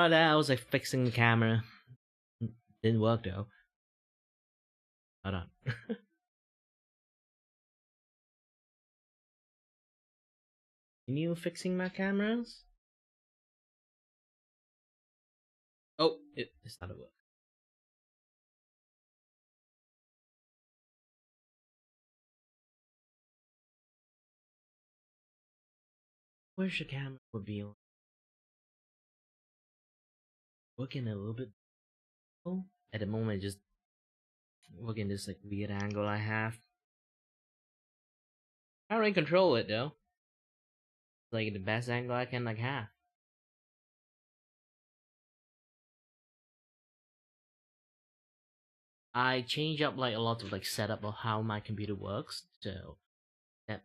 But I was like fixing the camera. Didn't work though. Hold on. Continue fixing my cameras. Oh, it started working. Where's the camera would be working a little bit. Oh, at the moment, just working this like weird angle I have. I don't really control it though. It's like the best angle I can like have. I change up like a lot of like setup of how my computer works, so that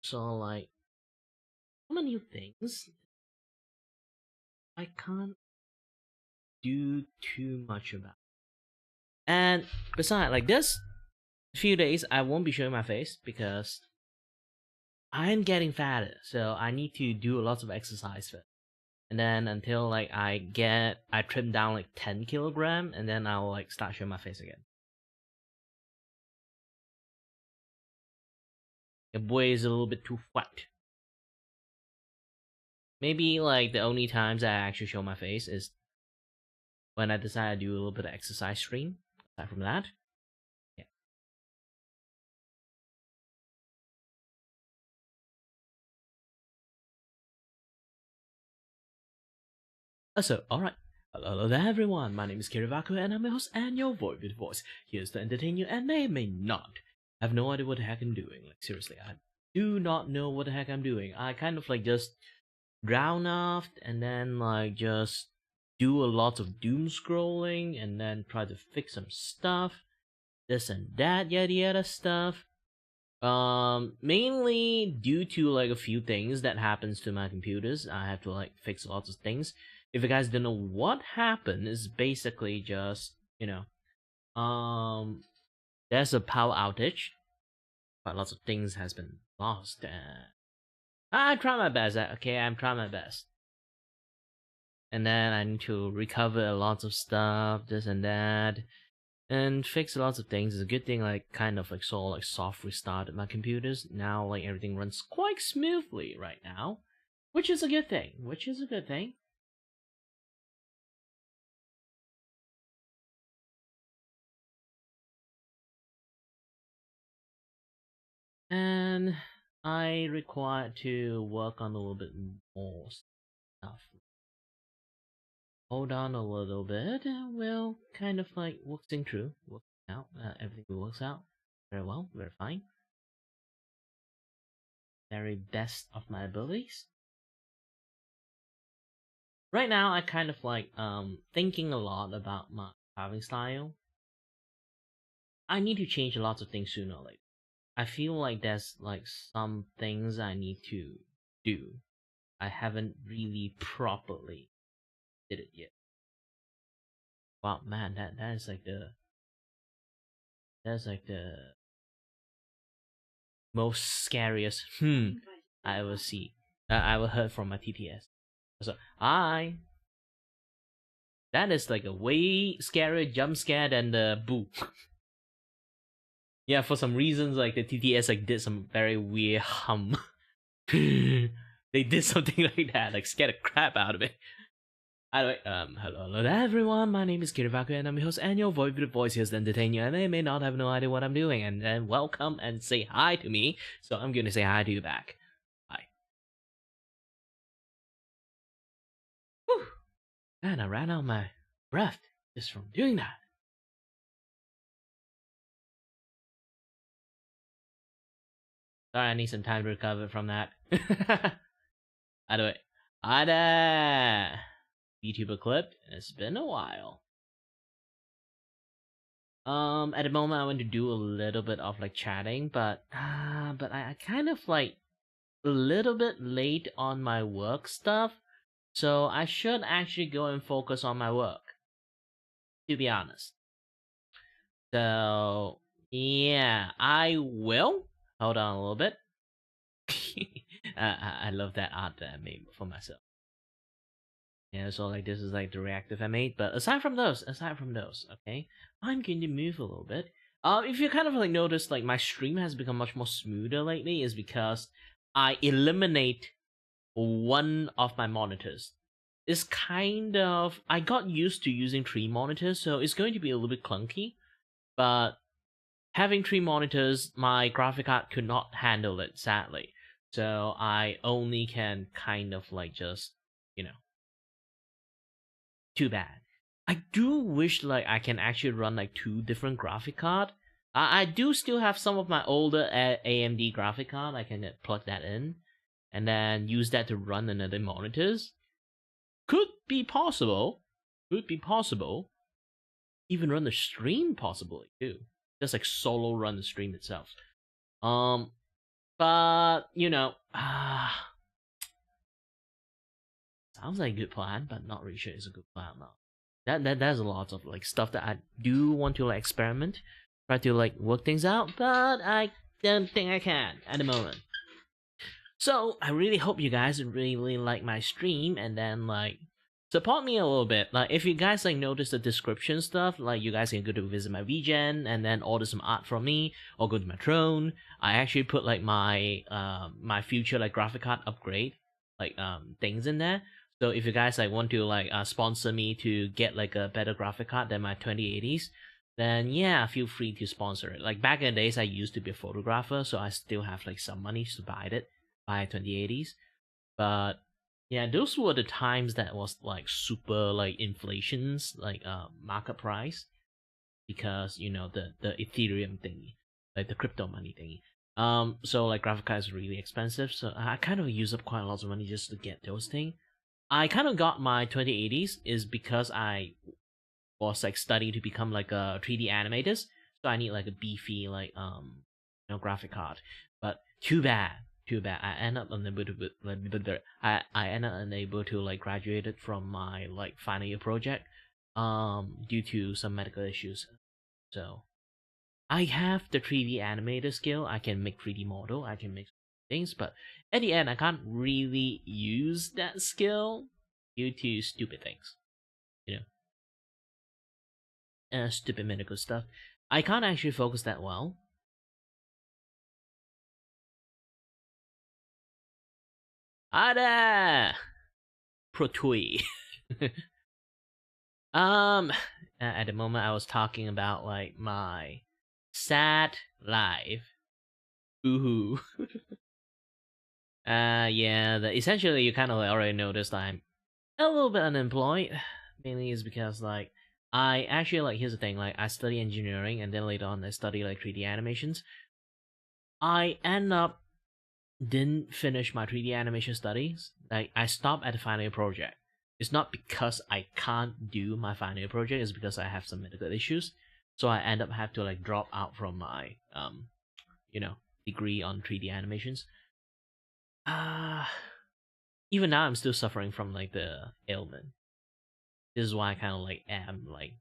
so like some new things I can't do too much about. And besides, like this few days I won't be showing my face because I'm getting fatter, so I need to do a lot of exercise first. And then until like I trim down like 10 kilogram, and then I'll like start showing my face again. The boy is a little bit too fat. Maybe like the only times I actually show my face is when I decide to do a little bit of exercise stream. Aside from that, yeah. So, alright. Hello there everyone, my name is Kirivaku and I'm your host and your void voice. Here's to entertain you and may not. I have no idea what the heck I'm doing. Like seriously, I do not know what the heck I'm doing. I kind of like just drown off and then like just do a lot of doom scrolling and then try to fix some stuff. This and that, yada yada stuff. Mainly due to like a few things that happens to my computers. I have to like fix lots of things. If you guys don't know what happened, it's basically just, you know, there's a power outage. Quite lots of things has been lost. I try my best. Okay, I'm trying my best. And then I need to recover a lot of stuff, this and that, and fix lots of things. It's a good thing, like kind of like so like soft restarted my computers. Now like everything runs quite smoothly right now, which is a good thing. Which is a good thing. And I require to work on a little bit more stuff. Hold on a little bit, and we'll kind of like working through, working out. Everything works out very well, very fine. Very best of my abilities. Right now, I kind of like thinking a lot about my carving style. I need to change a lot of things sooner or later. I feel like there's like some things I need to do. I haven't really properly did it yet. Wow, man, that's like the most scariest I ever see. I ever heard from my TTS. So that is like a way scarier jump scare than the boo. Yeah, for some reasons like the TTS like did some very weird hum. They did something like that, like scared the crap out of me. Anyway, hello there everyone, my name is Kirivaku and I'm your host and your voice here to entertain you and I may not have no idea what I'm doing and then welcome and say hi to me, so I'm gonna say hi to you back. Hi. Whew. Man, I ran out of my breath just from doing that. Sorry, I need some time to recover from that. Anyway, Ada! Vtuber clip, it's been a while. At the moment I want to do a little bit of like chatting, but I kind of like a little bit late on my work stuff, so I should actually go and focus on my work, to be honest. So yeah, I will. Hold on a little bit. I love that art that I made for myself. Yeah, so like this is like the reactive I made. But aside from those, okay, I'm going to move a little bit. If you kind of like notice, like my stream has become much more smoother lately, is because I eliminate one of my monitors. It's kind of, I got used to using 3 monitors, so it's going to be a little bit clunky. But having 3 monitors, my graphic card could not handle it, sadly. So I only can kind of like just, you know, too bad. I do wish like I can actually run like 2 different graphic card. I do still have some of my older AMD graphic card. I can plug that in and then use that to run another monitors. Could be possible. Could be possible. Even run the stream possibly too. Just like solo run the stream itself. But you know, sounds like a good plan, but not really sure it's a good plan now. There's a lot of like stuff that I do want to like experiment, try to like work things out, but I don't think I can at the moment. So I really hope you guys really like my stream and then like support me a little bit. Like if you guys like notice the description stuff, like you guys can go to visit my VGen and then order some art from me, or go to my Throne. I actually put like my my future like graphic card upgrade like things in there. So if you guys like want to like sponsor me to get like a better graphic card than my 2080s, then yeah, feel free to sponsor it. Like back in the days, I used to be a photographer, so I still have like some money to buy 2080s. But yeah, those were the times that was like super like inflations, like market price, because you know the Ethereum thingy, like the crypto money thingy. So like graphic card is really expensive, so I kind of use up quite a lot of money just to get those things. I kind of got my 2080s is because I was like studying to become like a 3D animator, so I need like a beefy like graphic card. But too bad, I end up unable to I end up unable to like graduate it from my like final year project due to some medical issues. So I have the 3D animator skill. I can make 3D model. I can make things, but at the end, I can't really use that skill due to stupid things. You know, stupid medical stuff. I can't actually focus that well. Ada Protui. At the moment, I was talking about like my sad life. Ooh. Yeah. Essentially, you kind of already noticed I'm a little bit unemployed. Mainly is because like I actually like here's the thing, like I study engineering and then later on I study like 3D animations. I end up didn't finish my 3D animation studies. Like I stopped at the final year project. It's not because I can't do my final year project, it's because I have some medical issues. So I end up have to like drop out from my degree on 3D animations. Even now I'm still suffering from like the ailment. This is why I kind of like am like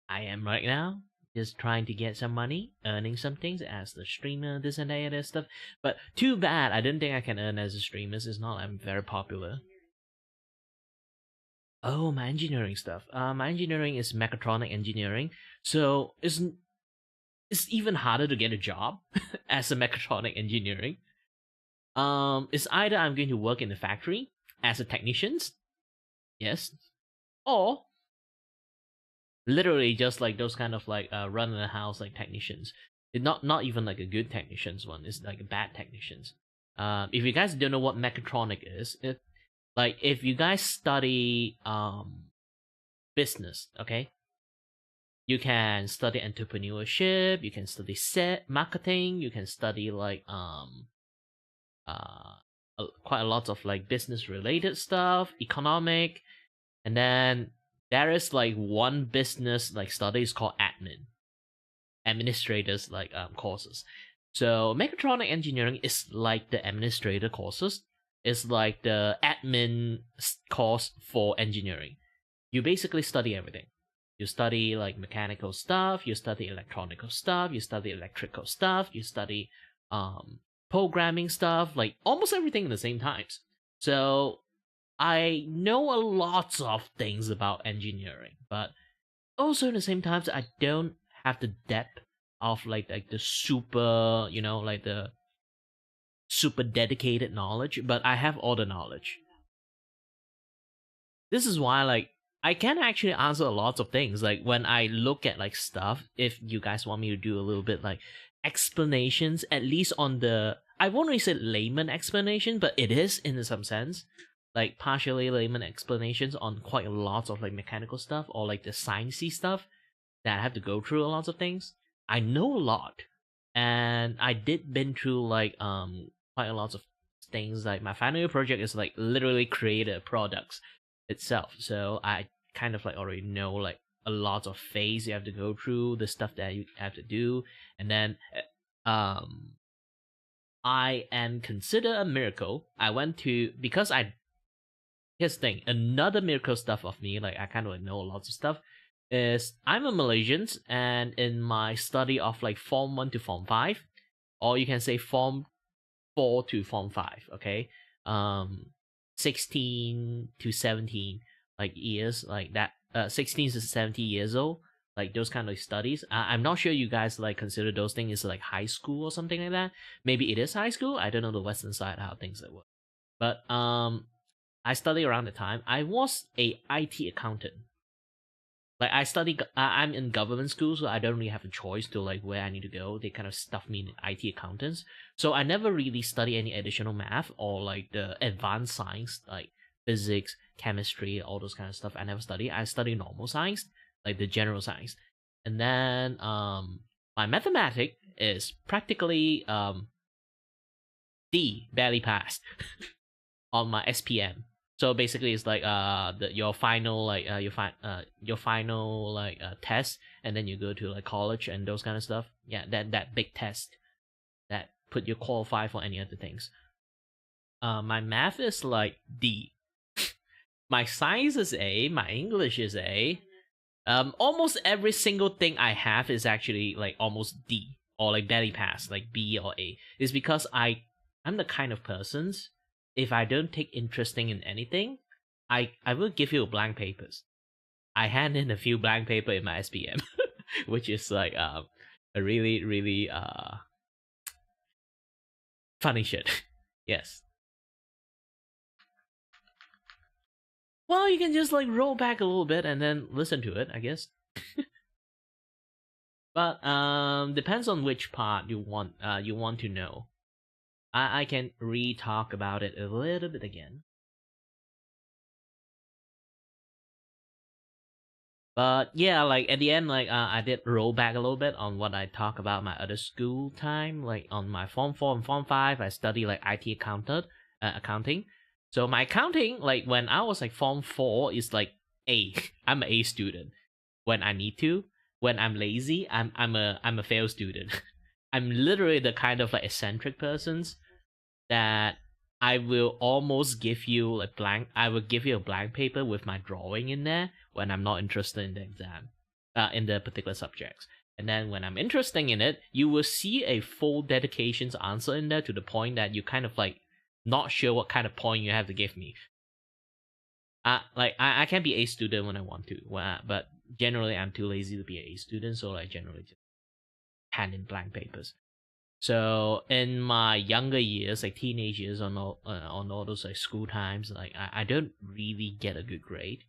I am right now, just trying to get some money, earning some things as the streamer, this and that other stuff. But too bad, I don't think I can earn as a streamer. It's not I'm very popular. Oh, my engineering stuff. My engineering is mechatronic engineering, so it's even harder to get a job as a mechatronic engineering. It's either I'm going to work in the factory as a technician, yes, or literally just like those kind of like run in the house like technicians. It not even like a good technicians one. It's like a bad technicians. If you guys don't know what mechatronic is, if you guys study business, okay, you can study entrepreneurship, you can study set marketing, you can study like quite a lot of like business related stuff, economic, and then there is like one business like studies called administrators like courses. So mechatronic engineering is like the administrator courses. It's like the admin course for engineering. You basically study everything. You study like mechanical stuff, you study electronical stuff, you study electrical stuff, you study programming stuff, like almost everything at the same times. So I know a lot of things about engineering, but also at the same time, I don't have the depth of like the super, like the super dedicated knowledge, but I have all the knowledge. This is why like I can actually answer a lot of things. Like when I look at like stuff, if you guys want me to do a little bit like explanations, at least on the I won't really say layman explanation, but it is in some sense. Like partially layman explanations on quite a lot of like mechanical stuff or like the sciencey stuff that I have to go through a lot of things. I know a lot. And I did been through like quite a lot of things. Like my final year project is like literally create a product itself. So I kind of like already know like a lot of phase you have to go through, the stuff that you have to do, and then I am considered a miracle. I went to because I here's the thing, another miracle stuff of me, like I kind of like know lots of stuff, is I'm a Malaysian and in my study of like Form 1 to Form 5, or you can say Form 4 to Form 5, okay? Um 16 to 17 like years like that 16 to 70 years old, like those kind of studies. I'm not sure you guys like consider those things as like high school or something like that. Maybe it is high school. I don't know the western side how things that work. But I studied around the time. I was a IT accountant. Like I study, I'm in government school, so I don't really have a choice to like where I need to go. They kind of stuff me in IT accountants, so I never really study any additional math or like the advanced science like physics, chemistry, all those kind of stuff. I never study. I study normal science, like the general science, and then my mathematics is practically D barely passed on my SPM. So basically, it's like your final like your final like test, and then you go to like college and those kind of stuff. Yeah, that big test that put you qualify for any other things. My math is like D. My science is A. My English is A. Almost every single thing I have is actually like almost D or like barely pass, like B or A. It's because I'm the kind of persons, if I don't take interesting in anything, I will give you blank papers. I hand in a few blank paper in my SPM, which is like a really funny shit. Yes. Well, you can just like roll back a little bit and then listen to it, I guess. But depends on which part you want to know. I can re-talk about it a little bit again. But yeah, like at the end, like I did roll back a little bit on what I talk about my other school time. Like on my Form 4 and Form 5, I study like IT accounting. So my accounting, like when I was like Form 4, is like A. I'm an A student when I need to. When I'm lazy, I'm a fail student. I'm literally the kind of like eccentric persons that I will almost give you a blank. I will give you a blank paper with my drawing in there when I'm not interested in the exam, in the particular subjects. And then when I'm interested in it, you will see a full dedications answer in there to the point that you kind of like not sure what kind of point you have to give me. I can be a student when I want to, but generally I'm too lazy to be a student, so I generally just hand in blank papers. So in my younger years, like teenage years, on all those like school times, like I don't really get a good grade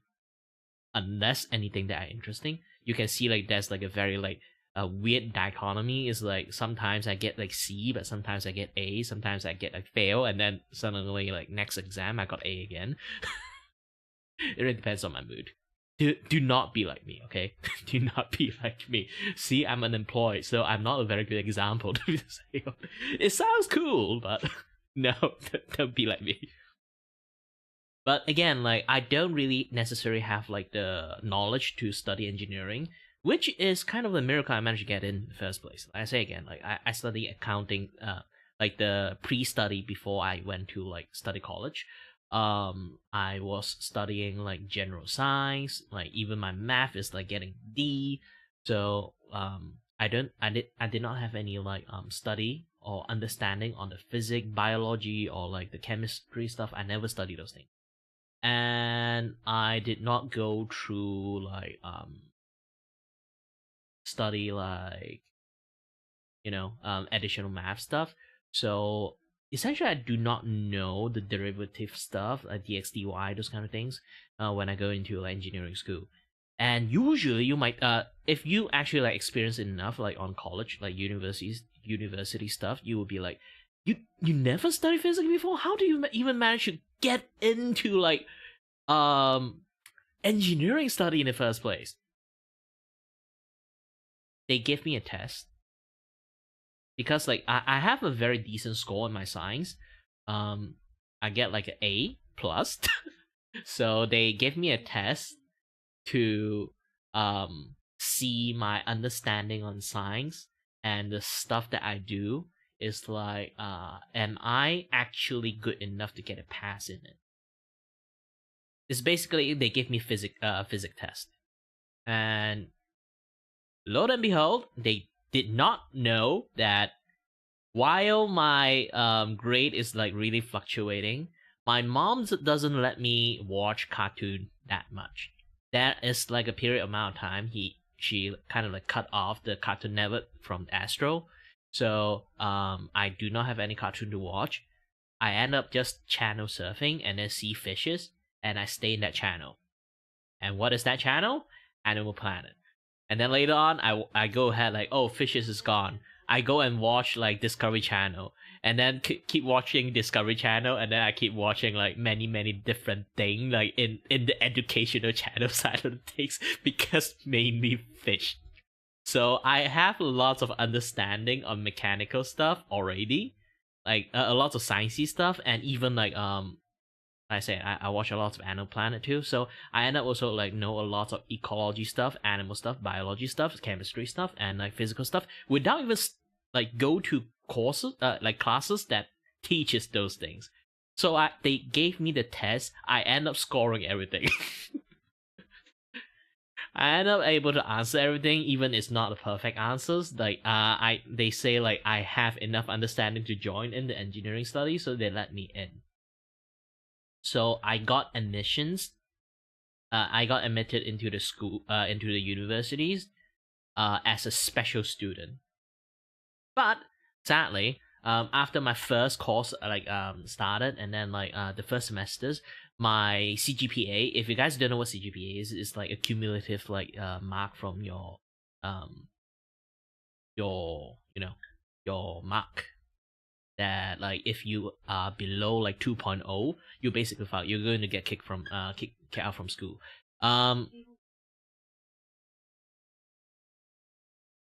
unless anything that are interesting. You can see like there's like a very like a weird dichotomy. Is like sometimes I get like C, but sometimes I get A. Sometimes I get like fail, and then suddenly like next exam I got A again. It really depends on my mood. Do not be like me, okay? Do not be like me. See, I'm unemployed, so I'm not a very good example to say. It sounds cool, but no, don't be like me. But again, like I don't really necessarily have like the knowledge to study engineering, which is kind of the miracle I managed to get in the first place. Like I say again, like I study accounting, like the pre-study before I went to like study college. I was studying like general science, like even my math is like getting D. So I did not have any like study or understanding on the physics, biology, or like the chemistry stuff. I never studied those things. and I did not go through like study like additional math stuff. So essentially, I do not know the derivative stuff like dx dy, those kind of things, when I go into like engineering school. And usually, you might if you actually like experience it enough, like on college, like university stuff, you will be like, you never studied physics before. How do you even manage to get into like engineering study in the first place? They give me a test because like I have a very decent score in my science. I get like an A plus. So they gave me a test to see my understanding on science, and the stuff that I do is like am I actually good enough to get a pass in it? It's basically they give me physics test. And lo and behold, they did not know that while my grade is like really fluctuating, my mom doesn't let me watch cartoon that much. That is like a period amount of time she kind of like cut off the Cartoon Network from Astro. So I do not have any cartoon to watch. I end up just channel surfing and then see fishes, and I stay in that channel. And what is that channel? Animal Planet. And then later on, I go ahead like, oh, fishes is gone. I go and watch like Discovery Channel, and then keep watching Discovery Channel, and then I keep watching like many different things like in the educational channel side of things, because mainly fish. So I have lots of understanding on mechanical stuff already, like a lot of sciencey stuff, and even like I say I watch a lot of Animal Planet too, so I end up also like know a lot of ecology stuff, animal stuff, biology stuff, chemistry stuff, and like physical stuff without even like go to courses like classes that teaches those things. So they gave me the test. I end up scoring everything. I end up able to answer everything, even it's not the perfect answers. Like they say like I have enough understanding to join in the engineering study, so they let me in. So I got admissions. I got admitted into the school, into the universities, as a special student. But sadly, after my first course started, and then like the first semesters, my CGPA. If you guys don't know what CGPA is, it's like a cumulative like mark from your your mark, that like if you are below like 2.0, you basically fail. You're going to get kicked out from school.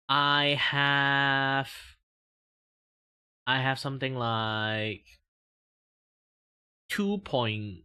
I have something like 2.3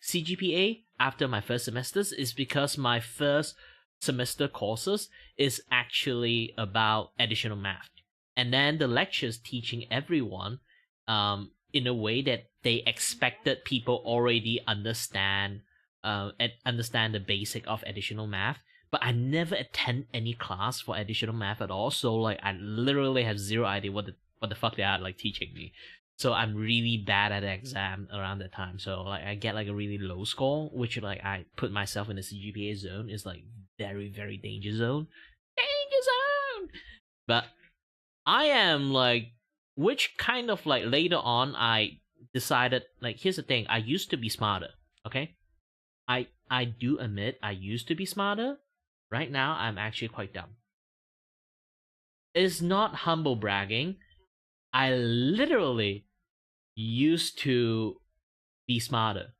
CGPA after my first semesters. Is because my first semester courses is actually about additional math, and then the lectures teaching everyone in a way that they expected people already understand the basic of additional math. But I never attend any class for additional math at all, so like I literally have zero idea what the fuck they are like teaching me. So I'm really bad at the exam around that time. So like I get like a really low score, which like I put myself in the CGPA zone, is like very danger zone. Danger zone. But I am like, which kind of like later on I decided like, here's the thing, I used to be smarter, okay? I do admit I used to be smarter. Right now I'm actually quite dumb. It's not humble bragging. I literally used to be smarter,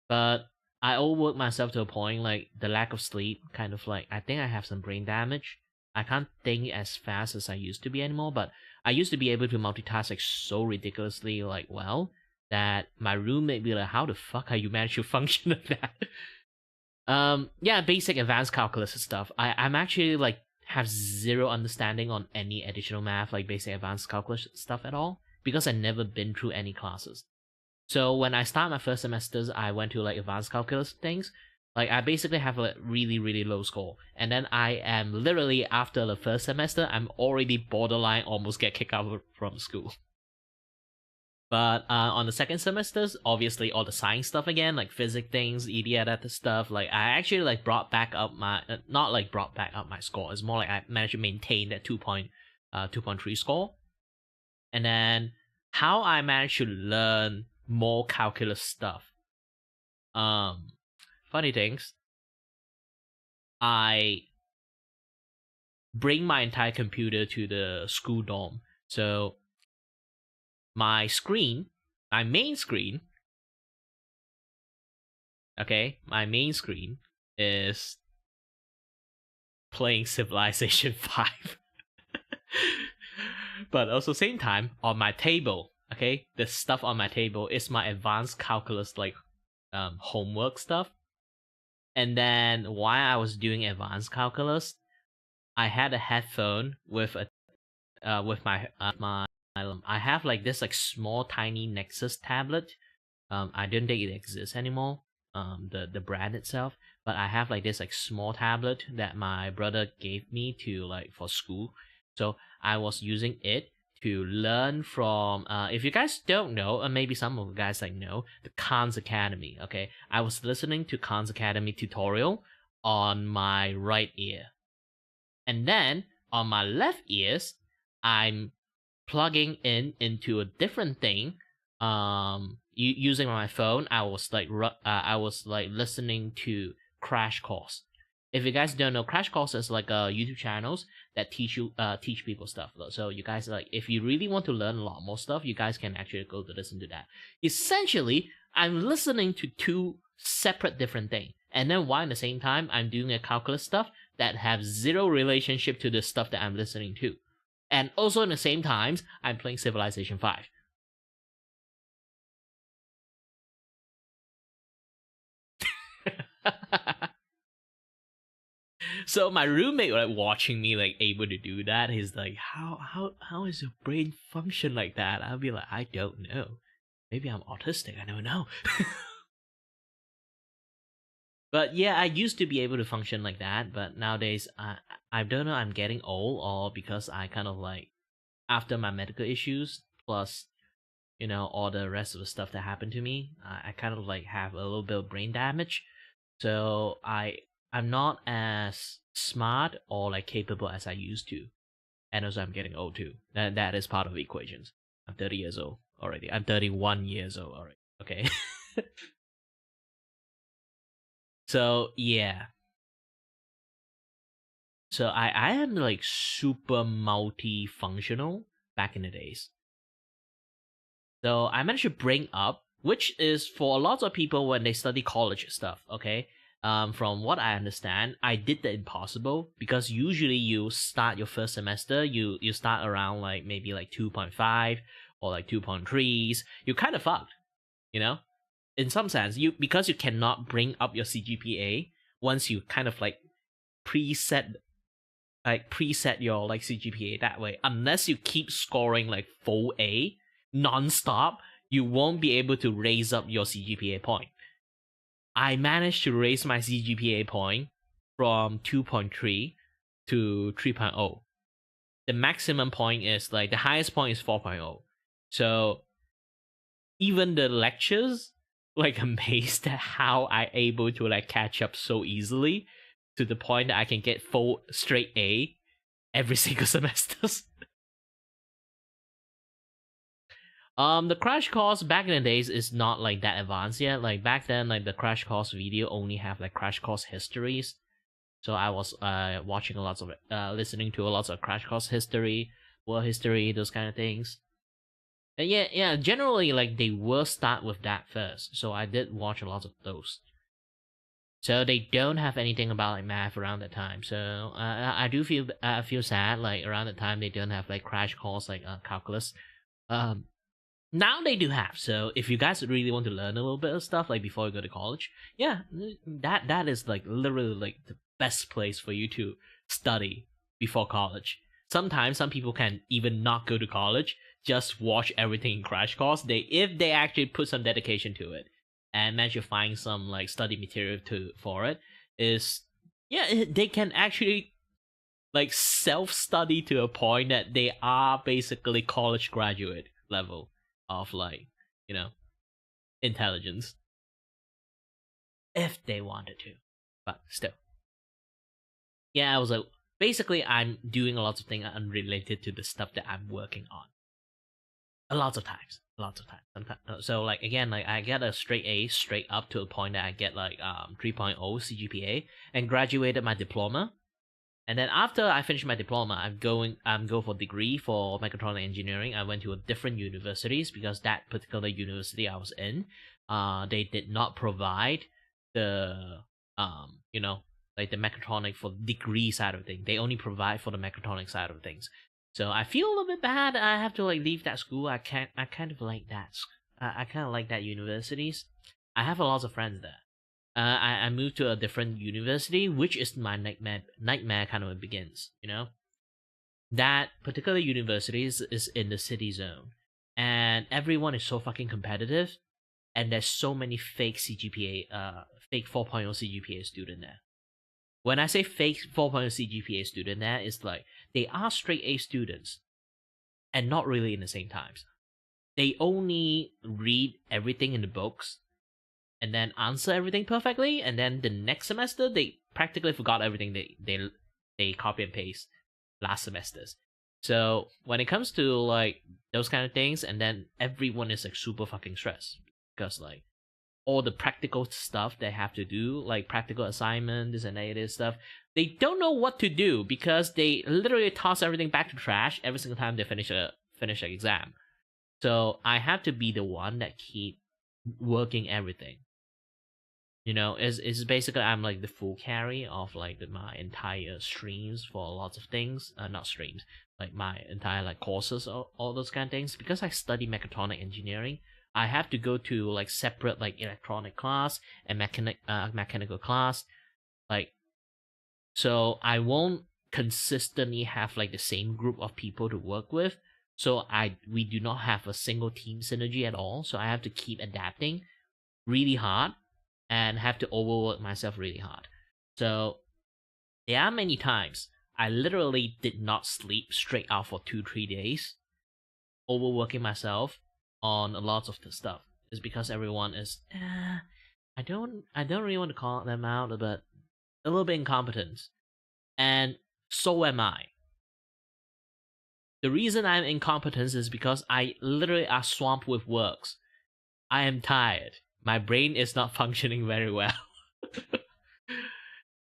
but I overworked myself to a point like the lack of sleep kind of like, I think I have some brain damage. I can't think as fast as I used to be anymore, but I used to be able to multitask like so ridiculously like well that my roommate be like, how the fuck are you managed to function like that? Yeah, basic advanced calculus stuff. I'm actually like have zero understanding on any additional math, like basic advanced calculus stuff at all, because I never been through any classes. So when I start my first semesters, I went to like advanced calculus things. Like I basically have a really low score, and then I am literally after the first semester, I'm already borderline almost get kicked out from school. But on the second semesters, obviously all the science stuff again, like physics things, EDA stuff. Like I actually like brought back up my not like brought back up my score. It's more like I managed to maintain that 2.3 score. And then how I managed to learn more calculus stuff. Funny things. I bring my entire computer to the school dorm. So my main screen, okay, my main screen is playing Civilization 5. But also same time on my table, okay, the stuff on my table is my advanced calculus like homework stuff. And then while I was doing advanced calculus, I had a headphone with my I have like this like small tiny Nexus tablet. I didn't think it exists anymore. The brand itself, but I have like this like small tablet that my brother gave me to like for school. So I was using it to learn from. If you guys don't know, or maybe some of you guys like know, the Khan's Academy. Okay, I was listening to Khan's Academy tutorial on my right ear, and then on my left ears, I'm plugging into a different thing. Using my phone, I was like listening to Crash Course. If you guys don't know, Crash Course is like YouTube channels that teach people stuff. So you guys like, if you really want to learn a lot more stuff, you guys can actually go to listen to that. Essentially, I'm listening to two separate different things, and then while at the same time I'm doing a calculus stuff that have zero relationship to the stuff that I'm listening to. And also in the same times, I'm playing Civilization 5. So my roommate like watching me like able to do that. He's like, how is your brain function like that? I'll be like, I don't know. Maybe I'm autistic. I don't know. But yeah, I used to be able to function like that, but nowadays I don't know. I'm getting old, or because I kind of like after my medical issues plus all the rest of the stuff that happened to me, I kind of like have a little bit of brain damage. So I'm not as smart or like capable as I used to, and also I'm getting old too. That is part of the equations. I'm 30 years old already. I'm 31 years old already. Okay. So yeah. So I am like super multifunctional back in the days. So I managed to bring up, which is for a lot of people when they study college stuff, okay? From what I understand, I did the impossible because usually you start your first semester, you start around like maybe like 2.5 or like 2.3s. You kind of fucked, you know? In some sense, because you cannot bring up your CGPA once you kind of like preset your like CGPA that way, unless you keep scoring like full A non-stop, you won't be able to raise up your CGPA point. I managed to raise my CGPA point from 2.3 to 3.0. The maximum point is like the highest point is 4.0. So even the lectures like amazed at how I able to like catch up so easily to the point that I can get full straight A every single semester. The crash course back in the days is not like that advanced yet. Like back then, like the crash course video only have like crash course histories. So I was watching a lot of listening to a lot of crash course history, world history, those kind of things. And yeah, generally like they will start with that first. So I did watch a lot of those. So they don't have anything about like math around that time. So I do feel sad like around the time they don't have like crash course like calculus. Now they do have. So if you guys really want to learn a little bit of stuff like before you go to college, yeah, that is like literally like the best place for you to study before college. Sometimes some people can even not go to college, just watch everything in crash course. If they actually put some dedication to it and manage to find some like study material for it, is yeah, they can actually like self study to a point that they are basically college graduate level. of like, you know, intelligence if they wanted to. But still. Yeah, I was like, basically, I'm doing a lot of things unrelated to the stuff that I'm working on. A lot of times. Sometimes, so like again, like I get a straight A straight up to a point that I get like 3.0 CGPA and graduated my diploma. And then after I finish my diploma, I'm go for degree for mechatronic engineering. I went to a different universities because that particular university I was in, they did not provide the you know, like the mechatronic for degree side of things. They only provide for the mechatronic side of things. So I feel a little bit bad. I have to like leave that school. I kind of like that. I kind of like that universities. I have a lot of friends there. I moved to a different university, which is my nightmare kind of begins. You know, that particular university is in the city zone, and everyone is so fucking competitive, and there's so many fake CGPA, fake 4.0 CGPA student there. When I say fake 4.0 CGPA student, there is like they are straight A students, and not really in the same times. They only read everything in the books and then answer everything perfectly, and then the next semester they practically forgot everything they copy and paste last semesters. So when it comes to like those kind of things, and then everyone is like super fucking stressed because like all the practical stuff they have to do, like practical assignment, this and that stuff, they don't know what to do because they literally toss everything back to trash every single time they finish an exam. So I have to be the one that keep working everything. You know, it's basically I'm like the full carry of like my entire streams for lots of things. Not streams, like my entire like courses, all those kind of things. Because I study mechatronic engineering, I have to go to like separate like electronic class and mechanical class, like, so I won't consistently have like the same group of people to work with. So we do not have a single team synergy at all. So I have to keep adapting really hard and have to overwork myself really hard. So there are many times I literally did not sleep straight out for 2-3 days, overworking myself on a lot of the stuff. It's because everyone is I don't really want to call them out, but a little bit incompetent. And so am I. The reason I'm incompetent is because I literally are swamped with works. I am tired. My brain is not functioning very well.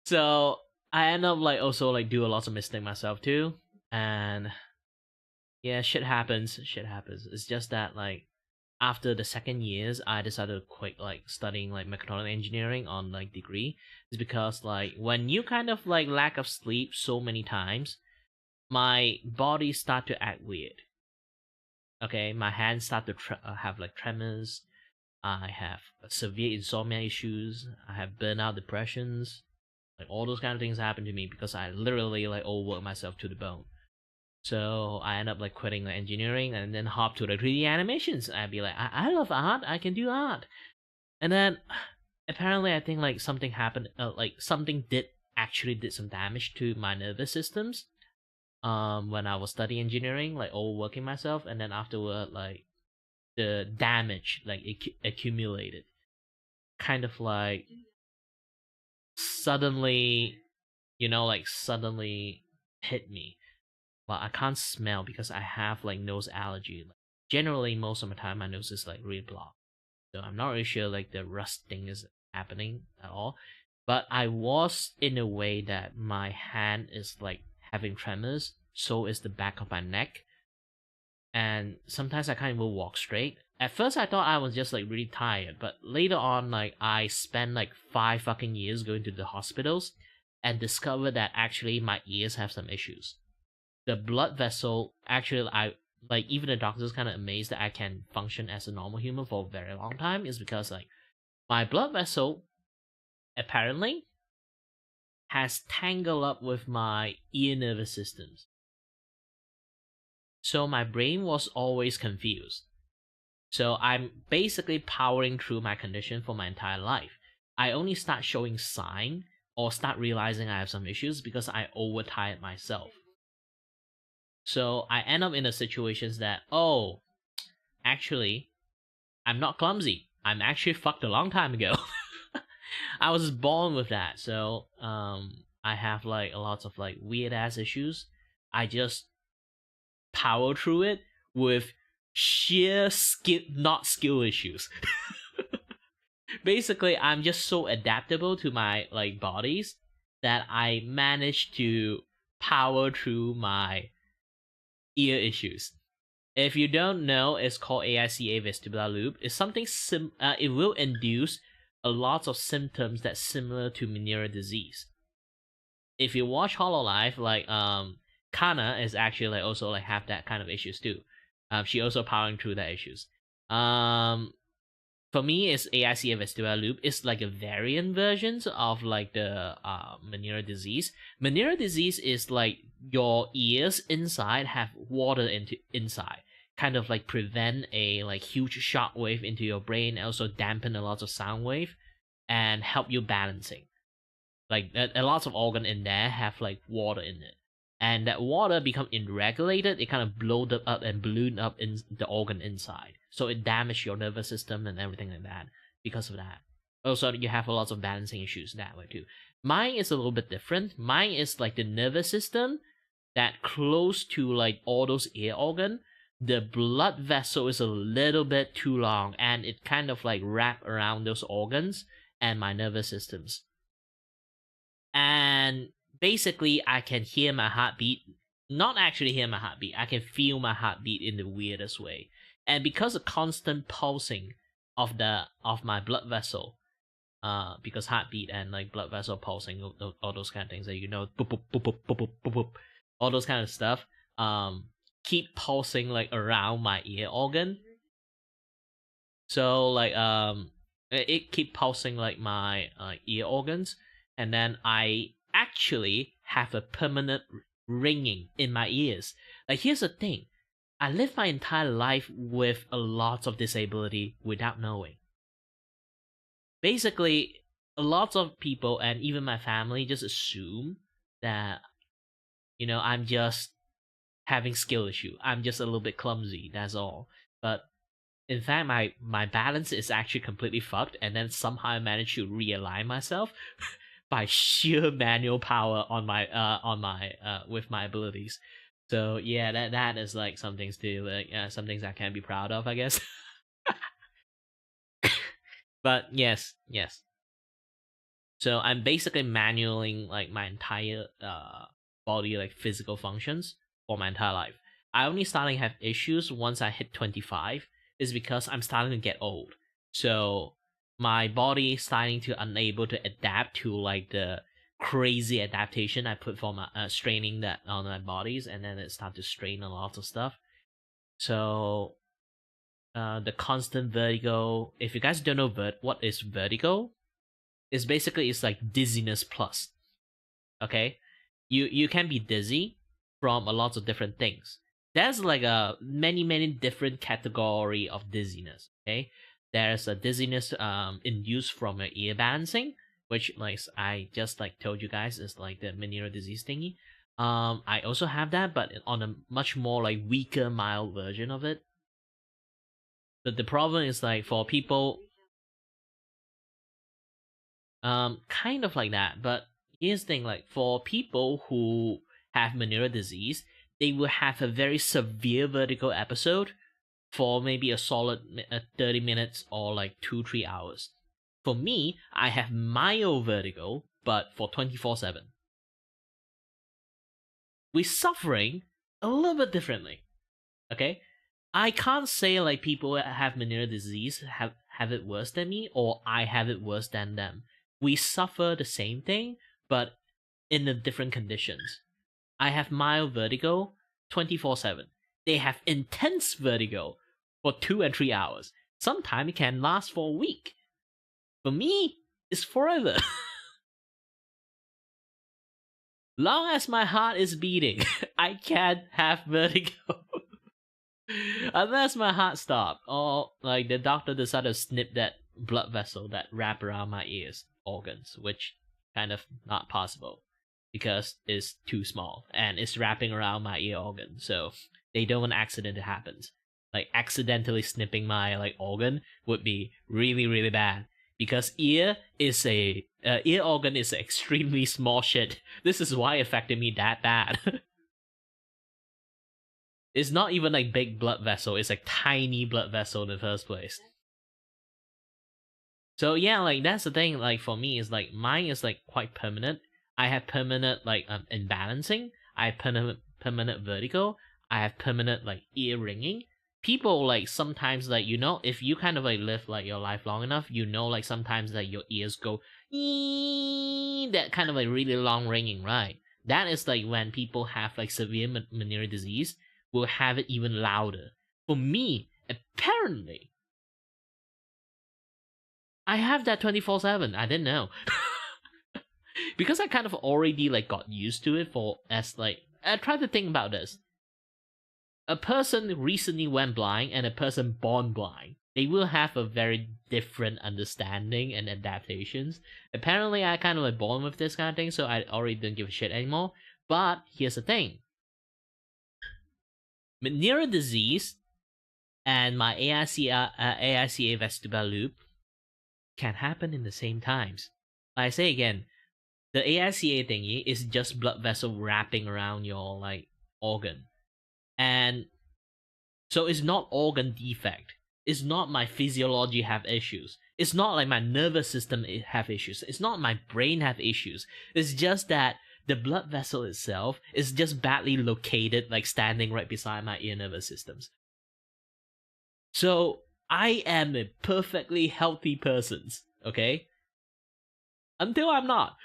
So I end up like also like do a lot of mistakes myself too. And yeah, shit happens. It's just that like after the second years I decided to quit like studying like mechatronic engineering on like degree. It's because like when you kind of like lack of sleep so many times, my body start to act weird. Okay, my hands start to have like tremors. I have severe insomnia issues. I have burnout depressions. Like all those kind of things happen to me because I literally like overwork myself to the bone. So I end up like quitting the engineering and then hop to the 3D animations. I'd be like, I love art. I can do art. And then apparently I think like something happened. Like something did some damage to my nervous systems. When I was studying engineering, like overworking myself, and then afterward like the damage like accumulated, kind of like suddenly, like suddenly hit me. Well, I can't smell because I have like nose allergy. Like, generally, most of the time my nose is like really blocked, so I'm not really sure like the rust thing is happening at all. But I was in a way that my hand is like having tremors, so is the back of my neck, and sometimes I can't even walk straight. At first, I thought I was just like really tired, but later on, like I spent like 5 fucking years going to the hospitals and discovered that actually my ears have some issues. The blood vessel, actually, I like even the doctors kind of amazed that I can function as a normal human for a very long time, is because like my blood vessel apparently has tangled up with my ear nervous systems. So my brain was always confused. So I'm basically powering through my condition for my entire life. I only start showing sign or start realizing I have some issues because I overtired myself. So I end up in the situations that, oh, actually, I'm not clumsy. I'm actually fucked a long time ago. I was born with that, so I have like a lot of like weird ass issues. I just power through it with sheer skill, not skill issues. Basically, I'm just so adaptable to my like bodies that I manage to power through my ear issues. If you don't know, it's called AICA vestibular loop. It's something it will induce a lot of symptoms that's similar to Meniere's disease. If you watch Hololive, like Kana is actually like also like have that kind of issues too. She also powering through that issues. For me, it's AICA vestibular loop. It's like a variant version of like the Meniere's disease. Meniere's disease is like your ears inside have water inside, kind of like prevent a like huge shock wave into your brain, also dampen a lot of sound wave, and help you balancing. Like a lot of organ in there have like water in it, and that water become unregulated. It kind of blowed up and ballooned up in the organ inside, so it damaged your nervous system and everything like that because of that. Also, you have a lot of balancing issues that way too. Mine is a little bit different. Mine is like the nervous system that close to like all those ear organ. The blood vessel is a little bit too long, and it kind of like wrap around those organs and my nervous systems. And basically, I can hear my heartbeat. Not actually hear my heartbeat. I can feel my heartbeat in the weirdest way. And because of constant pulsing of my blood vessel, because heartbeat and like blood vessel pulsing, all those kind of things that boop, boop, boop, boop, boop, boop, boop, boop, all those kind of stuff, keep pulsing like around my ear organ. So like it keep pulsing like my ear organs, and then I actually have a permanent ringing in my ears. Like here's the thing, I live my entire life with a lot of disability without knowing. Basically, a lot of people and even my family just assume that I'm just having skill issue. I'm just a little bit clumsy, that's all. But in fact, my balance is actually completely fucked, and then somehow I managed to realign myself by sheer manual power on my with my abilities. So yeah, that is like some things to like some things I can be proud of, I guess. But yes. So I'm basically manualing like my entire body like physical functions for my entire life. I only starting to have issues once I hit 25 is because I'm starting to get old. So my body is starting to unable to adapt to like the crazy adaptation I put for my straining that on my bodies, and then it start to strain a lot of stuff. So the constant vertigo. If you guys don't know what is vertigo, it's basically it's like dizziness plus. Okay, you can be dizzy from a lot of different things. There's like a many different category of dizziness. Okay, there's a dizziness induced from your ear balancing, which like I just like told you guys is like the Meniere's disease thingy. I also have that, but on a much more like weaker, mild version of it. But the problem is like for people, kind of like that. But here's the thing: like for people who have Meniere's disease, they will have a very severe vertigo episode for maybe a solid 30 minutes or like 2-3 hours. For me, I have mild vertigo, but for 24/7. We're suffering a little bit differently. Okay, I can't say like people that have Meniere's disease have it worse than me, or I have it worse than them. We suffer the same thing, but in the different conditions. I have mild vertigo 24/7. They have intense vertigo for 2 and 3 hours. Sometimes it can last for a week. For me, it's forever. Long as my heart is beating, I can't have vertigo. Unless my heart stopped, or like the doctor decided to snip that blood vessel that wrap around my ears organs, which kind of not possible because it's too small and it's wrapping around my ear organ, so they don't want an accident to happen. like accidentally snipping my like organ would be really really bad, because ear organ is extremely small shit. This is why it affected me that bad. It's not even like big blood vessel, it's like tiny blood vessel in the first place. So yeah, like that's the thing. Like for me, is like mine is like quite permanent. I have permanent like imbalancing. I have permanent vertigo. I have permanent like ear ringing. People like sometimes like if you kind of like live like your life long enough, like sometimes like your ears go that kind of like really long ringing, right? That is like when people have like severe Meniere's disease will have it even louder. For me, apparently, I have that 24/7. I didn't know. Because I kind of already like got used to it I tried to think about this. A person recently went blind and a person born blind, they will have a very different understanding and adaptations. Apparently I kind of like born with this kind of thing, so I already don't give a shit anymore. But here's the thing. Meniere's disease and my AICA vestibular loop can happen in the same times. Like I say again, the AICA thingy is just blood vessel wrapping around your like organ. And so it's not organ defect. It's not my physiology have issues. It's not like my nervous system have issues. It's not my brain have issues. It's just that the blood vessel itself is just badly located, like standing right beside my ear nervous systems. So I am a perfectly healthy person, okay? Until I'm not.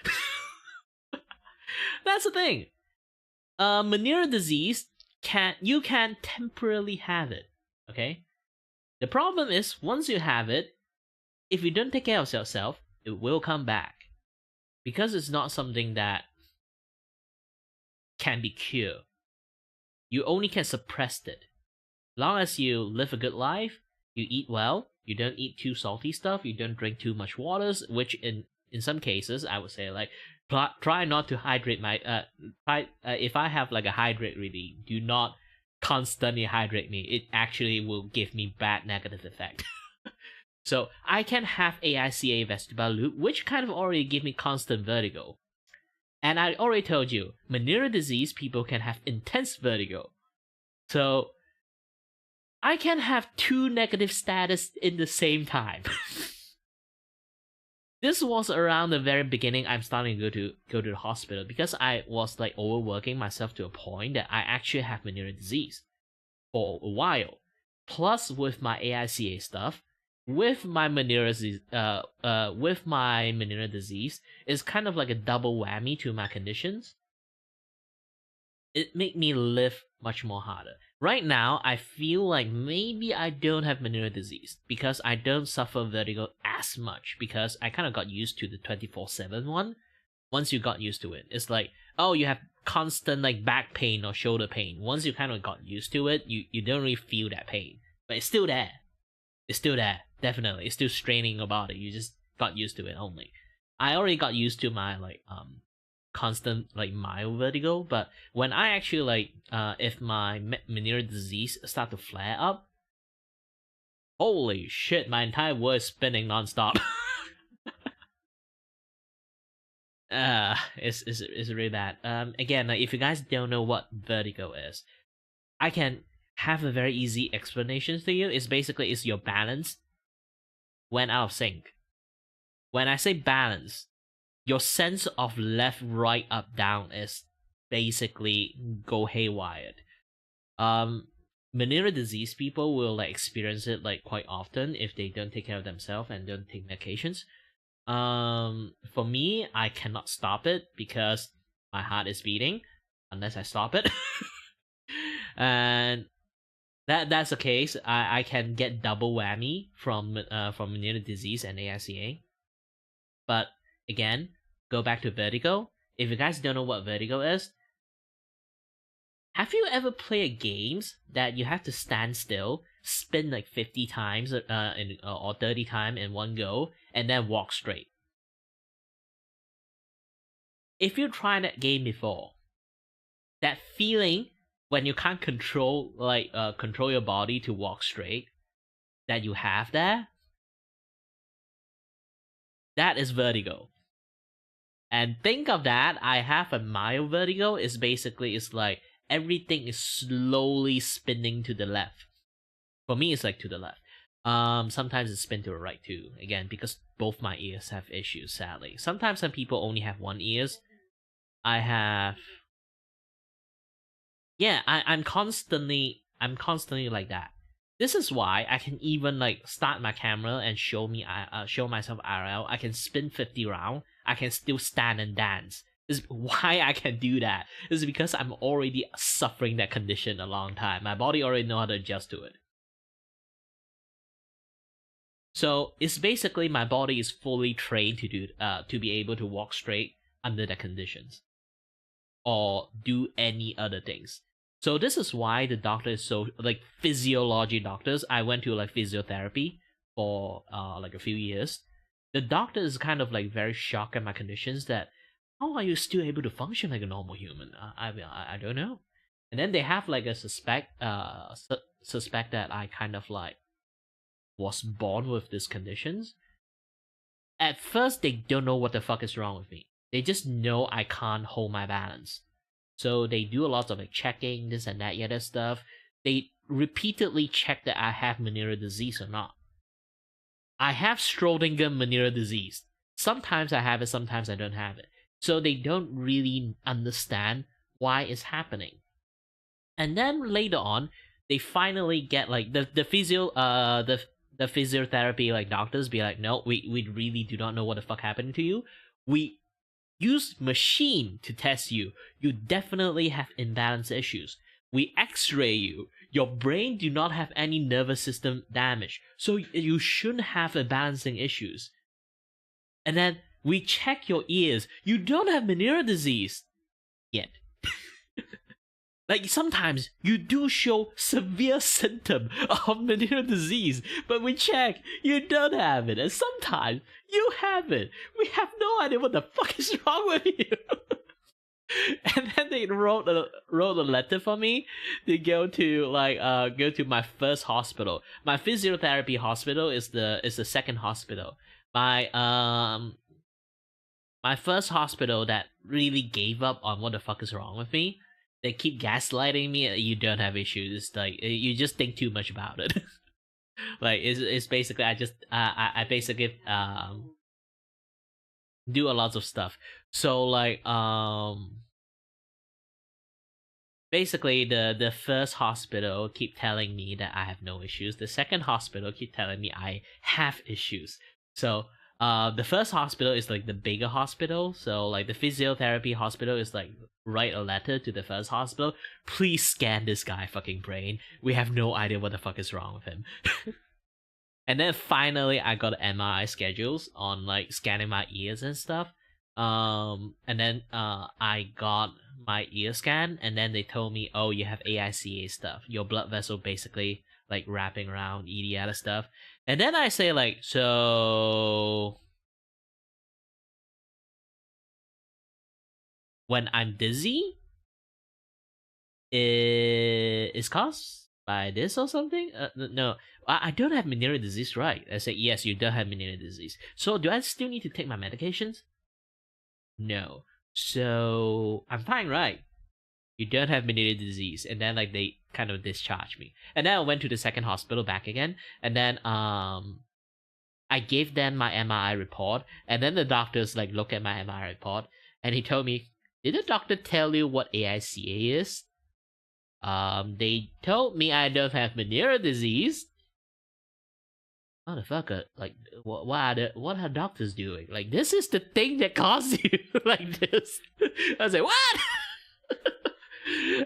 That's the thing. Meniere's disease you can temporarily have it, okay? The problem is once you have it, if you don't take care of yourself, it will come back, because it's not something that can be cured. You only can suppress it. Long as you live a good life, you eat well, you don't eat too salty stuff, you don't drink too much waters, which in some cases I would say like try not to hydrate my if I have like a hydrate really, do not constantly hydrate me. It actually will give me bad negative effect. So I can have AICA vestibular loop, which kind of already give me constant vertigo. And I already told you, Meniere's disease people can have intense vertigo. So I can have two negative status in the same time. This was around the very beginning. I'm starting to go to the hospital because I was like overworking myself to a point that I actually have Meniere's disease for a while. Plus, with my AICA stuff, with my Meniere's disease, it's kind of like a double whammy to my conditions. It made me live much more harder. Right now, I feel like maybe I don't have Meniere's disease because I don't suffer vertigo as much because I kind of got used to the 24/7 one. Once you got used to it, it's like, oh, you have constant like back pain or shoulder pain. Once you kind of got used to it, you don't really feel that pain. But it's still there. It's still there, definitely. It's still straining your body. You just got used to it only. I already got used to my like constant like mild vertigo, but when I actually like if my Meniere's disease start to flare up, holy shit, my entire world is spinning nonstop. It's really bad. Again, like, if you guys don't know what vertigo is, I can have a very easy explanation to you. It's basically it's your balance went out of sync. When I say balance, your sense of left, right, up, down is basically go haywired. Meniere's disease people will like experience it like quite often if they don't take care of themselves and don't take medications. For me, I cannot stop it because my heart is beating unless I stop it. And that's the case. I can get double whammy from Meniere's disease and AICA. But again, go back to vertigo. If you guys don't know what vertigo is, have you ever played games that you have to stand still, spin like 50 times or 30 times in one go, and then walk straight? If you tried that game before, that feeling when you can't control your body to walk straight, that you have that is vertigo. And think of that, I have a mild vertigo. It's basically, it's like everything is slowly spinning to the left. For me, it's like to the left. Sometimes it's spin to the right too. Again, because both my ears have issues, sadly. Sometimes some people only have one ears. I have, yeah, I'm constantly like that. This is why I can even like start my camera and show myself IRL. I can spin 50 round. I can still stand and dance. This is why I can do that. This is because I'm already suffering that condition a long time. My body already know how to adjust to it. So it's basically my body is fully trained to be able to walk straight under the conditions or do any other things. So this is why the doctor is so like physiology doctors. I went to like physiotherapy for like a few years. The doctor is kind of like very shocked at my conditions that how are you still able to function like a normal human? I don't know. And then they have like a suspect that I kind of like was born with these conditions. At first, they don't know what the fuck is wrong with me. They just know I can't hold my balance. So they do a lot of like checking this and that other stuff. They repeatedly check that I have Meniere's disease or not. I have Schrödinger-Meniere disease. Sometimes I have it, sometimes I don't have it. So they don't really understand why it's happening. And then later on, they finally get like the physiotherapy like doctors be like, no, we really do not know what the fuck happened to you. We use machine to test you. You definitely have imbalance issues. We x-ray you. Your brain do not have any nervous system damage. So you shouldn't have a balancing issues. And then we check your ears. You don't have Meniere's disease yet. Like sometimes you do show severe symptom of Meniere's disease, but we check, you don't have it, and sometimes you have it. We have no idea what the fuck is wrong with you. And then they wrote a letter for me to go to my first hospital. My physiotherapy hospital is the second hospital. My first hospital that really gave up on what the fuck is wrong with me. They keep gaslighting me. You don't have issues. It's like you just think too much about it. Like it's basically I basically do a lot of stuff. So like basically the first hospital keep telling me that I have no issues. The second hospital keep telling me I have issues. So the first hospital is like the bigger hospital. So like the physiotherapy hospital is like write a letter to the first hospital. Please scan this guy fucking brain. We have no idea what the fuck is wrong with him. And then finally I got MRI schedules on like scanning my ears and stuff. And then I got my ear scan, and then they told me, oh, you have AICA stuff. Your blood vessel basically like wrapping around EDL stuff. And then I say like, so when I'm dizzy, is caused by this or something? No, I don't have Meniere's disease, right? I say, yes, you don't have Meniere's disease. So do I still need to take my medications? No. So I'm fine, right? You don't have Meniere's disease. And then like they kind of discharged me. And then I went to the second hospital back again. And then I gave them my MRI report. And then the doctors like look at my MRI report, and he told me, did the doctor tell you what AICA is? They told me I don't have Meniere's disease. Motherfucker, like, what are doctors doing? Like, this is the thing that caused you like this. I was like, what?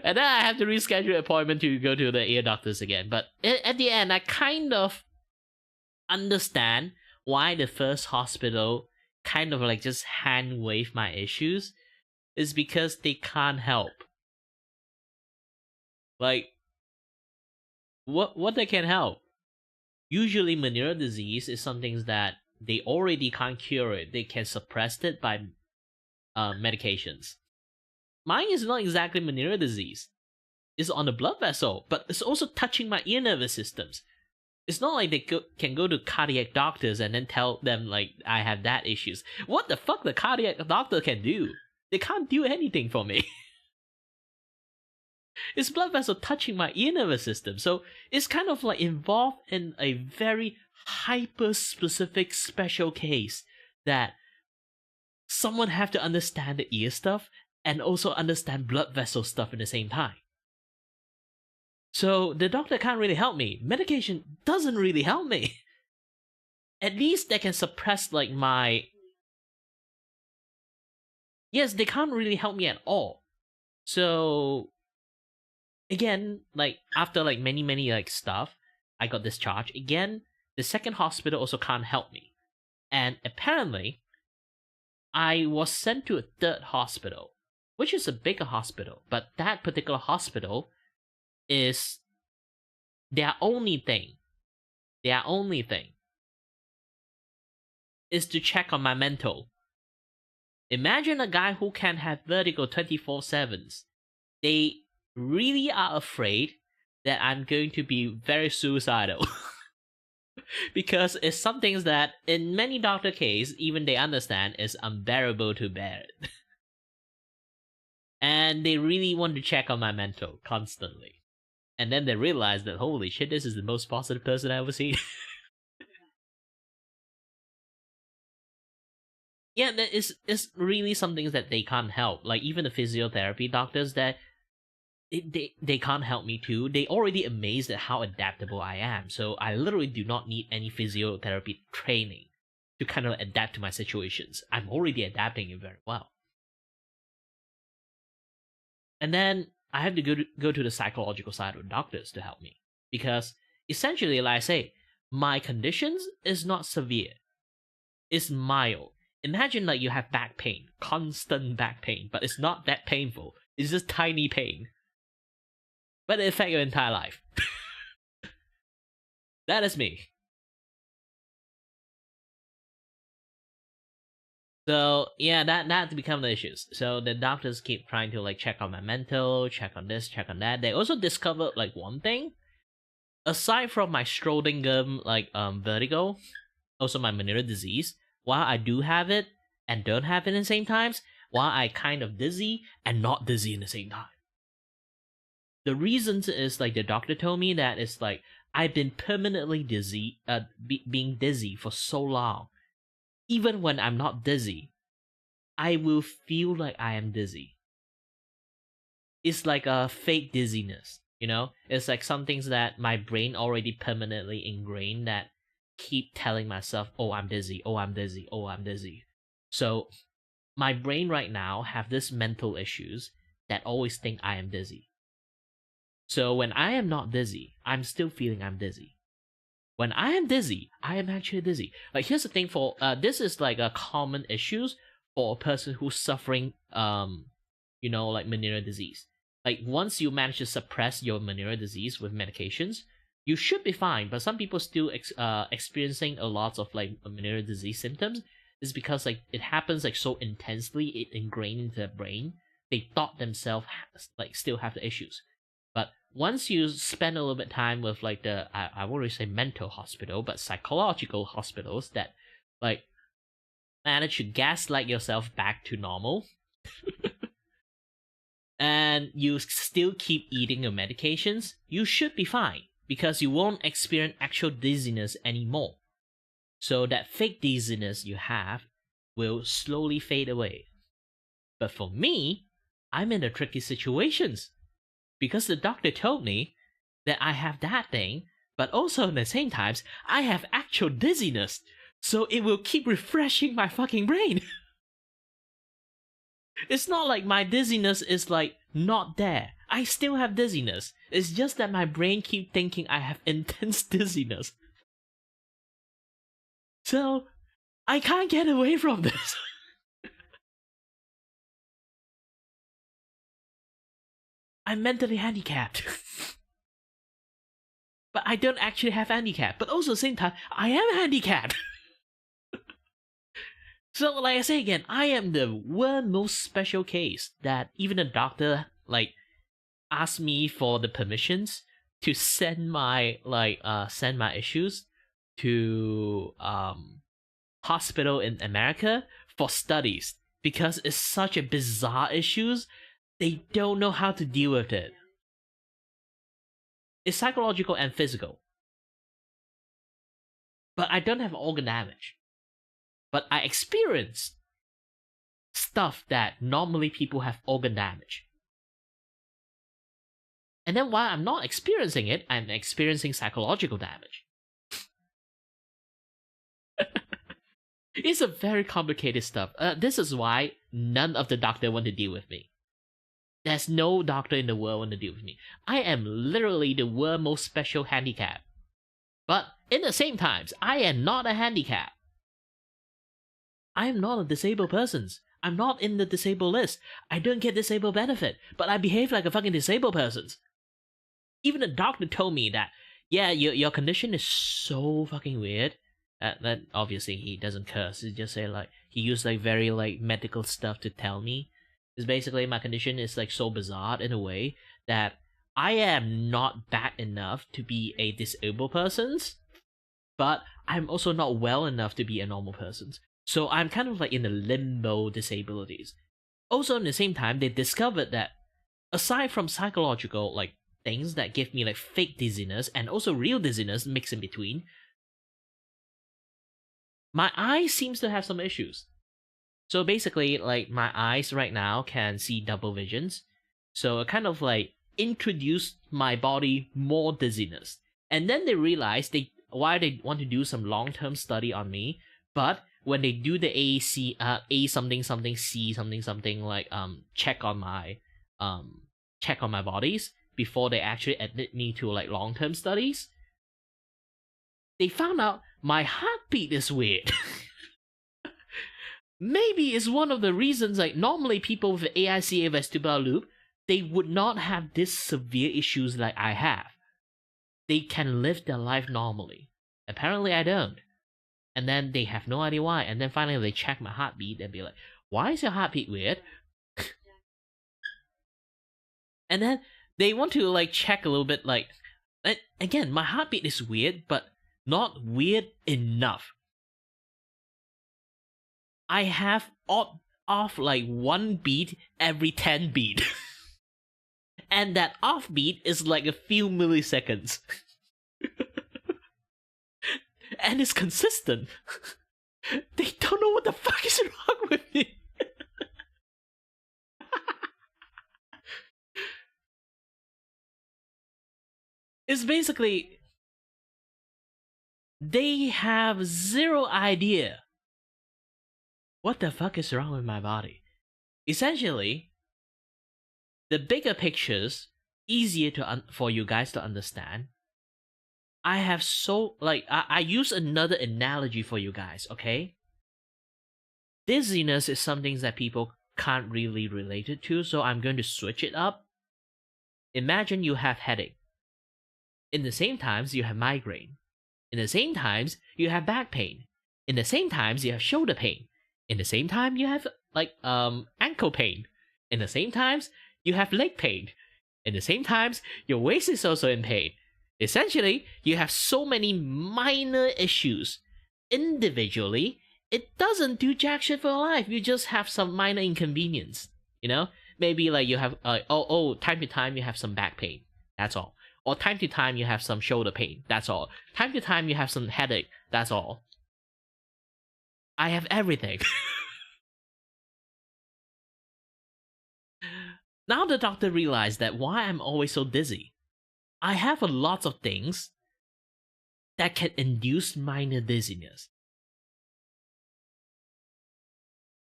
And then I have to reschedule an appointment to go to the ear doctors again. But at the end, I kind of understand why the first hospital kind of like just hand wave my issues. Is because they can't help. Like, what they can help? Usually, Meniere's disease is something that they already can't cure it. They can suppress it by medications. Mine is not exactly Meniere's disease. is on the blood vessel, but it's also touching my ear nervous systems. It's not like they can go to cardiac doctors and then tell them like I have that issues. What the fuck the cardiac doctor can do? They can't do anything for me. It's blood vessel touching my ear nervous system, so it's kind of like involved in a very hyper specific special case that someone have to understand the ear stuff and also understand blood vessel stuff at the same time. So the doctor can't really help me. Medication doesn't really help me. At least they can suppress like my... Yes, they can't really help me at all. So again, like after like many like stuff, I got discharged. Again, the second hospital also can't help me. And apparently, I was sent to a third hospital, which is a bigger hospital, but that particular hospital is their only thing is to check on my mental. Imagine a guy who can have vertigo 24/7. They really are afraid that I'm going to be very suicidal. Because it's some things that in many doctor case, even they understand is unbearable to bear it. And they really want to check on my mental constantly. And then they realize that, holy shit, this is the most positive person I've ever seen. Yeah, it's really some things that they can't help. Like even the physiotherapy doctors that they can't help me too. They already amazed at how adaptable I am. So I literally do not need any physiotherapy training to kind of adapt to my situations. I'm already adapting it very well. And then I have to go to the psychological side of doctors to help me. Because essentially, like I say, my conditions is not severe. It's mild. Imagine like you have back pain, constant back pain, but it's not that painful. It's just tiny pain. But it affects your entire life. That is me. So yeah, that become the issues. So the doctors keep trying to like check on my mental, check on this, check on that. They also discovered like one thing. Aside from my Schrodinger like vertigo, also my Meniere's disease, while I do have it and don't have it in the same times, while I kind of dizzy and not dizzy in the same time. The reason is like the doctor told me that it's like I've been permanently dizzy, being dizzy for so long. Even when I'm not dizzy, I will feel like I am dizzy. It's like a fake dizziness, you know? It's like some things that my brain already permanently ingrained that keep telling myself, oh, I'm dizzy, oh, I'm dizzy, oh, I'm dizzy. So my brain right now have this mental issues that always think I am dizzy. So when I am not dizzy, I'm still feeling I'm dizzy. When I am dizzy, I am actually dizzy. Like here's the thing for this is like a common issues for a person who's suffering like Meniere's disease. Like once you manage to suppress your Meniere's disease with medications, you should be fine. But some people still experiencing a lot of like Meniere's disease symptoms is because like it happens like so intensely, it ingrained into their brain. They thought themselves like still have the issues. But once you spend a little bit time with like the I won't really say mental hospital, but psychological hospitals that like manage to gaslight yourself back to normal, and you still keep eating your medications, you should be fine because you won't experience actual dizziness anymore. So that fake dizziness you have will slowly fade away. But for me, I'm in a tricky situations. Because the doctor told me that I have that thing, but also at the same times, I have actual dizziness. So it will keep refreshing my fucking brain. It's not like my dizziness is like not there. I still have dizziness. It's just that my brain keep thinking I have intense dizziness. So I can't get away from this. I'm mentally handicapped. But I don't actually have handicap. But also at the same time, I am handicapped. So like I say again, I am the one most special case that even a doctor like asked me for the permissions to send my issues to hospital in America for studies because it's such a bizarre issues. They don't know how to deal with it. It's psychological and physical. But I don't have organ damage. But I experienced stuff that normally people have organ damage. And then while I'm not experiencing it, I'm experiencing psychological damage. It's a very complicated stuff. This is why none of the doctor want to deal with me. There's no doctor in the world want to deal with me. I am literally the world's most special handicap. But in the same times, I am not a handicap. I am not a disabled person. I'm not in the disabled list. I don't get disabled benefit, but I behave like a fucking disabled person. Even the doctor told me that, yeah, your condition is so fucking weird. That obviously he doesn't curse. He just say like he used like very like medical stuff to tell me. It's basically my condition is like so bizarre in a way that I am not bad enough to be a disabled person, but I'm also not well enough to be a normal person. So I'm kind of like in the limbo disabilities. Also, at the same time, they discovered that aside from psychological like things that give me like fake dizziness and also real dizziness mixed in between, my eye seems to have some issues. So basically, like my eyes right now can see double visions. So it kind of like introduced my body more dizziness. And then they realized why they want to do some long-term study on me, but when they do the A something something C something something like check on my bodies before they actually admit me to like long-term studies, they found out my heartbeat is weird. Maybe it's one of the reasons like normally people with AICA vestibular loop, they would not have this severe issues like I have. They can live their life normally. Apparently I don't. And then they have no idea why. And then finally they check my heartbeat and be like, why is your heartbeat weird? And then they want to like check a little bit like, again, my heartbeat is weird, but not weird enough. I have off like 1 beat every 10 beat. And that off beat is like a few milliseconds. And it's consistent. They don't know what the fuck is wrong with me. It's basically they have zero idea what the fuck is wrong with my body. Essentially, the bigger pictures easier to for you guys to understand. I have so like I use another analogy for you guys, okay? Dizziness is something that people can't really relate it to, so I'm going to switch it up. Imagine you have headache. In the same times you have migraine. In the same times you have back pain. In the same times you have shoulder pain. In the same time you have like ankle pain. In the same times you have leg pain. In the same times your waist is also in pain. Essentially, you have so many minor issues. Individually, it doesn't do jack shit for your life. You just have some minor inconvenience. You know? Maybe like you have, time to time you have some back pain. That's all. Or time to time you have some shoulder pain. That's all. Time to time you have some headache. That's all. I have everything. Now the doctor realized that why I'm always so dizzy. I have a lot of things that can induce minor dizziness.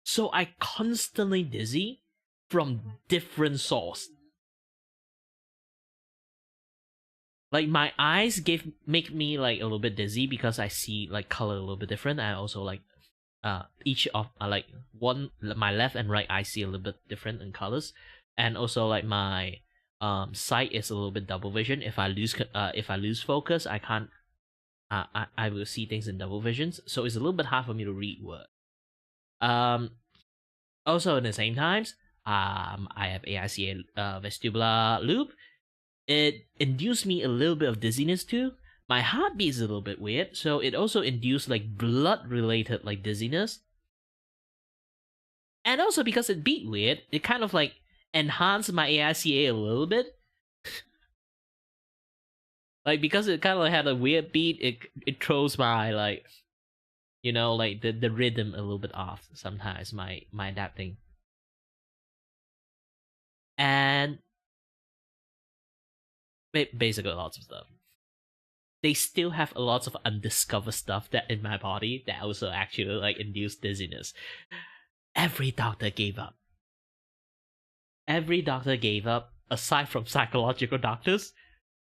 So I constantly dizzy from different sources. Like my eyes make me like a little bit dizzy because I see like color a little bit different. I also like each of my left and right eye see a little bit different in colors, and also like my sight is a little bit double vision. If I lose focus, I can't. I will see things in double visions, so it's a little bit hard for me to read words. Also, at the same times, I have AICA vestibular loop. It induced me a little bit of dizziness too. My heartbeat is a little bit weird, so it also induced like blood related like dizziness. And also because it beat weird, it kind of like enhanced my AICA a little bit. Like because it kind of like had a weird beat, it throws my like, you know, like the rhythm a little bit off sometimes, my adapting. And basically lots of stuff. They still have a lot of undiscovered stuff that in my body that also actually like induce dizziness. Every doctor gave up. Every doctor gave up, aside from psychological doctors.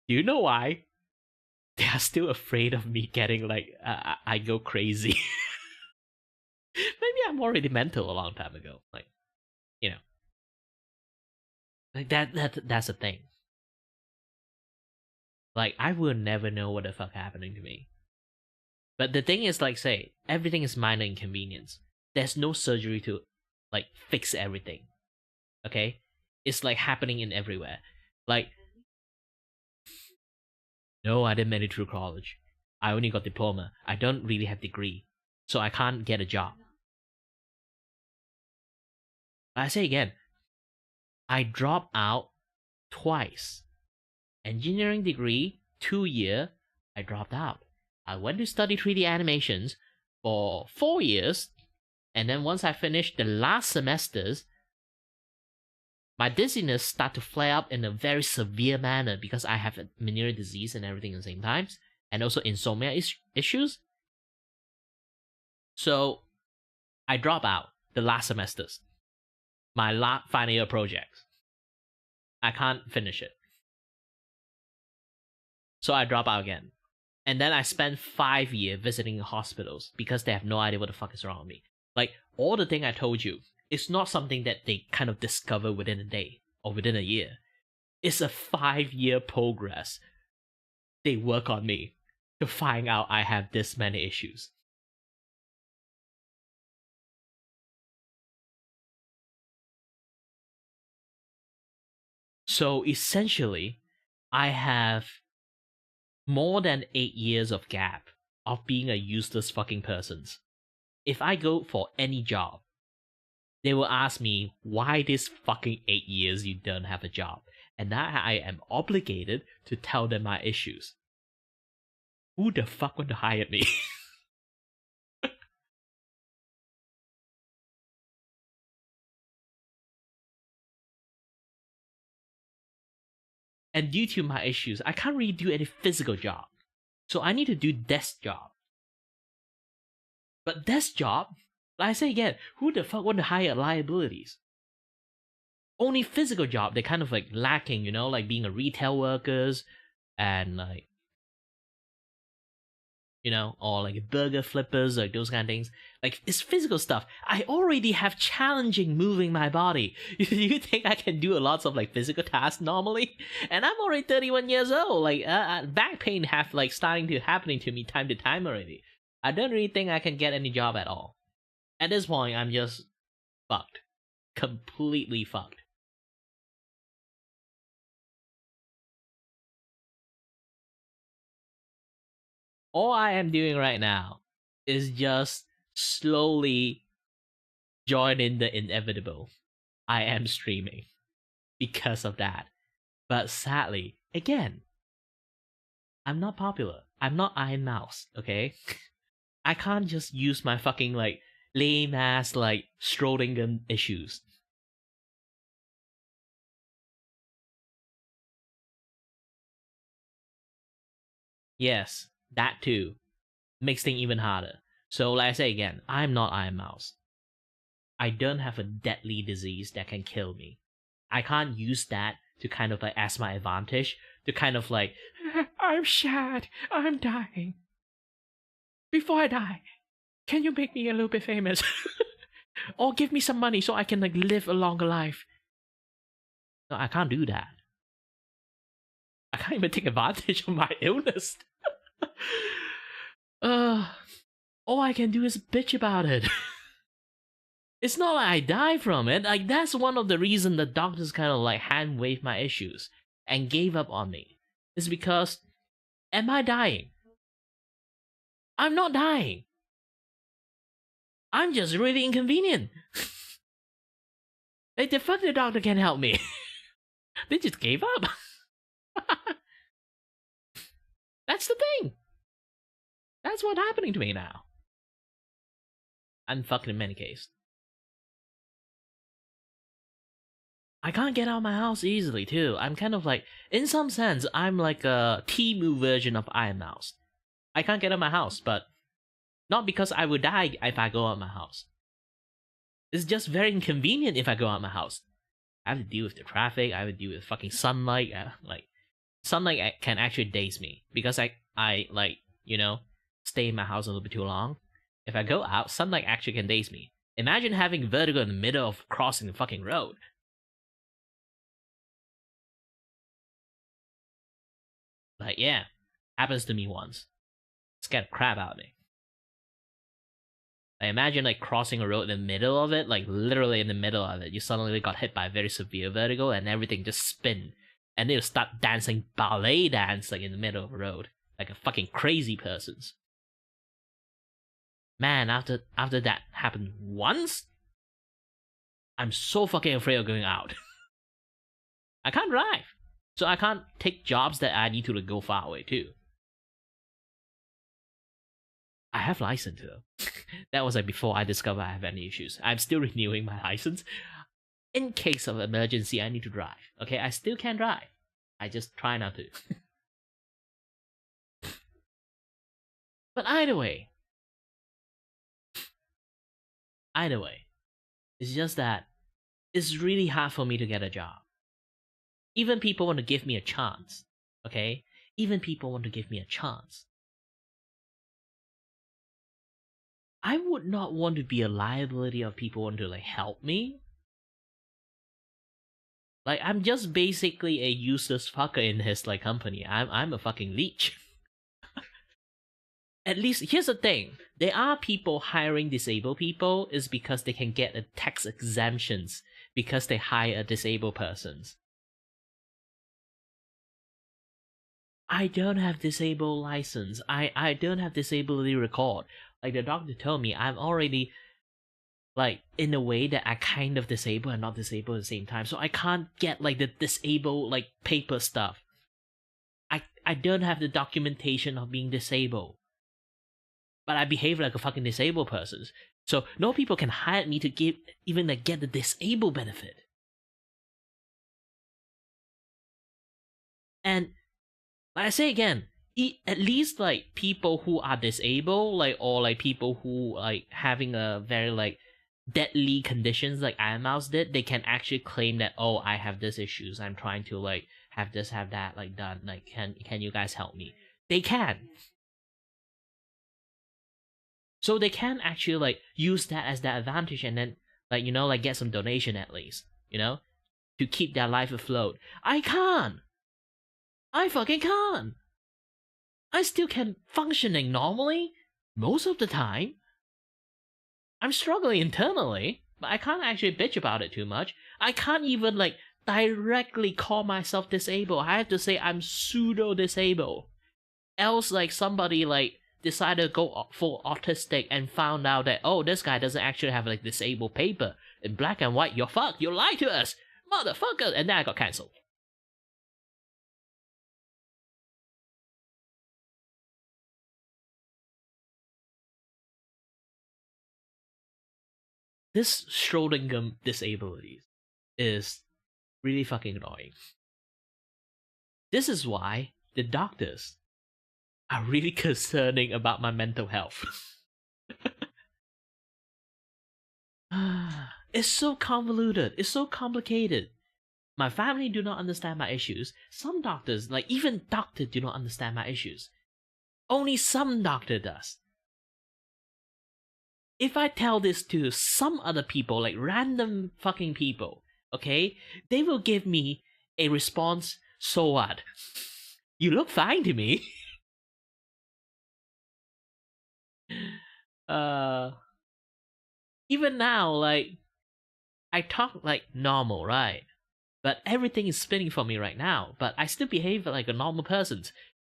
Do you know why? They are still afraid of me getting like I go crazy. Maybe I'm already mental a long time ago. Like, you know, like that's a thing. Like I will never know what the fuck happening to me. But the thing is, like, say everything is minor inconvenience. There's no surgery to like fix everything. Okay, it's like happening in everywhere. Like, no, I didn't make it through college. I only got diploma. I don't really have degree, so I can't get a job. I say again, I dropped out twice. Engineering degree, 2 year, I dropped out. I went to study 3D animations for 4 years, and then once I finished the last semesters, my dizziness started to flare up in a very severe manner because I have a venereal disease and everything at the same time, and also insomnia issues. So I drop out the last semesters. My final year project. I can't finish it. So I drop out again. And then I spent 5 years visiting hospitals because they have no idea what the fuck is wrong with me. Like, all the thing I told you, it's not something that they kind of discover within a day or within a year. It's a 5-year progress. They work on me to find out I have this many issues. So essentially, I have more than 8 years of gap of being a useless fucking person. If I go for any job, they will ask me why this fucking 8 years you don't have a job, and that I am obligated to tell them my issues. Who the fuck would hire me? And due to my issues, I can't really do any physical job. So I need to do desk job. But desk job, like I say again, who the fuck want to hire liabilities? Only physical job, they're kind of like lacking, you know, like being a retail workers and like, you know, or like burger flippers, like those kind of things. Like, it's physical stuff. I already have challenging moving my body. You think I can do a lot of like physical tasks normally? And I'm already 31 years old. Like, back pain have like starting to happening to me time to time already. I don't really think I can get any job at all. At this point, I'm just fucked. Completely fucked. All I am doing right now is just slowly joining the inevitable. I am streaming because of that. But sadly, again, I'm not popular. I'm not Iron Mouse, okay? I can't just use my fucking like lame ass like Schrodinger issues. Yes, that too. Makes things even harder. So like I say again, I'm not Iron Mouse. I don't have a deadly disease that can kill me. I can't use that to kind of like as my advantage to kind of like I'm sad, I'm dying. Before I die, can you make me a little bit famous? Or give me some money so I can like live a longer life. No, I can't do that. I can't even take advantage of my illness. uh, all I can do is bitch about it. It's not like I die from it. Like, that's one of the reasons the doctors kind of like hand waved my issues and gave up on me. Is because, am I dying? I'm not dying. I'm just really inconvenient. Like, the fuck the doctor can help me. They just gave up. That's the thing. That's what's happening to me now. I'm fucking in many cases. I can't get out of my house easily too. I'm kind of like, in some sense, I'm like a Temu version of Iron Mouse. I can't get out of my house, but not because I would die if I go out of my house. It's just very inconvenient if I go out of my house. I have to deal with the traffic. I have to deal with fucking sunlight. Like, sunlight can actually daze me because I like, you know, stay in my house a little bit too long. If I go out, sunlight actually can daze me. Imagine having vertigo in the middle of crossing the fucking road. Like, yeah, happens to me once. Scared the crap out of me. I imagine like crossing a road in the middle of it, like literally in the middle of it, you suddenly got hit by a very severe vertigo and everything just spin. And they'll start dancing ballet dance like in the middle of a road. Like a fucking crazy person's. Man, after that happened once, I'm so fucking afraid of going out. I can't drive. So I can't take jobs that I need to like, go far away too. I have license though. That was like before I discovered I have any issues. I'm still renewing my license. In case of emergency, I need to drive. Okay, I still can drive. I just try not to. But either way, it's just that it's really hard for me to get a job. Even people want to give me a chance. Okay? Even people want to give me a chance. I would not want to be a liability of people want to like help me. Like, I'm just basically a useless fucker in his like company. I'm a fucking leech. At least here's the thing. There are people hiring disabled people is because they can get a tax exemptions because they hire a disabled persons. I don't have disabled license. I don't have disability record. Like the doctor told me, I'm already like in a way that I kind of disabled and not disabled at the same time. So I can't get like the disabled like paper stuff. I don't have the documentation of being disabled. But I behave like a fucking disabled person. So no people can hire me to give even like get the disabled benefit. And like I say again, at least like people who are disabled, like or like people who like having a very like deadly conditions like Iron Mouse did, they can actually claim that, oh, I have this issues. I'm trying to like have this, have that, like done. Like, can you guys help me? They can. So they can actually like use that as their advantage and then like, you know, like get some donation at least, you know, to keep their life afloat. I can't. I fucking can't. I still can functioning normally most of the time. I'm struggling internally, but I can't actually bitch about it too much. I can't even like directly call myself disabled. I have to say I'm pseudo disabled. Else like somebody like decided to go full autistic and found out that, oh, this guy doesn't actually have like disabled paper in black and white. You're fucked. You lied to us, motherfucker. And then I got cancelled. This Schrodinger disability is really fucking annoying. This is why the doctors are really concerning about my mental health. It's so convoluted. It's so complicated. My family do not understand my issues. Some doctors, like even doctors, do not understand my issues. Only some doctor does. If I tell this to some other people, like random fucking people, okay, they will give me a response, so what? You look fine to me. Even now, like, I talk like normal, right? But everything is spinning for me right now. But I still behave like a normal person.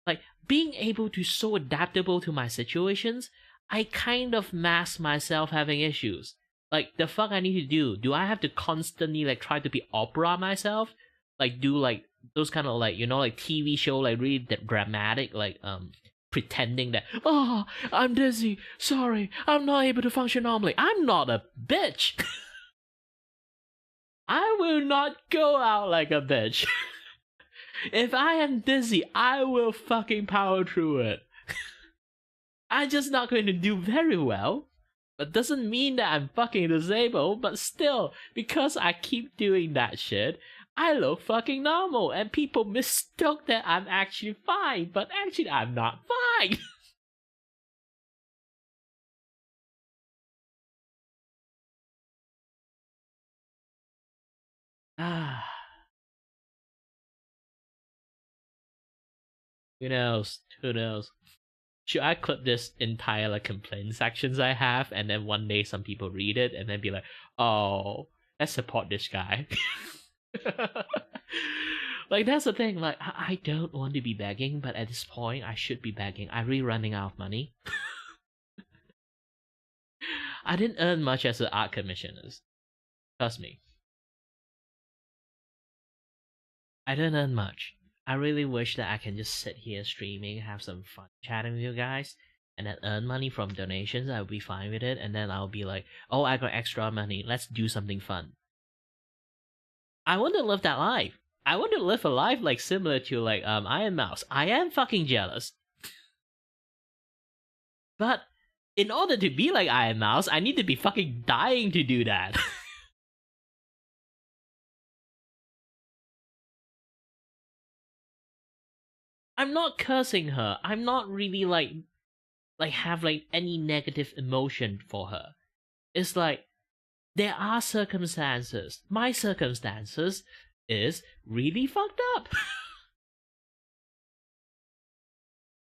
Like, being able to so adaptable to my situations, I kind of mask myself having issues. Like, the fuck I need to do? Do I have to constantly like try to be opera myself? Like, do like those kind of like, you know, like TV show, like really dramatic, like pretending that, oh, I'm dizzy, sorry, I'm not able to function normally. I'm not a bitch. I will not go out like a bitch. If I am dizzy, I will fucking power through it. I'm just not going to do very well. But doesn't mean that I'm fucking disabled, but still, because I keep doing that shit, I look fucking normal, and people mistook that I'm actually fine, but actually I'm not fine. Ah, who knows? Who knows? Should I clip this entire like complaint sections I have, and then one day some people read it and then be like, "Oh, let's support this guy." Like, that's the thing. Like, I don't want to be begging, but at this point, I should be begging. I'm really running out of money. I didn't earn much as an art commissioners. Trust me, I didn't earn much. I really wish that I can just sit here streaming, have some fun chatting with you guys, and then earn money from donations. I would be fine with it, and then I'll be like, "Oh, I got extra money. Let's do something fun." I want to live that life. I want to live a life like similar to like Iron Mouse. I am fucking jealous. But in order to be like Iron Mouse, I need to be fucking dying to do that. I'm not cursing her. I'm not really like have like any negative emotion for her. It's like there are circumstances. My circumstances is really fucked up.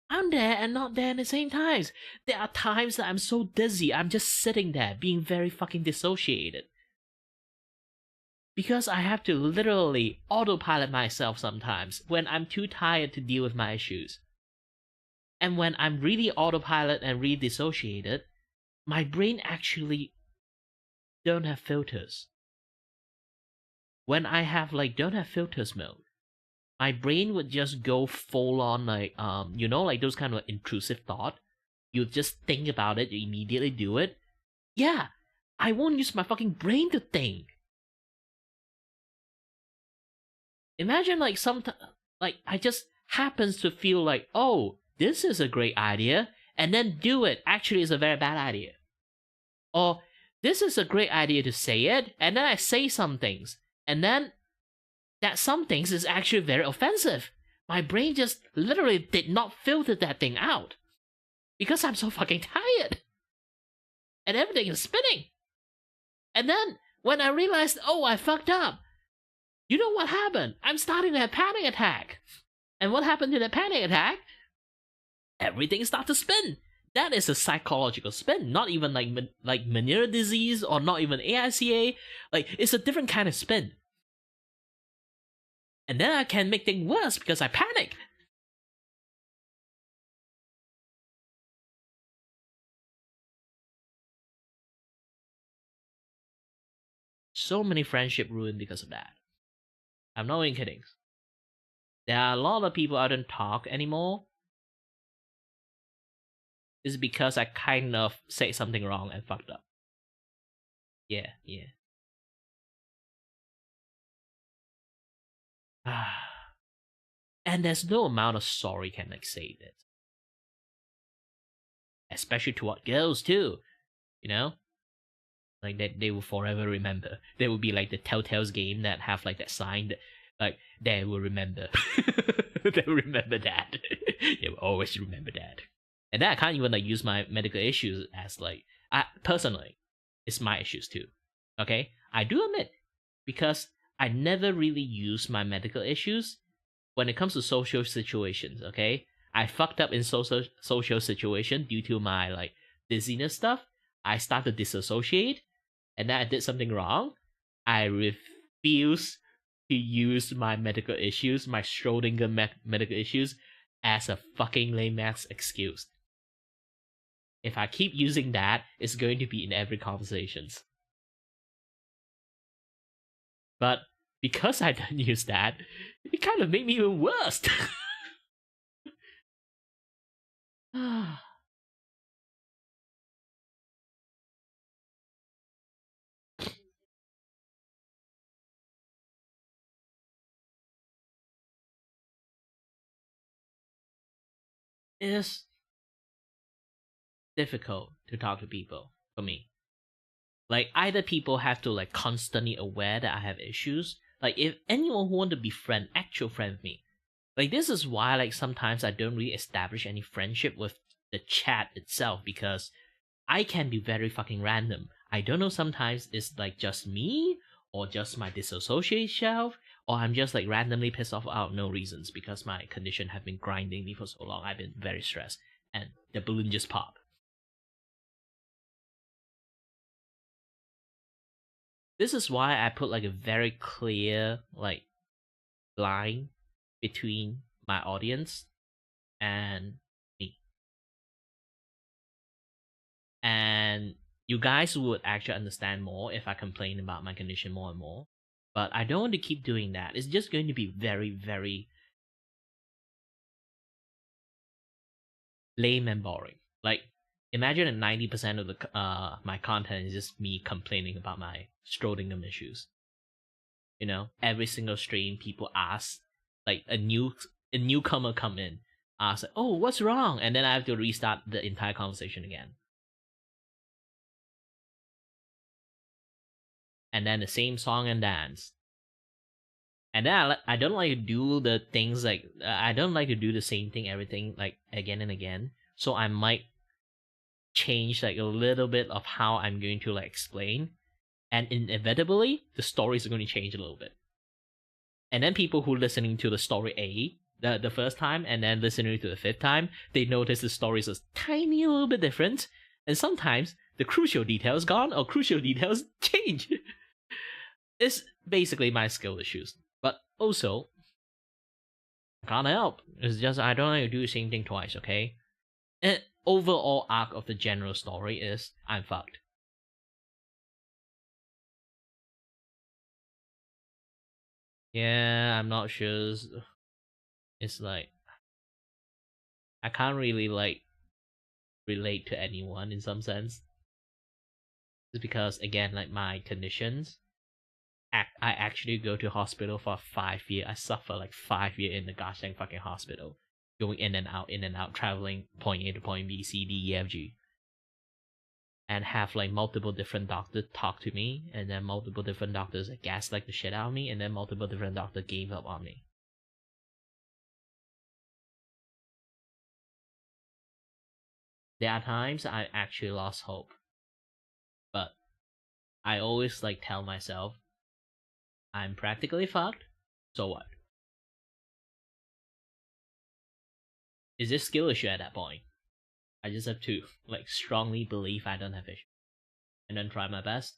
I'm there and not there at the same times. There are times that I'm so dizzy, I'm just sitting there being very fucking dissociated. Because I have to literally autopilot myself sometimes when I'm too tired to deal with my issues. And when I'm really autopilot and really dissociated, my brain actually don't have filters. When I have like don't have filters mode, my brain would just go full on like you know, like those kind of intrusive thought. You just think about it, you immediately do it. Yeah, I won't use my fucking brain to think. Imagine like like I just happens to feel like, oh, this is a great idea, and then do it actually is a very bad idea. Or this is a great idea to say it, and then I say some things, and then that some things is actually very offensive. My brain just literally did not filter that thing out. Because I'm so fucking tired. And everything is spinning. And then, when I realized, oh, I fucked up, you know what happened? I'm starting to have panic attack. And what happened to the panic attack? Everything starts to spin. That is a psychological spin, not even like Meniere's disease or not even AICA. Like, it's a different kind of spin. And then I can make things worse because I panic. So many friendship ruined because of that. I'm not even kidding. There are a lot of people I don't talk anymore. It's because I kind of said something wrong and fucked up. Yeah. And there's no amount of sorry can like save it. Especially toward girls too. You know? Like that they will forever remember. There will be like the Telltale's game that have like that sign that like they will remember. They will remember that. They will always remember that. And then I can't even like use my medical issues as like I personally, it's my issues too. Okay? I do admit, because I never really use my medical issues when it comes to social situations, okay? I fucked up in social situation due to my like dizziness stuff. I start to disassociate, and then I did something wrong, I refuse to use my medical issues, my Schrodinger medical issues, as a fucking lame ass excuse. If I keep using that, it's going to be in every conversations. But because I don't use that, it kind of made me even worse. It's difficult to talk to people for me. Like, either people have to like constantly aware that I have issues. Like, if anyone who want to be actual friend with me, like, this is why like sometimes I don't really establish any friendship with the chat itself, because I can be very fucking random. I don't know, sometimes it's like just me or just my disassociate self, or I'm just like randomly pissed off out no reasons because my condition have been grinding me for so long. I've been very stressed and the balloon just popped. This is why I put like a very clear like line between my audience and me. And you guys would actually understand more if I complain about my condition more and more. But I don't want to keep doing that. It's just going to be very, very lame and boring. Like, imagine that 90% of the my content is just me complaining about my Schrodinger issues. You know, every single stream, people ask, like a newcomer come in, ask, like, "Oh, what's wrong?" And then I have to restart the entire conversation again. And then the same song and dance. And then I don't like to do the things like I don't like to do the same thing, everything like again and again. So I might change like a little bit of how I'm going to like explain, and inevitably the stories are going to change a little bit. And then people who listening to the story the first time and then listening to the fifth time, they notice the story is a tiny little bit different, and sometimes the crucial details gone or crucial details change. It's basically my skill issues. But also, I can't help. It's just I don't like to do the same thing twice, okay? And overall arc of the general story is I'm fucked. Yeah, I'm not sure. It's like I can't really like relate to anyone in some sense. It's because again, like my conditions, I actually go to hospital for 5 years. I suffer like 5 years in the gosh dang fucking hospital, going in and out, traveling point A to point B, C, D, E, F, G, and have like multiple different doctors talk to me, and then multiple different doctors gaslight the shit out of me, and then multiple different doctors gave up on me. There are times I actually lost hope, but I always like tell myself, I'm practically fucked, so what? Is this skill issue at that point? I just have to like strongly believe I don't have issues, and then try my best.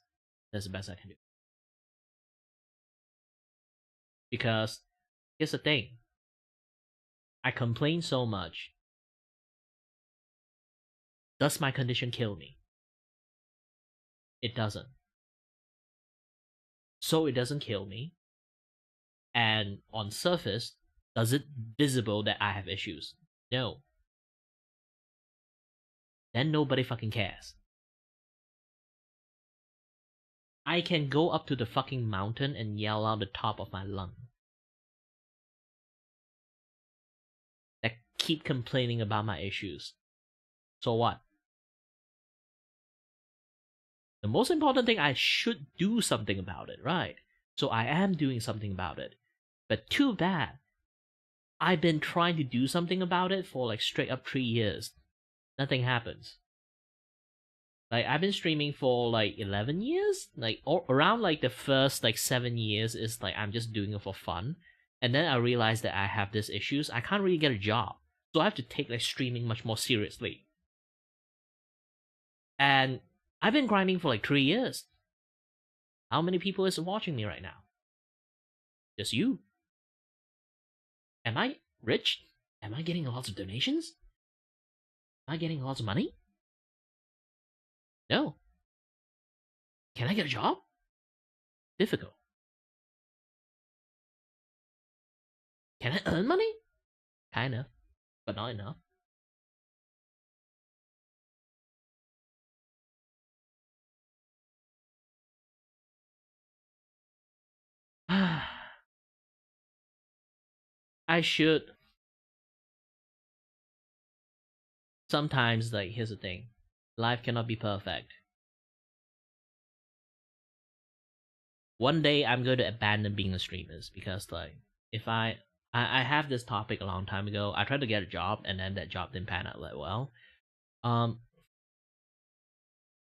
That's the best I can do. Because here's the thing, I complain so much. Does my condition kill me? It doesn't. So it doesn't kill me. And on surface, does it visible that I have issues? No. Then nobody fucking cares. I can go up to the fucking mountain and yell out the top of my lung. That keep complaining about my issues. So what? The most important thing, I should do something about it, right? So I am doing something about it. But too bad. I've been trying to do something about it for like straight up 3 years. Nothing happens. Like, I've been streaming for like 11 years, like around like the first like 7 years is like I'm just doing it for fun, and then I realized that I have these issues. I can't really get a job, so I have to take like streaming much more seriously. And I've been grinding for like 3 years. How many people is watching me right now? Just you. Am I rich? Am I getting lots of donations? Am I getting lots of money? No. Can I get a job? Difficult. Can I earn money? Kinda, but not enough. I should. Sometimes, like, here's the thing. Life cannot be perfect. One day I'm going to abandon being a streamer because, like, if I have this topic a long time ago. I tried to get a job and then that job didn't pan out that well. Um,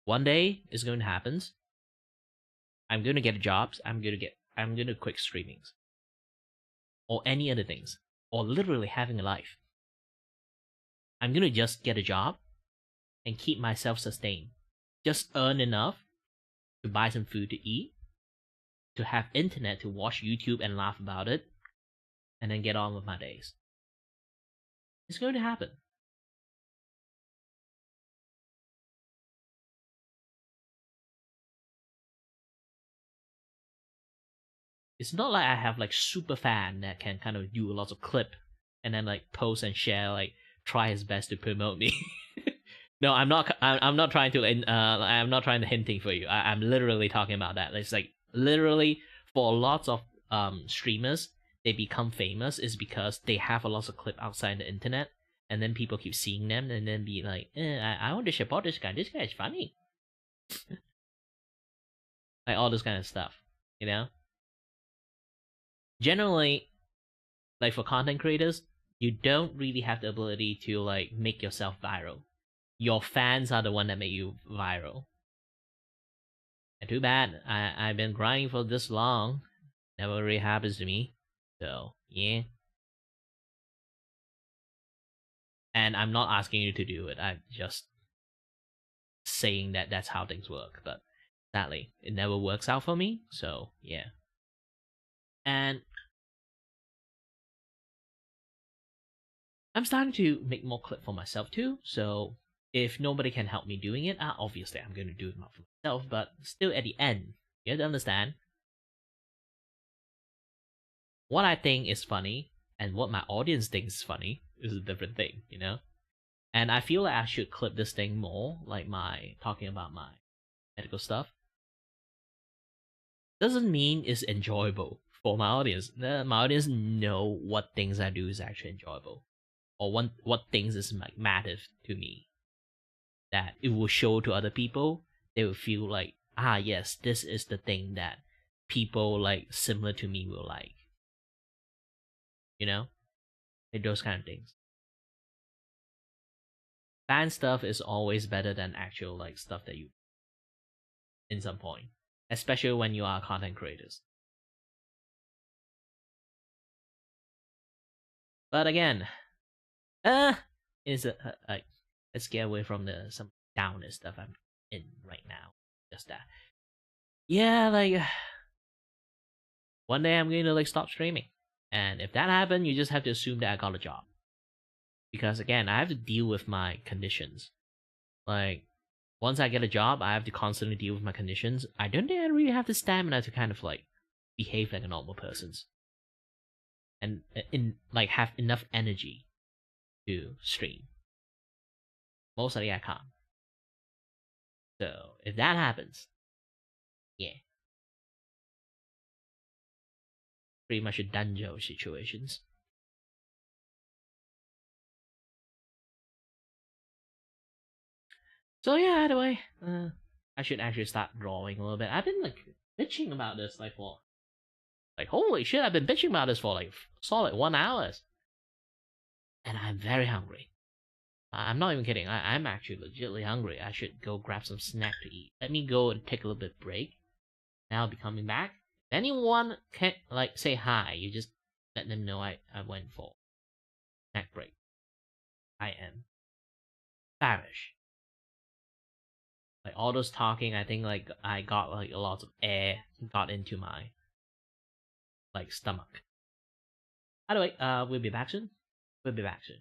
one day it's going to happen. I'm going to get jobs. I'm going to quit streamings or any other things or literally having a life. I'm going to just get a job and keep myself sustained. Just earn enough to buy some food to eat, to have internet to watch YouTube and laugh about it, and then get on with my days. It's going to happen. It's not like I have like super fan that can kind of do lots of clip and then like post and share, like try his best to promote me. No, I'm not. I'm not trying to. I'm not trying to hinting for you. I'm literally talking about that. It's like literally for lots of streamers, they become famous is because they have a lot of clip outside the internet, and then people keep seeing them, and then be like, I want to support this guy. This guy is funny. Like all this kind of stuff, you know. Generally, like for content creators, you don't really have the ability to like make yourself viral. Your fans are the one that make you viral. And too bad. I've been grinding for this long. Never really happens to me. So yeah. And I'm not asking you to do it. I'm just saying that that's how things work. But sadly, it never works out for me. So yeah. And I'm starting to make more clip for myself too. So if nobody can help me doing it, obviously I'm going to do it not for myself. But still, at the end, you have to understand what I think is funny and what my audience thinks is funny is a different thing, you know? And I feel like I should clip this thing more, like my talking about my medical stuff. Doesn't mean it's enjoyable for my audience. My audience know what things I do is actually enjoyable, or what things is like matter to me. That it will show to other people. They will feel like, yes, this is the thing that people like similar to me will like. You know, like those kind of things. Fan stuff is always better than actual like stuff that you in some point, especially when you are content creators. But again, is like let's get away from the some downer stuff I'm in right now. Just that, yeah, like one day I'm going to like stop streaming, and if that happens, you just have to assume that I got a job. Because again, I have to deal with my conditions. Like once I get a job, I have to constantly deal with my conditions. I don't think I really have the stamina to kind of like behave like a normal person and in like have enough energy to stream. Mostly I can't. So if that happens, yeah, pretty much a dunjo situations. So yeah, anyway, I should actually start drawing a little bit. I've been like bitching about this like for like holy shit, I've been bitching about this for like solid 1 hour, and I'm very hungry. I'm not even kidding. I'm actually legitimately hungry. I should go grab some snack to eat. Let me go and take a little bit break. Now I'll be coming back. If anyone can like say hi, you just let them know I went for snack break. I am famished. Like all those talking, I think like I got like a lot of air got into my like stomach. Anyway, we'll be back soon. We'll be back soon.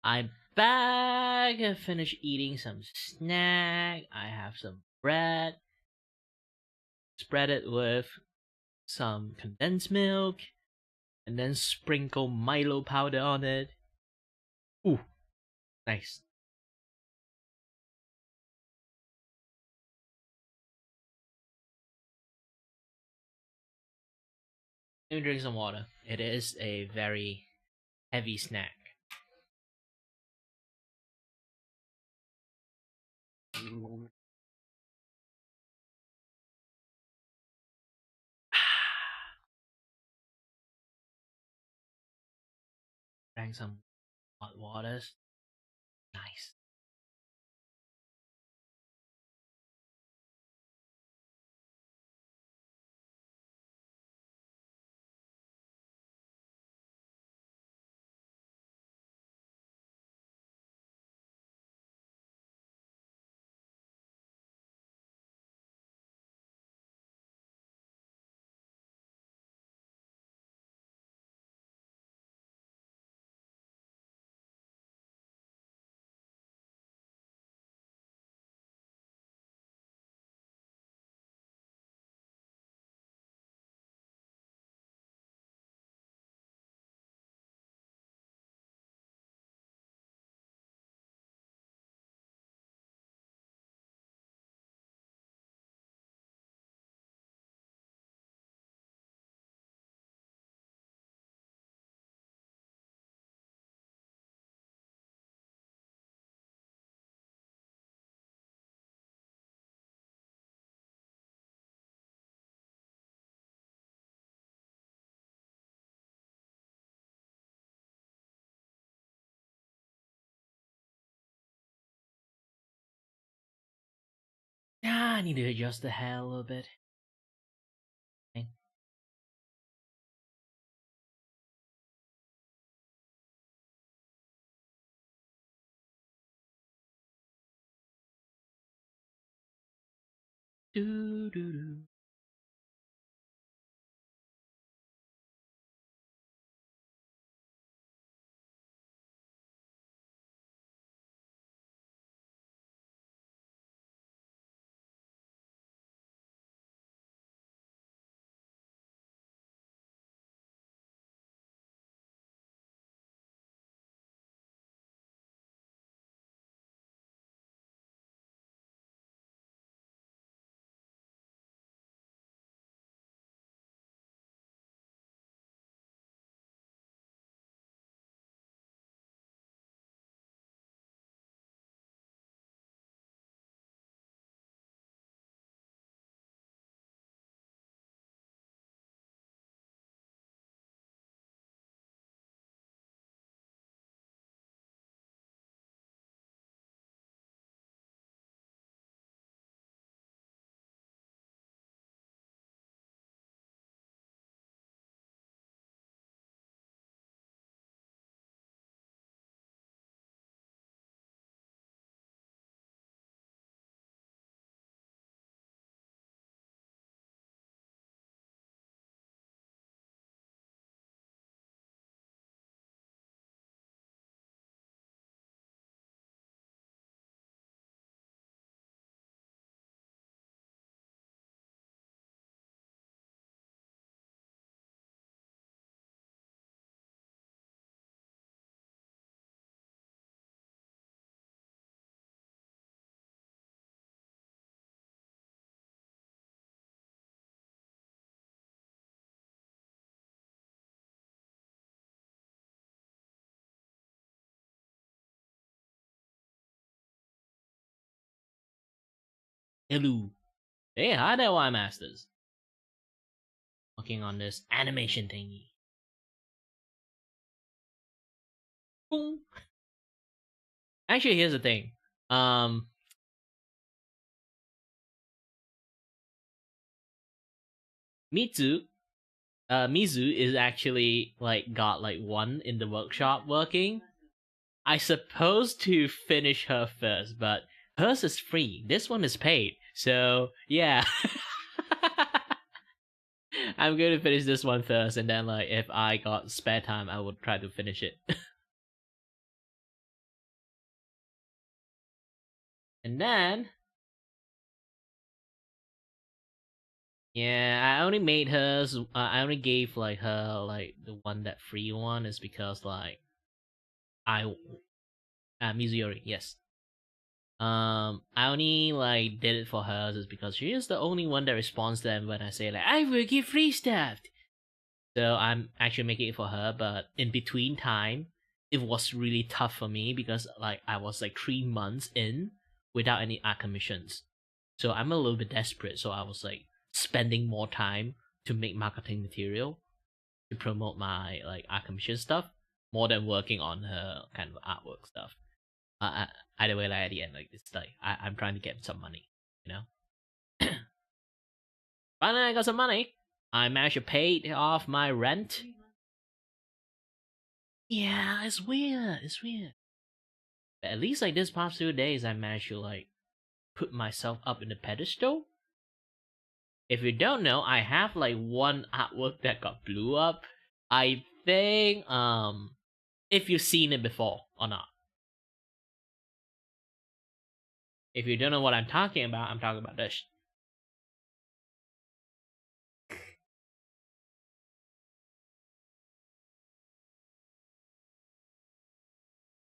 I'm back. I finished eating some snack. I have some bread. Spread it with some condensed milk, and then sprinkle Milo powder on it. Ooh, nice. Let me drink some water. It is a very heavy snack. Drank some hot waters. Nice. Yeah, I need to adjust the hair a little bit. Okay. Do do do. Hello. Hey, hi there, Y Masters. Working on this animation thingy. Boom. Actually, here's the thing. Mitsu, Mizu is actually like got like one in the workshop working. I supposed to finish her first, but hers is free. This one is paid. So yeah. I'm going to finish this one first, and then like if I got spare time, I would try to finish it. And then, yeah, I only made hers. I only gave like her like the one that free one is because like I Mizuyori, yes. I only like did it for hers is because she is the only one that responds to them when I say like I will give free stuff. So I'm actually making it for her, but in between time, it was really tough for me because like I was like 3 months in without any art commissions. So I'm a little bit desperate. So I was like spending more time to make marketing material to promote my like art commission stuff more than working on her kind of artwork stuff. Either way, like at the end, like it's like I'm trying to get some money, you know. Finally, I got some money. I managed to pay off my rent. Yeah, it's weird. It's weird. But at least like this past 2 days, I managed to like put myself up in the pedestal. If you don't know, I have like one artwork that got blew up. I think if you've seen it before or not. If you don't know what I'm talking about this.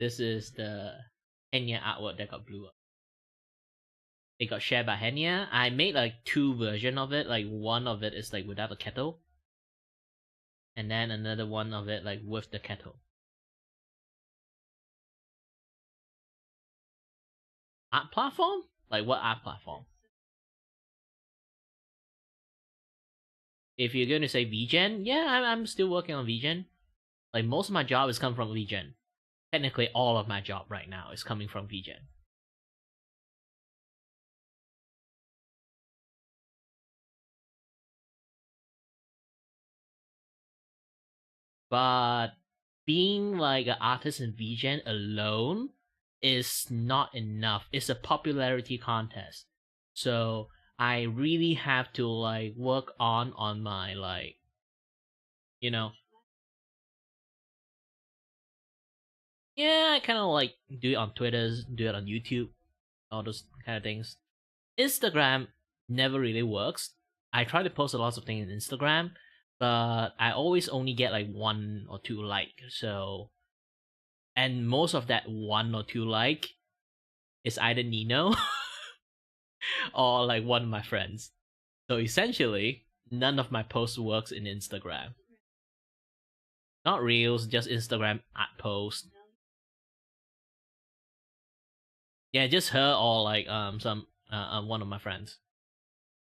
This is the Henya artwork that got blew up. It got shared by Henya. I made like 2 versions of it. Like one of it is like without a kettle. And then another one of it like with the kettle. Art platform? Like what art platform? If you're going to say VGen, yeah, I'm still working on VGen. Like most of my job is coming from VGen. Technically, all of my job right now is coming from VGen. But being like an artist in VGen alone is not enough. It's a popularity contest. So I really have to like work on my like you know yeah, I kinda like do it on Twitter, do it on YouTube, all those kind of things. Instagram never really works. I try to post a lot of things on Instagram, but I always only get like 1 or 2 like. So and most of that 1 or 2 like is either Nino or like one of my friends. So essentially, none of my posts works in Instagram. Not reels, just Instagram ad post. Yeah, just her or like some one of my friends.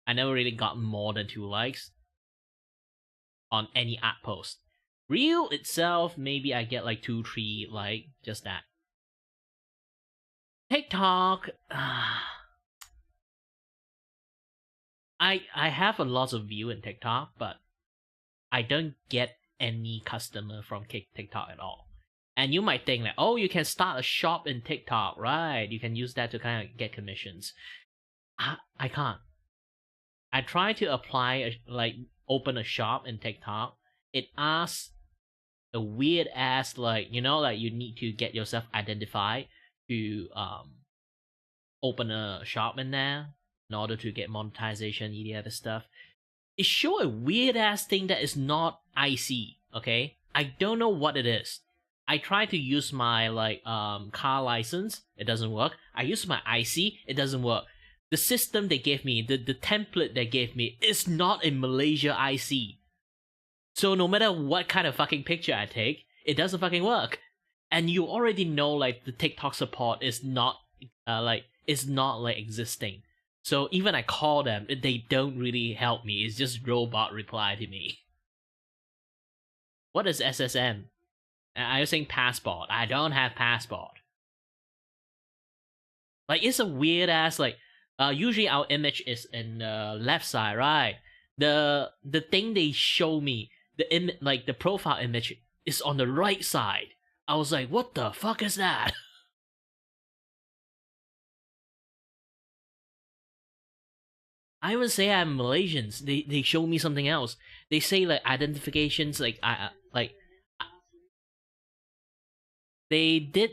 I never really got more than 2 likes on any ad post. Reel itself, maybe I get like 2, 3 like just that. TikTok, I have a lot of view in TikTok, but I don't get any customer from TikTok at all. And you might think like, oh, you can start a shop in TikTok, right? You can use that to kind of get commissions. I can't. I try to apply like open a shop in TikTok. It asks a weird ass like like you need to get yourself identified to open a shop in there in order to get monetization, the other stuff. It show a weird ass thing that is not IC. Okay, I don't know what it is. I try to use my like car license, it doesn't work. I use my IC, it doesn't work. The system they gave me, the template they gave me is not a Malaysia IC. So no matter what kind of fucking picture I take, it doesn't fucking work. And you already know like the TikTok support is not like existing. So even I call them, they don't really help me. It's just robot reply to me. What is SSN? Are you saying passport? I don't have passport. Like it's a weird ass like. Usually our image is in the left side, right? The thing they show me, like the profile image is on the right side. I was like, what the fuck is that? I would say I'm Malaysians. They show me something else. They say like identifications, like they did.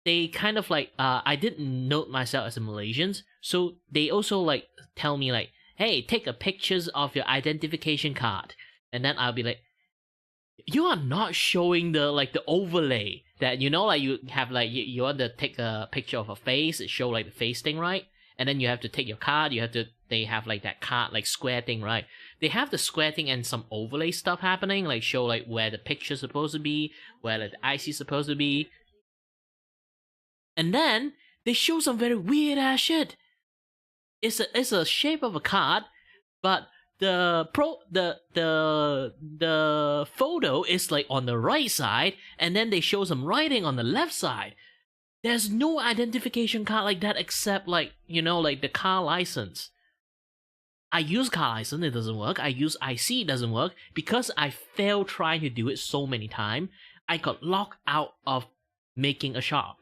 they kind of like I didn't note myself as a Malaysian, so they also like tell me like, hey, take a pictures of your identification card, and then I'll be like, you are not showing the like the overlay that like you have like you want to take a picture of a face, it show like the face thing, right? And then you have to take your card, they have like that card like square thing, right? They have the square thing and some overlay stuff happening, like show like where the picture's supposed to be, where like, the IC's supposed to be. And then they show some very weird ass shit. It's a shape of a card, but the photo is like on the right side, and then they show some writing on the left side. There's no identification card like that except like like the car license. I use car license, it doesn't work. I use IC, it doesn't work. Because I failed trying to do it so many times, I got locked out of making a shop.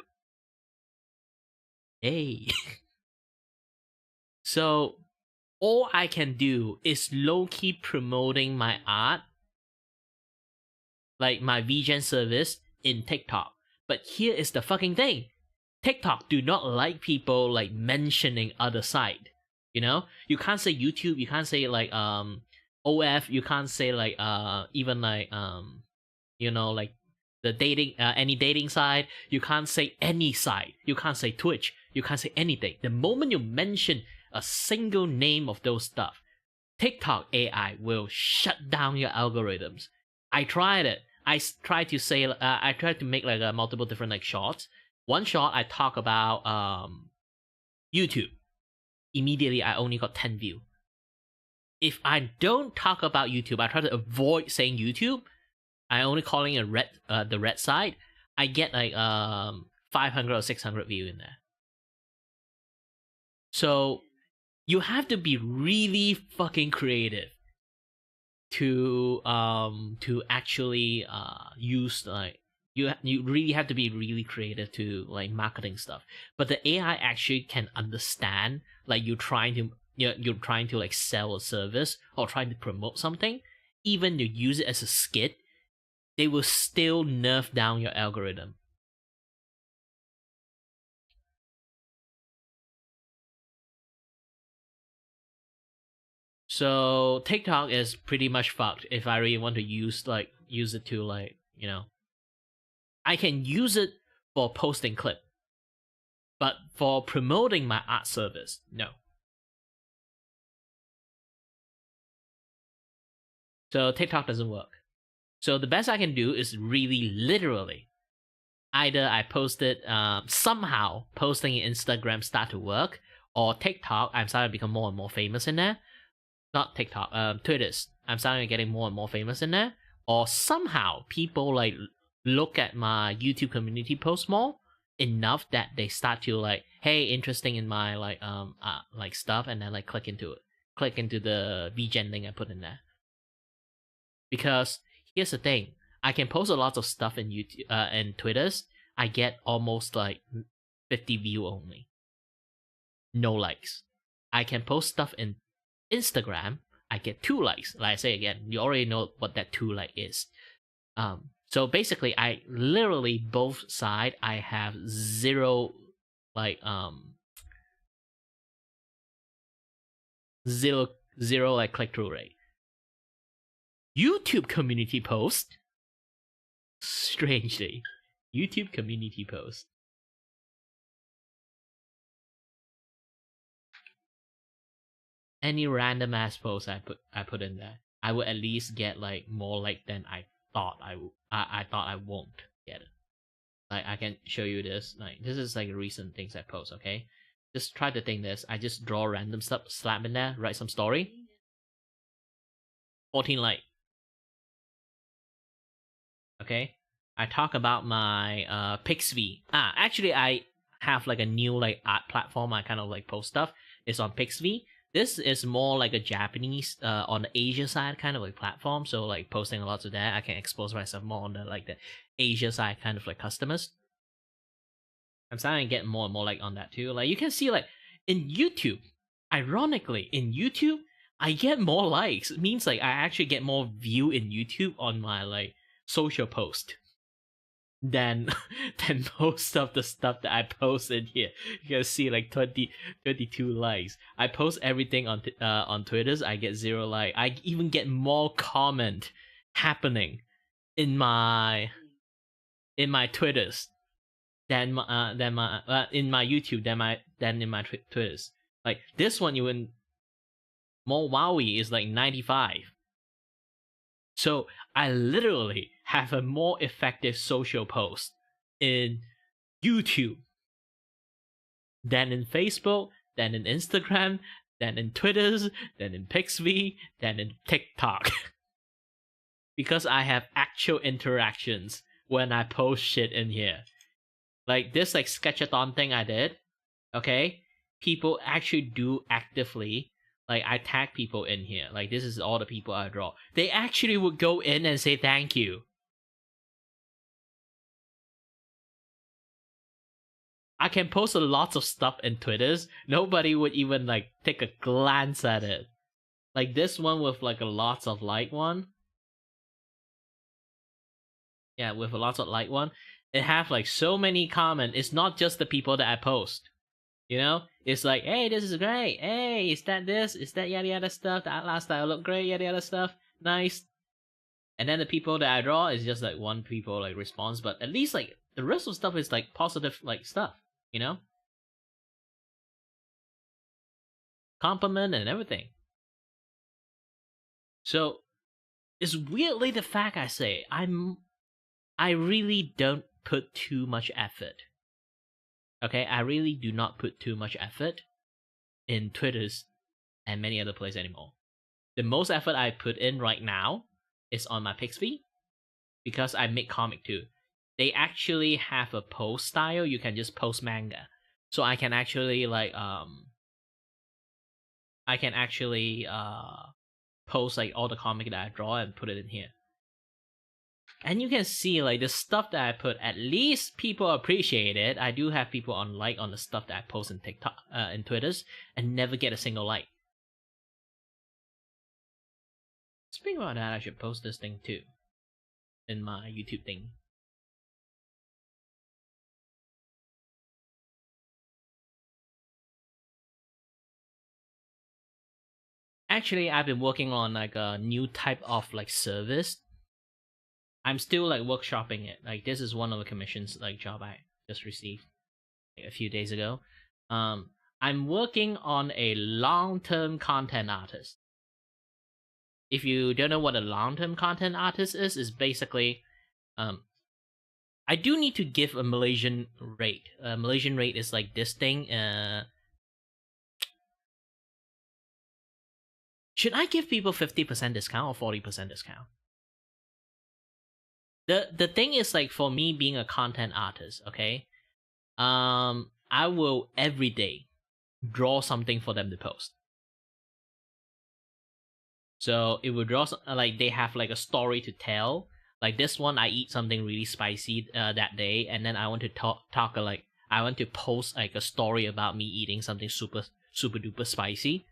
Hey. So all I can do is low-key promoting my art, like my VGen service in TikTok. But here is the fucking thing. TikTok do not like people like mentioning other site. You can't say YouTube, you can't say like OF, you can't say like even like like the dating any dating site, you can't say any site, you can't say Twitch, you can't say anything. The moment you mention a single name of those stuff, TikTok AI will shut down your algorithms. I tried it. I tried to say I tried to make like multiple different like shots. One shot I talk about YouTube. Immediately I only got 10 views. If I don't talk about YouTube, I try to avoid saying YouTube. I only calling it the red side. I get like 500 or 600 views in there. So you have to be really fucking creative to actually use like you really have to be really creative to like marketing stuff. But the AI actually can understand like you're trying to like sell a service or trying to promote something. Even to use it as a skit, they will still nerf down your algorithm. So TikTok is pretty much fucked if I really want to use it to like, I can use it for posting clip. But for promoting my art service, no. So TikTok doesn't work. So the best I can do is really literally either I post it somehow posting in Instagram start to work, or TikTok I'm starting to become more and more famous in there. Not TikTok, Twitter's. I'm starting to getting more and more famous in there. Or somehow people like look at my YouTube community post more enough that they start to like, hey, interesting in my like stuff, and then like click into the VGen link I put in there. Because here's the thing, I can post a lot of stuff in YouTube and Twitter's. I get almost like 50 view only, no likes. I can post stuff in Instagram, I get 2 likes. Like I say again, you already know what that 2 like is. So basically, I literally both side I have zero like zero like click through rate. YouTube community post, strangely, YouTube community post. Any random ass post I put in there, I would at least get like more like than I thought I thought I won't get it. Like I can show you this. Like this is like recent things I post. Okay, just try to think this. I just draw random stuff, slap in there, write some story. 14 like. Okay, I talk about my Pixv. Actually I have like a new like art platform. I kind of like post stuff. It's on Pixv. This is more like a Japanese on the Asia side kind of like platform. So like posting a lot of that, I can expose myself more on the like the Asia side kind of like customers. I'm starting to get more and more like on that too. Like you can see like in YouTube, ironically in YouTube, I get more likes. It means like I actually get more view in YouTube on my like social post. than than most of the stuff that I post in here. You can see like 22 likes. I post everything on Twitters. I get 0 like. I even get more comment happening in my Twitters than my in my YouTube than in my Twitters. Like this one, even more wowie is like 95. So I literally have a more effective social post in YouTube than in Facebook, than in Instagram, than in Twitters, than in Pixby, than in TikTok. Because I have actual interactions when I post shit in here. Like this like sketchathon thing I did, okay? People actually do actively, like I tag people in here. Like this is all the people I draw. They actually would go in and say thank you. I can post a lot of stuff in Twitters. Nobody would even like take a glance at it. Like this one with like a lots of like one. Yeah, with a lots of like one. It have like so many comments. It's not just the people that I post. You know? It's like, hey, this is great. Hey, is that this? Is that yada yada stuff? That last style look great, yada yada stuff. Nice. And then the people that I draw is just like one people like response, but at least like the rest of stuff is like positive like stuff, you know? Compliment and everything. So it's weirdly the fact I say I really don't put too much effort. Okay, I really do not put too much effort in Twitters and many other places anymore. The most effort I put in right now is on my Pixby, because I make comic too. They actually have a post style. You can just post manga, so I can actually like post like all the comic that I draw and put it in here. And you can see like the stuff that I put, at least people appreciate it. I do have people on like on the stuff that I post in TikTok, in Twitters, and never get a single like. Speaking about that, I should post this thing too in my YouTube thing. Actually, I've been working on like a new type of like service. I'm still like workshopping it. Like this is one of the commissions like job I just received a few days ago. I'm working on a long-term content artist. If you don't know what a long-term content artist is basically, I do need to give a Malaysian rate. Malaysian rate is like this thing. Should I give people 50% discount or 40% discount? The thing is like for me being a content artist, okay? I will every day draw something for them to post. So it will draw like they have like a story to tell. Like this one, I eat something really spicy that day, and then I want to talk like I want to post like a story about me eating something super duper spicy,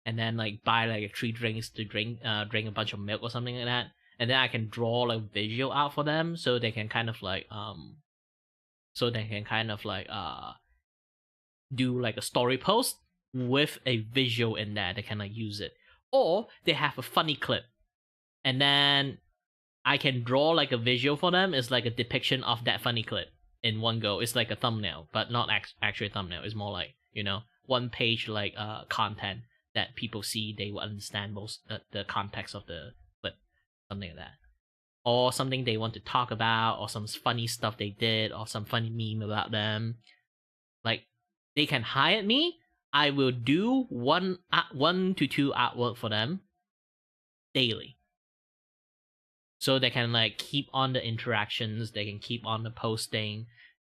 and then like buy like 3 drinks to drink a bunch of milk or something like that, and then I can draw like visual out for them so they can kind of like do like a story post with a visual in there. They can like use it, or they have a funny clip, and then I can draw like a visual for them. It's like a depiction of that funny clip in one go. It's like a thumbnail, but not actually a thumbnail. It's more like, you know, one page like content that people see. They will understand most the context of the clip, something like that, or something they want to talk about, or some funny stuff they did, or some funny meme about them. Like they can hire me. I will do one to two artwork for them daily. So they can like keep on the interactions, they can keep on the posting,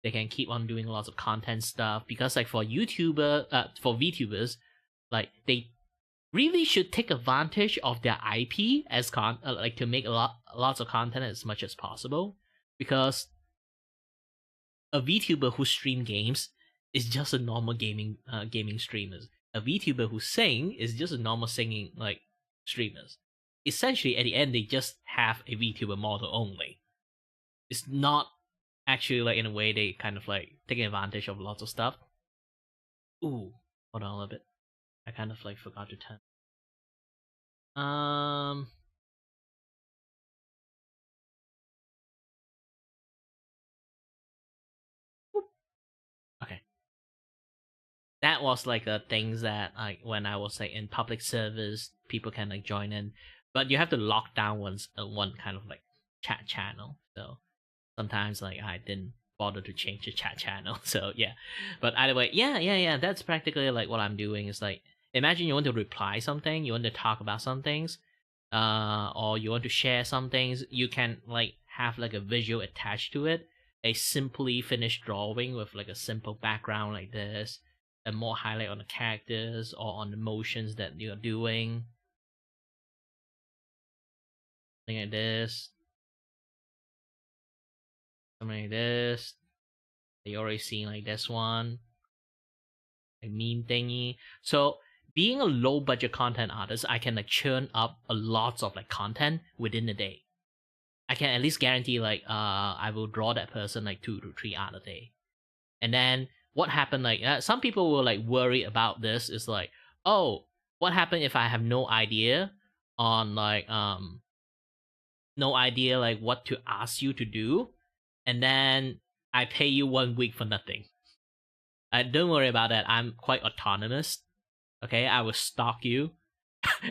they can keep on doing lots of content stuff. Because like for VTubers, like they really should take advantage of their IP as like to make lots of content as much as possible. Because a VTuber who stream games is just a normal gaming streamer. A VTuber who sing is just a normal singing like streamers. Essentially, at the end, they just have a VTuber model only. it's not actually like in a way they kind of like taking advantage of lots of stuff. Ooh, hold on a little bit. I kind of like forgot to turn. Um. Okay. That was like the things that like when I was like in public service, people can like join in, but you have to lock down one kind of like chat channel. So sometimes like I didn't bother to change the chat channel. So yeah, but either way, yeah. That's practically like what I'm doing. Is like imagine you want to reply something, you want to talk about some things, or you want to share some things. You can like have like a visual attached to it, a simply finished drawing with like a simple background like this, and more highlight on the characters or on the motions that you're doing. Something like this. Something like this. You already seen like this one. Like meme thingy. So being a low budget content artist, I can like churn up a lots of like content within a day. I can at least guarantee like I will draw that person like 2 to 3 art a day. And then what happened like some people will like worry about this is like, oh, what happened if I have no idea on like no idea like what to ask you to do, and then I pay you 1 week for nothing. Don't worry about that. I'm quite autonomous. Okay, I will stalk you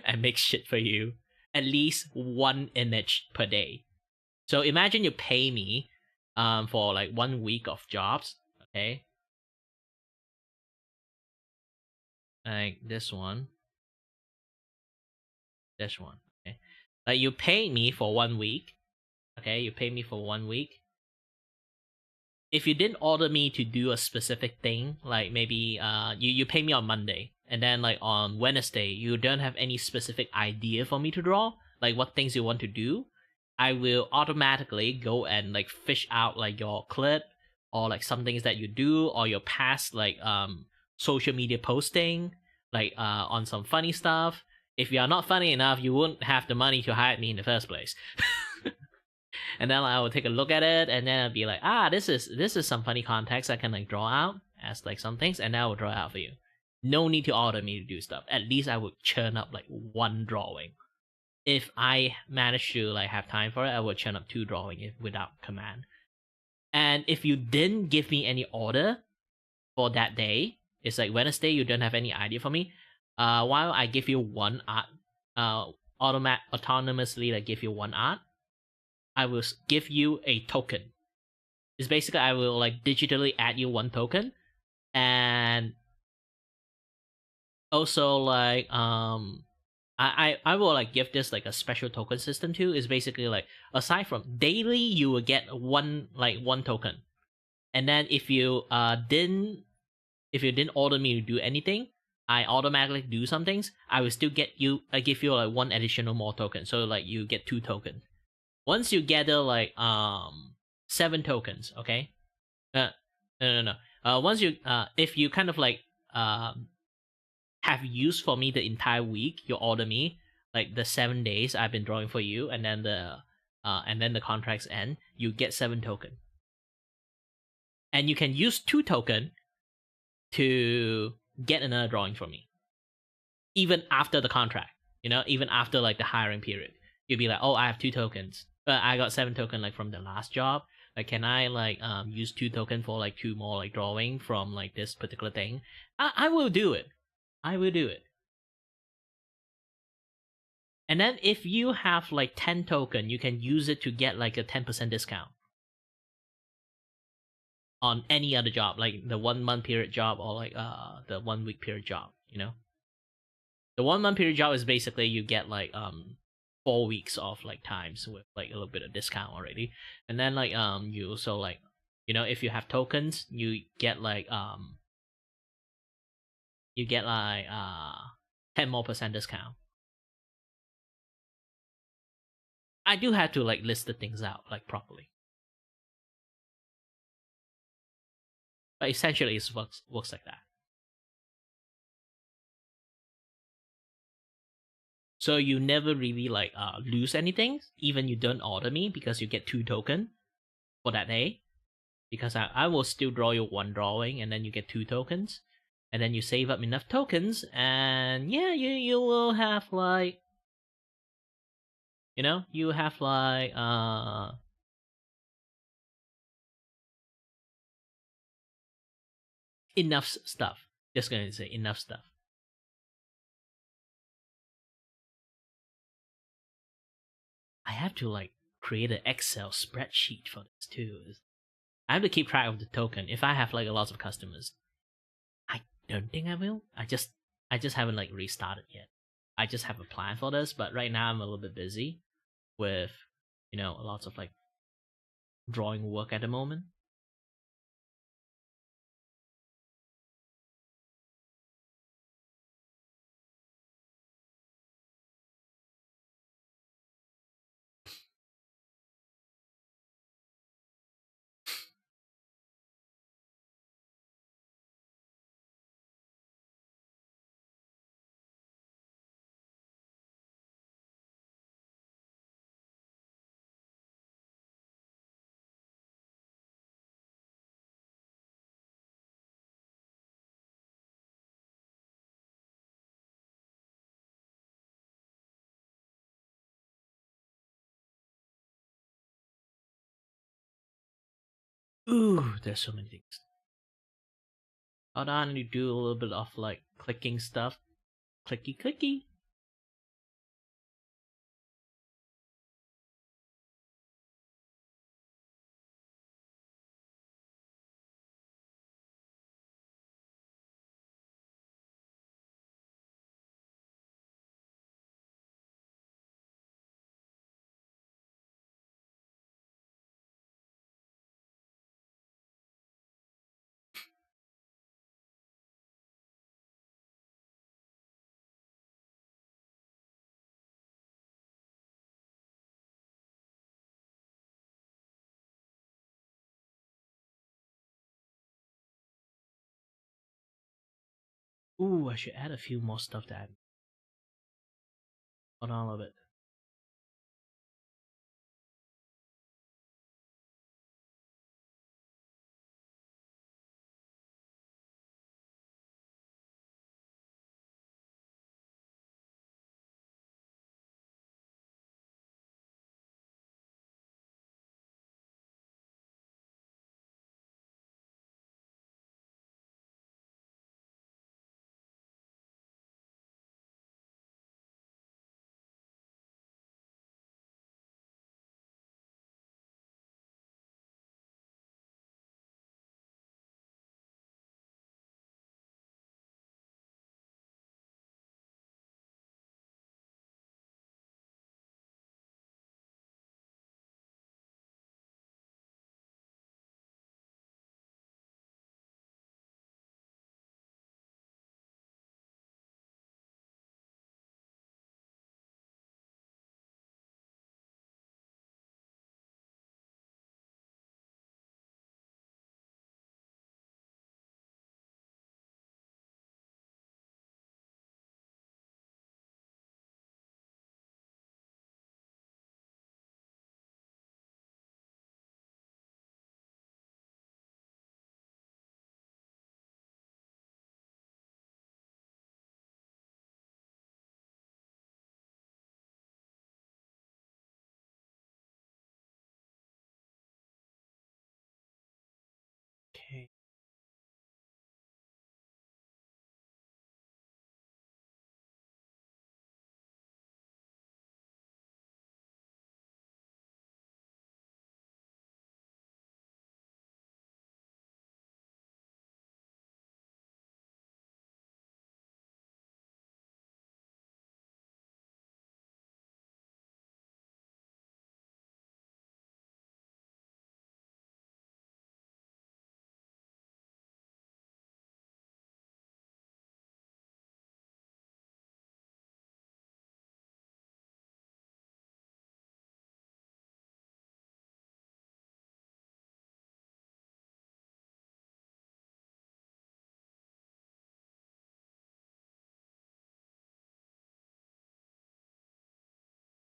and make shit for you. At least 1 image per day. So imagine you pay me for like 1 week of jobs. Okay, like this one, this one. Okay, like you pay me for 1 week. Okay, you pay me for 1 week. If you didn't order me to do a specific thing, like maybe you pay me on Monday, and then like on Wednesday you don't have any specific idea for me to draw, like what things you want to do, I will automatically go and like fish out like your clip or like some things that you do or your past like social media posting, like on some funny stuff. If you are not funny enough, you wouldn't have the money to hire me in the first place. And then I will take a look at it, and then I'll be like, this is some funny context I can like draw out as like some things, and then I will draw out for you. No need to order me to do stuff. At least I would churn up like 1 drawing. If I manage to like have time for it, I would churn up 2 drawing without command. And if you didn't give me any order for that day, it's like Wednesday, you don't have any idea for me. While I give you one art, autonomously like give you one art, I will give you a token. It's basically I will like digitally add you 1 token, and also like I will like give this like a special token system too. Is basically like aside from daily, you will get one token, and then if you didn't order me to do anything, I automatically do some things. I will still give you like 1 additional more token, so like you get 2 tokens. Once you gather like 7 tokens, okay? No. Once you if you kind of like have used for me the entire week, you order me like the 7 days I've been drawing for you, and then the contracts end, you get 7 token, and you can use 2 token to get another drawing from me, even after the contract. Even after like the hiring period, you'll be like, oh, I have 2 tokens. I got 7 token like from the last job. Like, can I like use 2 token for like 2 more like drawing from like this particular thing? I will do it. I will do it. And then if you have like 10 token, you can use it to get like a 10% discount on any other job, like the 1 month period job or like the 1 week period job. The 1 month period job is basically you get like 4 weeks of like times with like a little bit of discount already. And then like you also like if you have tokens, you get like 10 more percent discount. I do have to like list the things out like properly, but essentially it works like that. So you never really like lose anything, even you don't order me, because you get 2 token. for that day, because I will still draw you one drawing, and then you get 2 tokens, and then you save up enough tokens, and yeah, you will have like, you have like enough stuff. Just gonna say enough stuff. I have to like create an Excel spreadsheet for this too. I have to keep track of the token. If I have like a lot of customers, I don't think I will. I just haven't like restarted yet. I just have a plan for this, but right now I'm a little bit busy with a lot of like drawing work at the moment. Ooh, there's so many things. Hold on, you do a little bit of like clicking stuff. Clicky clicky. Ooh, I should add a few more stuff to add. Hold on a little bit. Okay.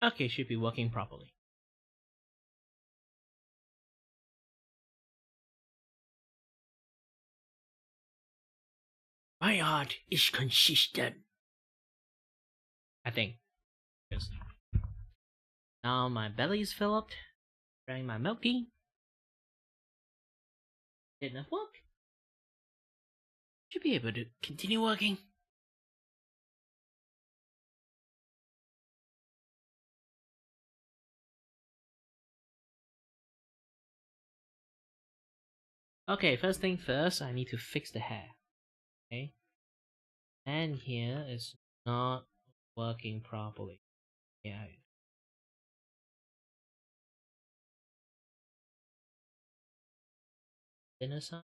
Okay, should be working properly. My heart is consistent. I think. Yes. Now my belly is filled. Drank my milk tea. Did enough work. Should be able to continue working. Okay, first thing first, I need to fix the hair. Okay. And here is not working properly. Yeah. Dinner side.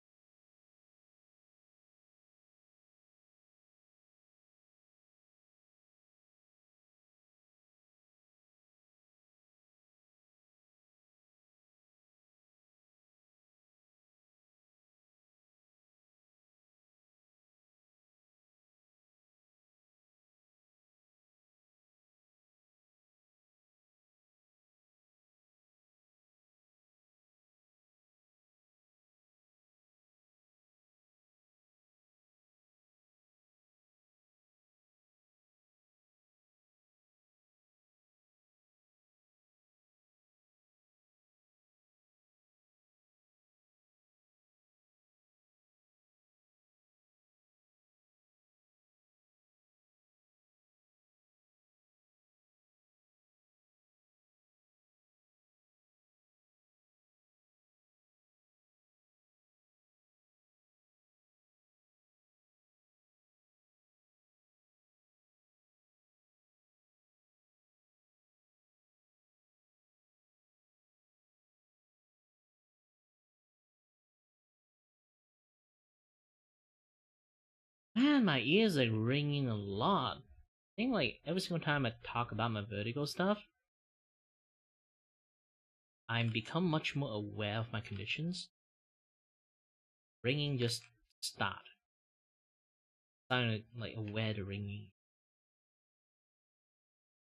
Man, my ears are ringing a lot. I think like every single time I talk about my vertigo stuff, I'm become much more aware of my conditions. Ringing just start. Starting to like aware the ringing.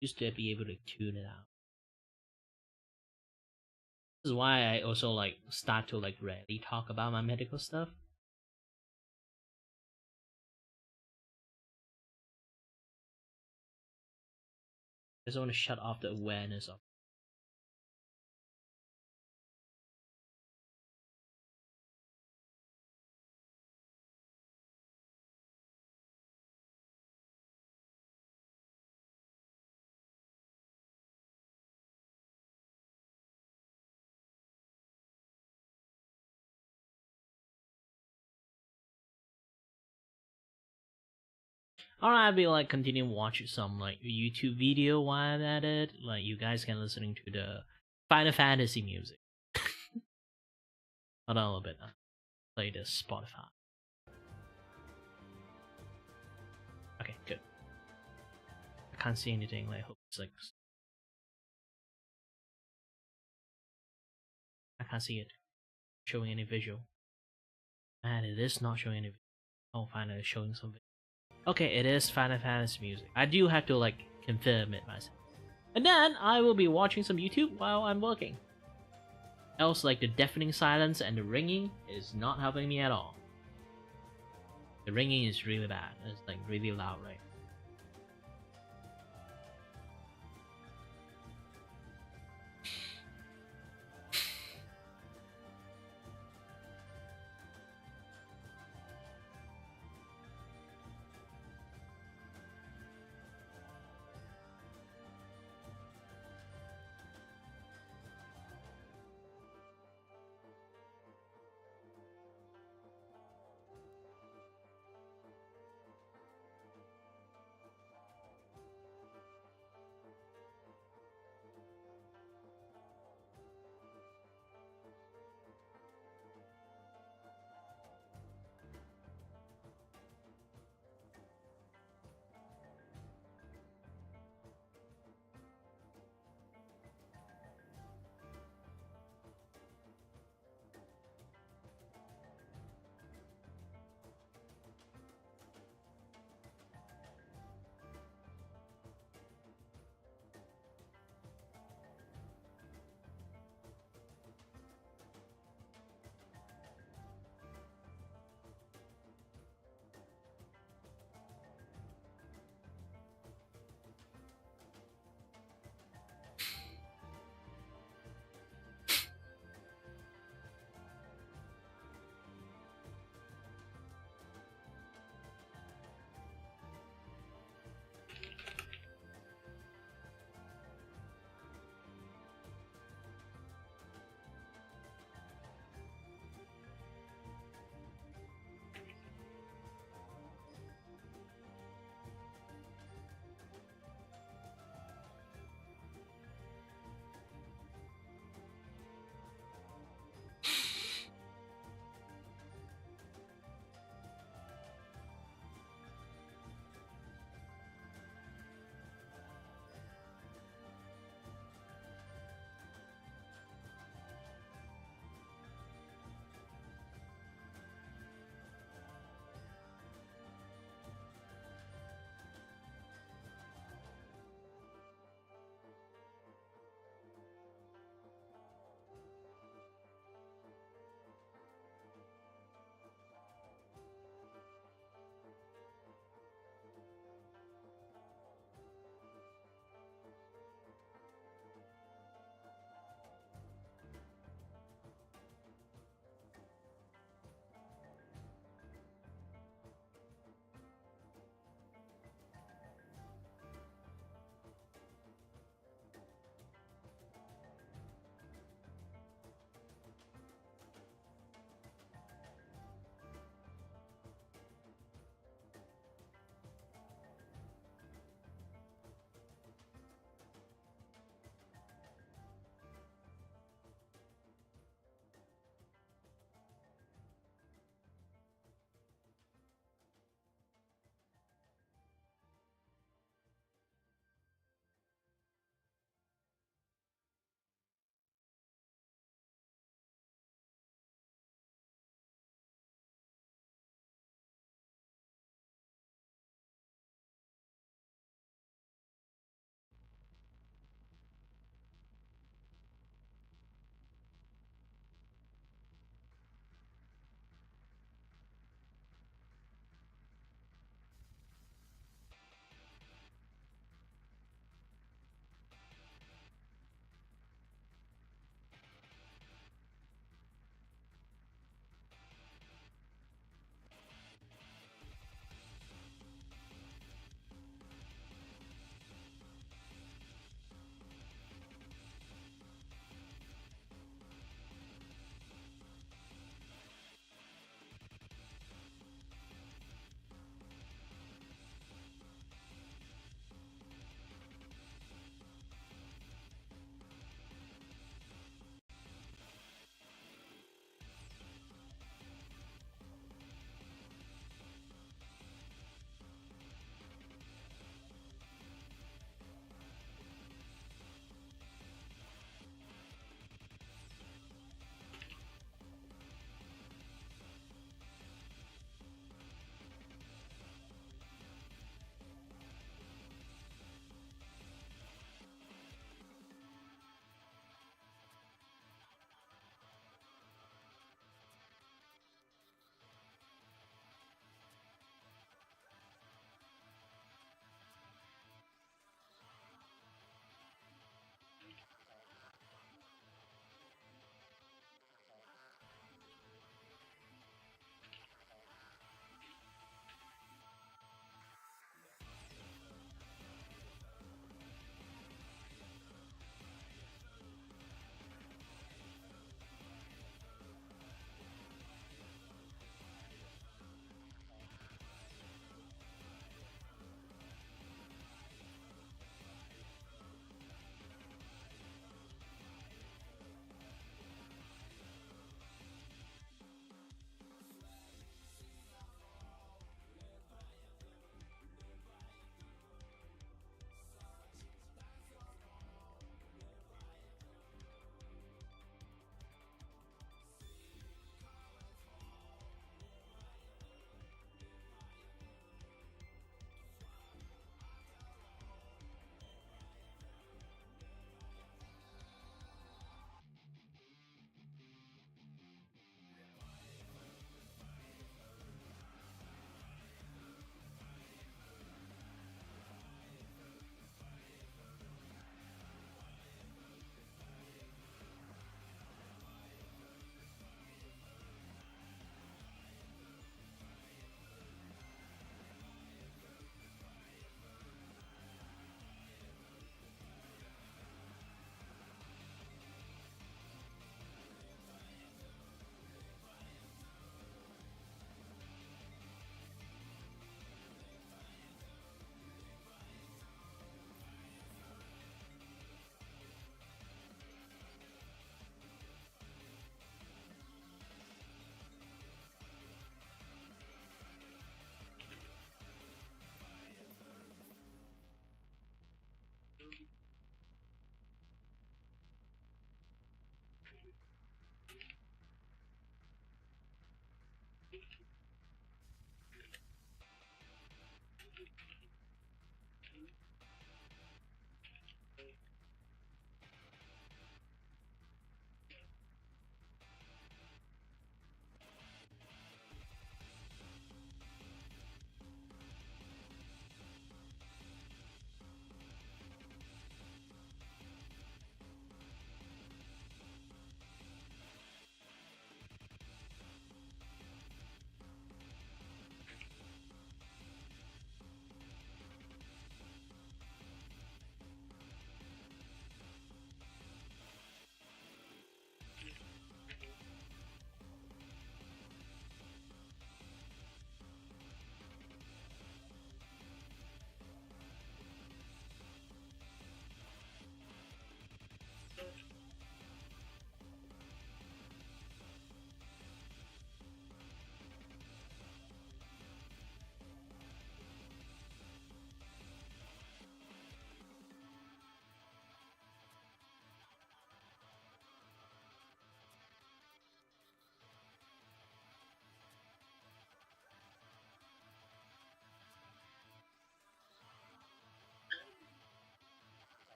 Used to be able to tune it out. This is why I also like start to like rarely talk about my medical stuff. I just want to shut off the awareness of. Or I'd be like continue watching some like YouTube video while I'm at it. Like you guys can listening to the Final Fantasy music. Hold on a little bit. Play the Spotify. Okay, good. I can't see anything. Like hope it's like I can't see it showing any visual. And it is not showing any. Oh, finally, it's showing something. Okay, it is Final Fantasy music. I do have to like confirm it myself. And then I will be watching some YouTube while I'm working. Else, like the deafening silence and the ringing is not helping me at all. The ringing is really bad. It's like really loud, right?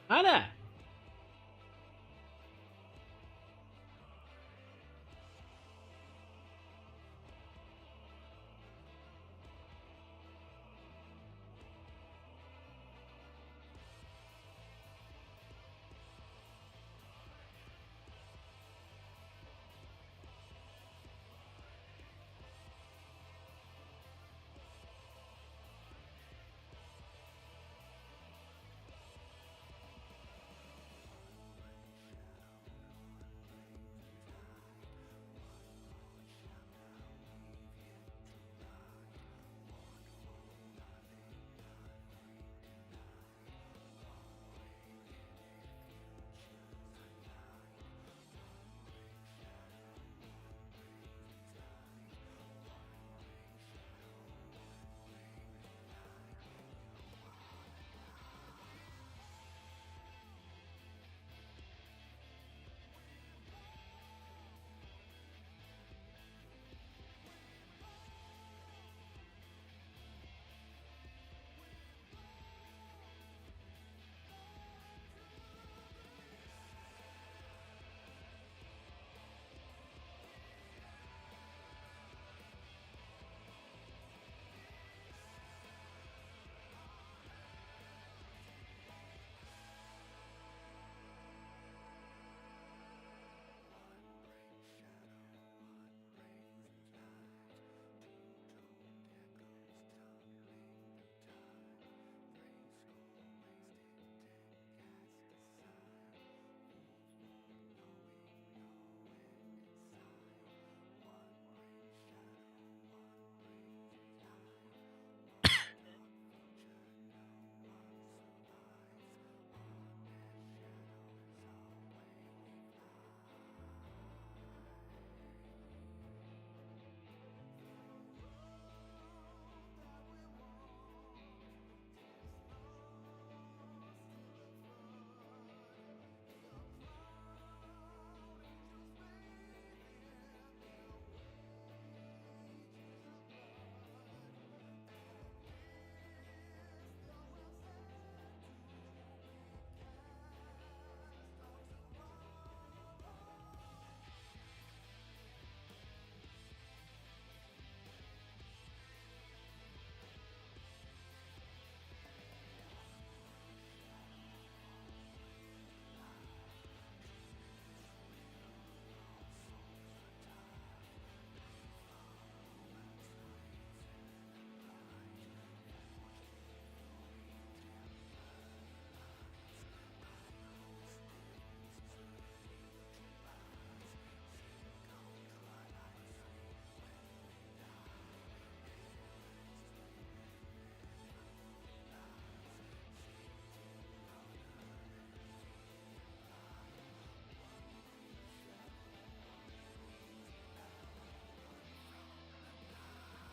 Ada.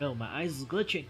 Oh, my eyes is glitching.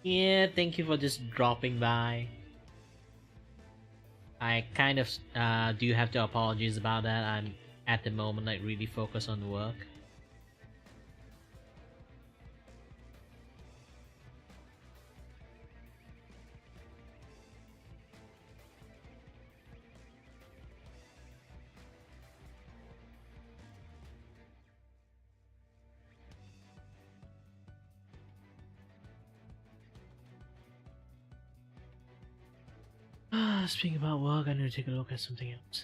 Yeah, thank you for just dropping by. I kind of do have to apologize about that. I'm at the moment like really focused on work. Speaking about work, I need to take a look at something else.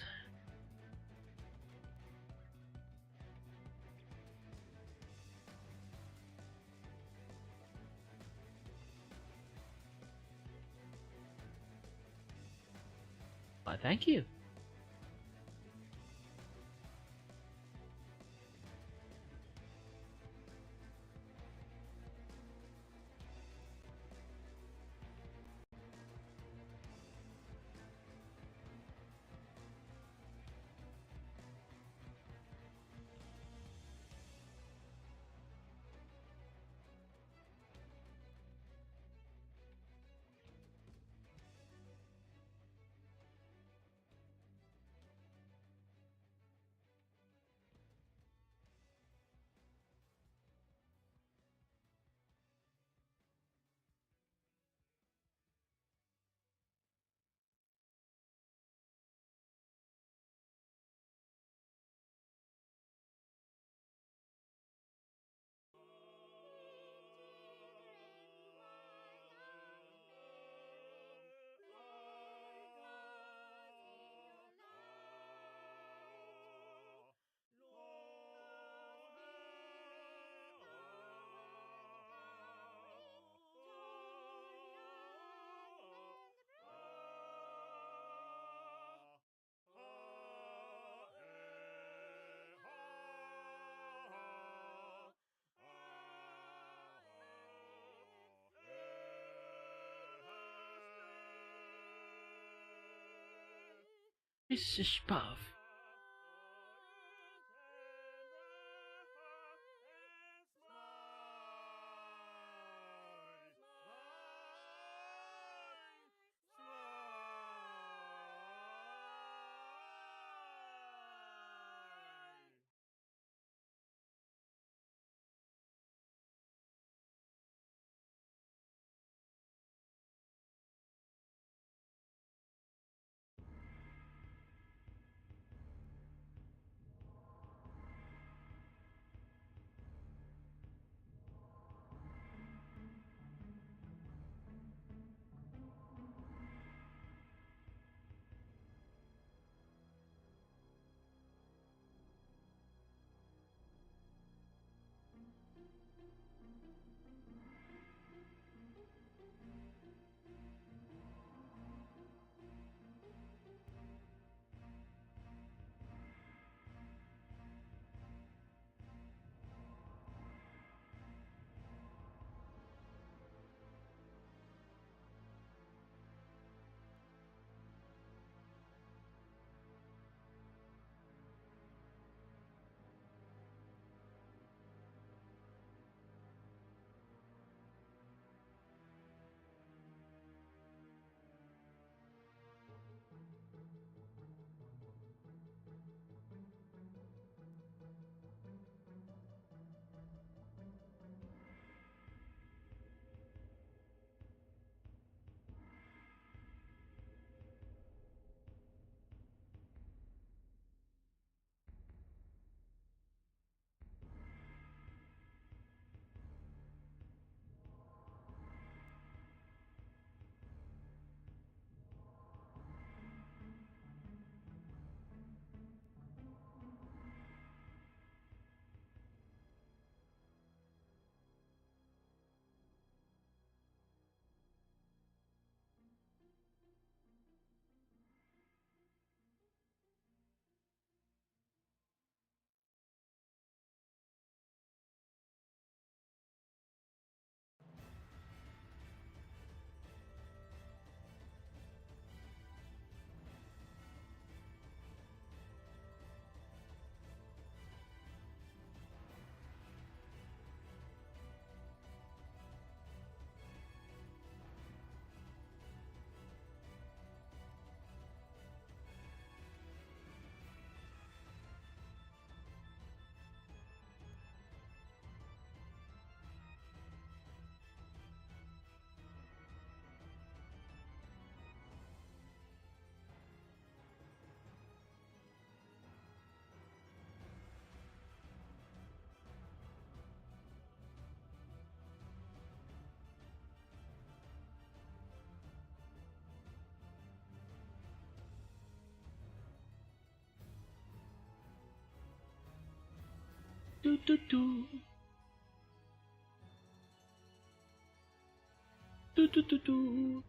But thank you. Mrs. Puff. do do. Do do do do.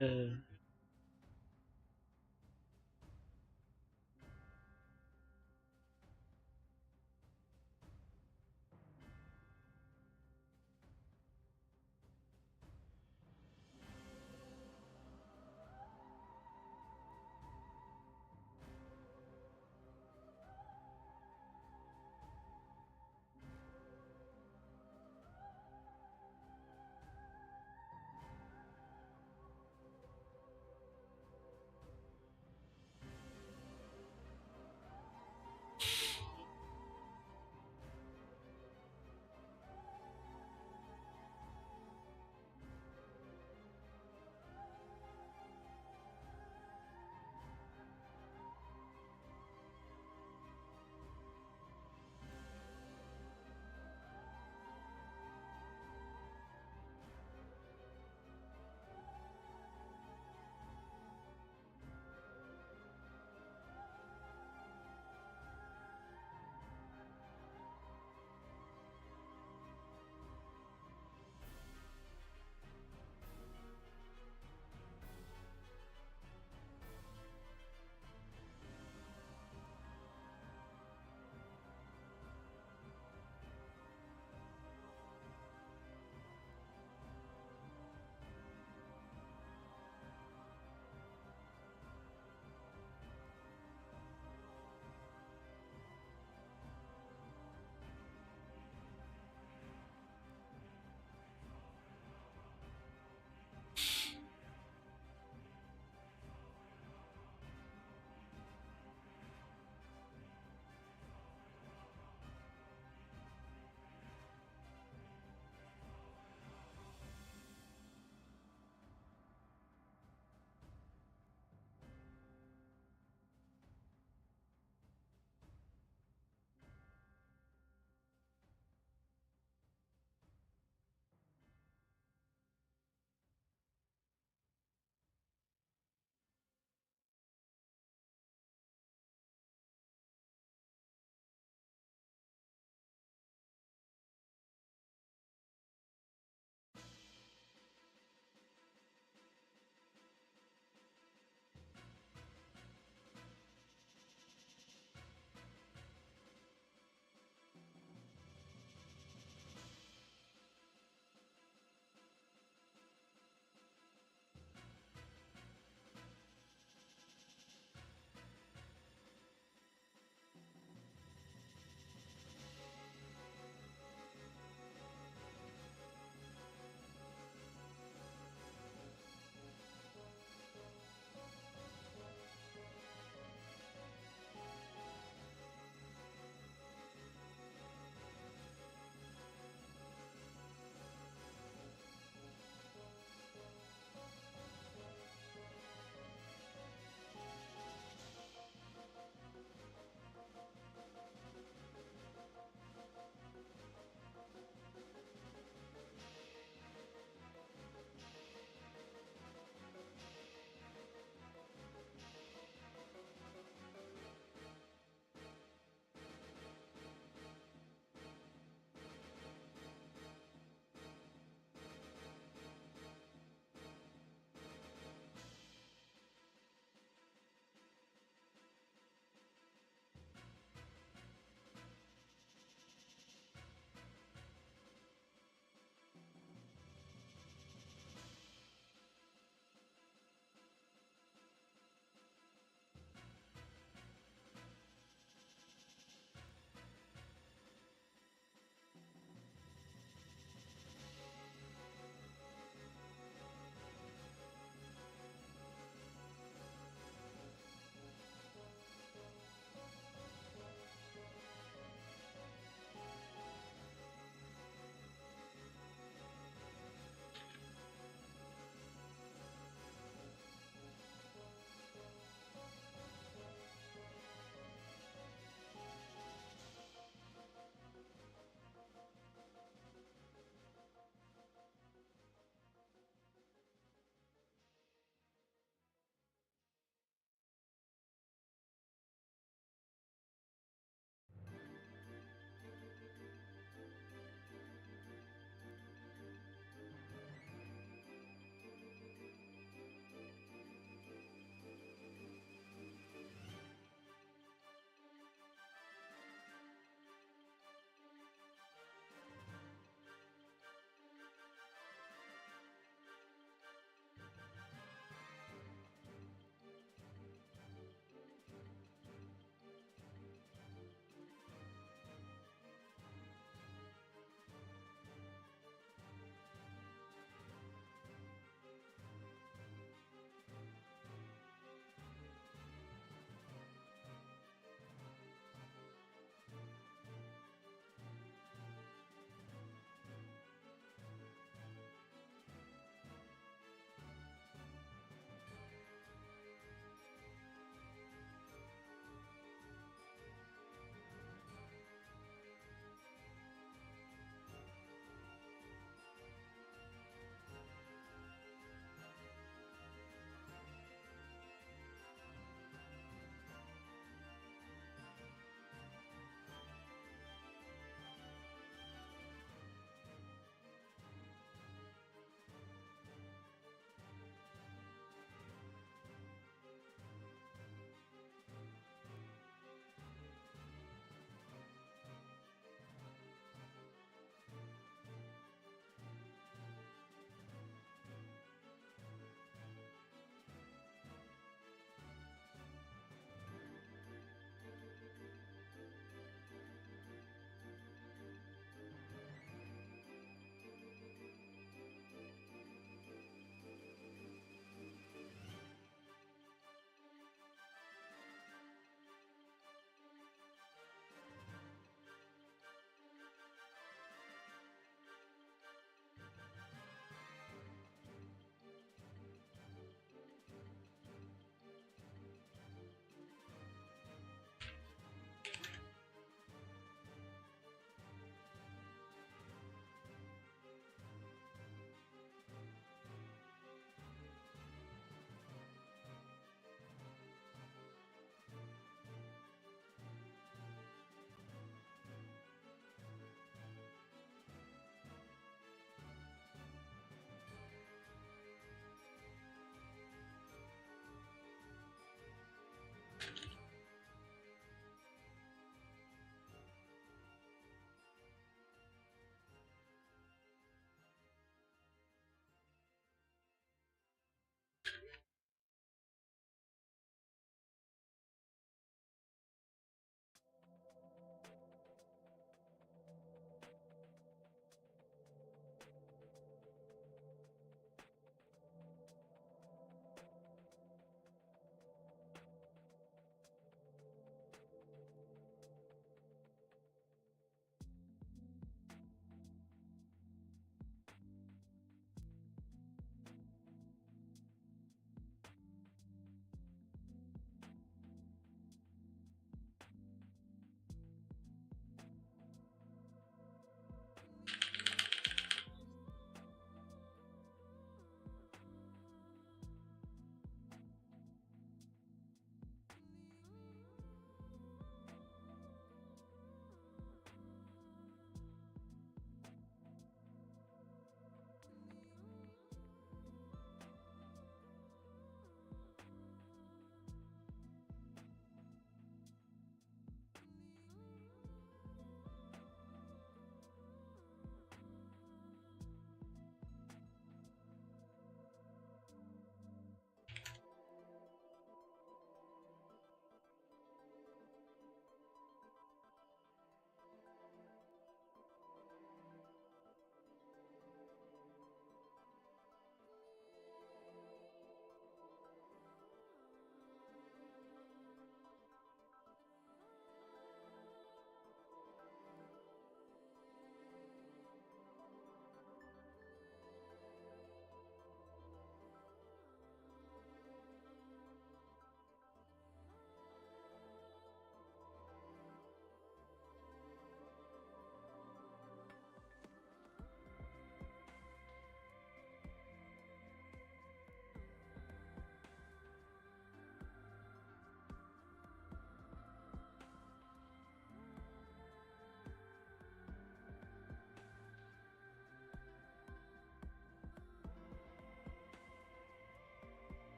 uh,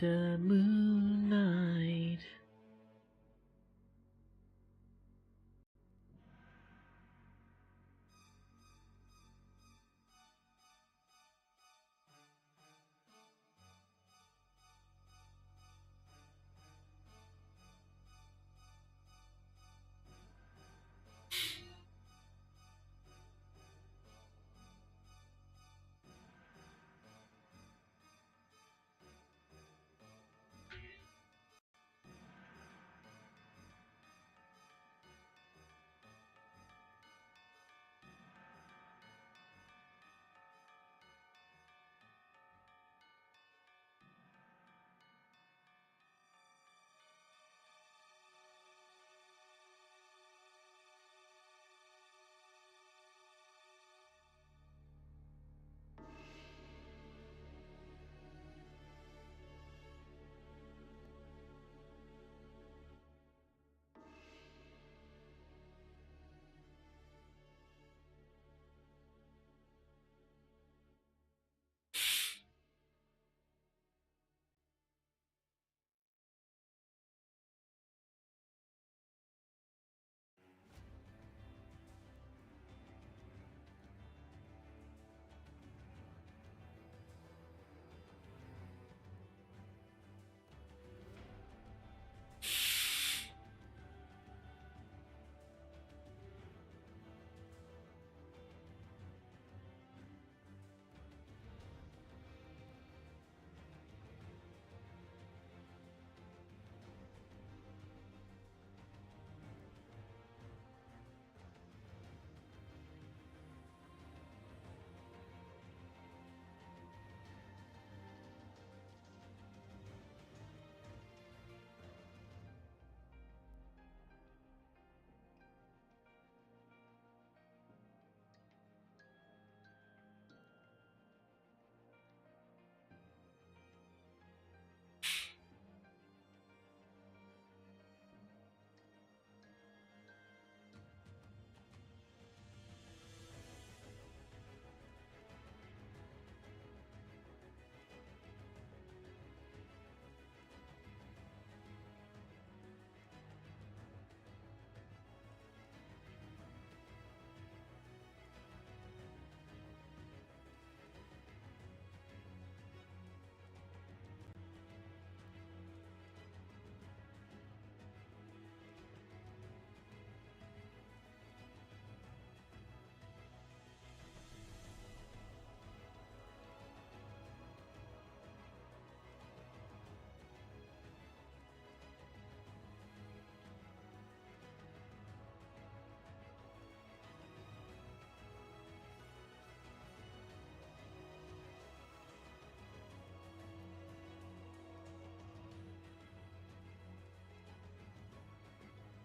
in the moonlight.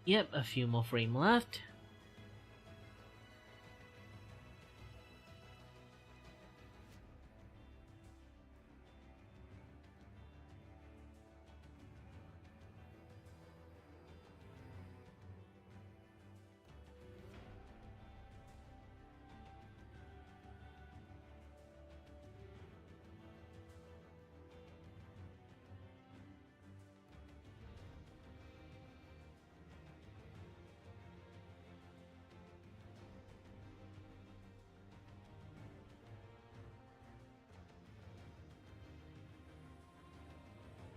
Yep, a few more frame left.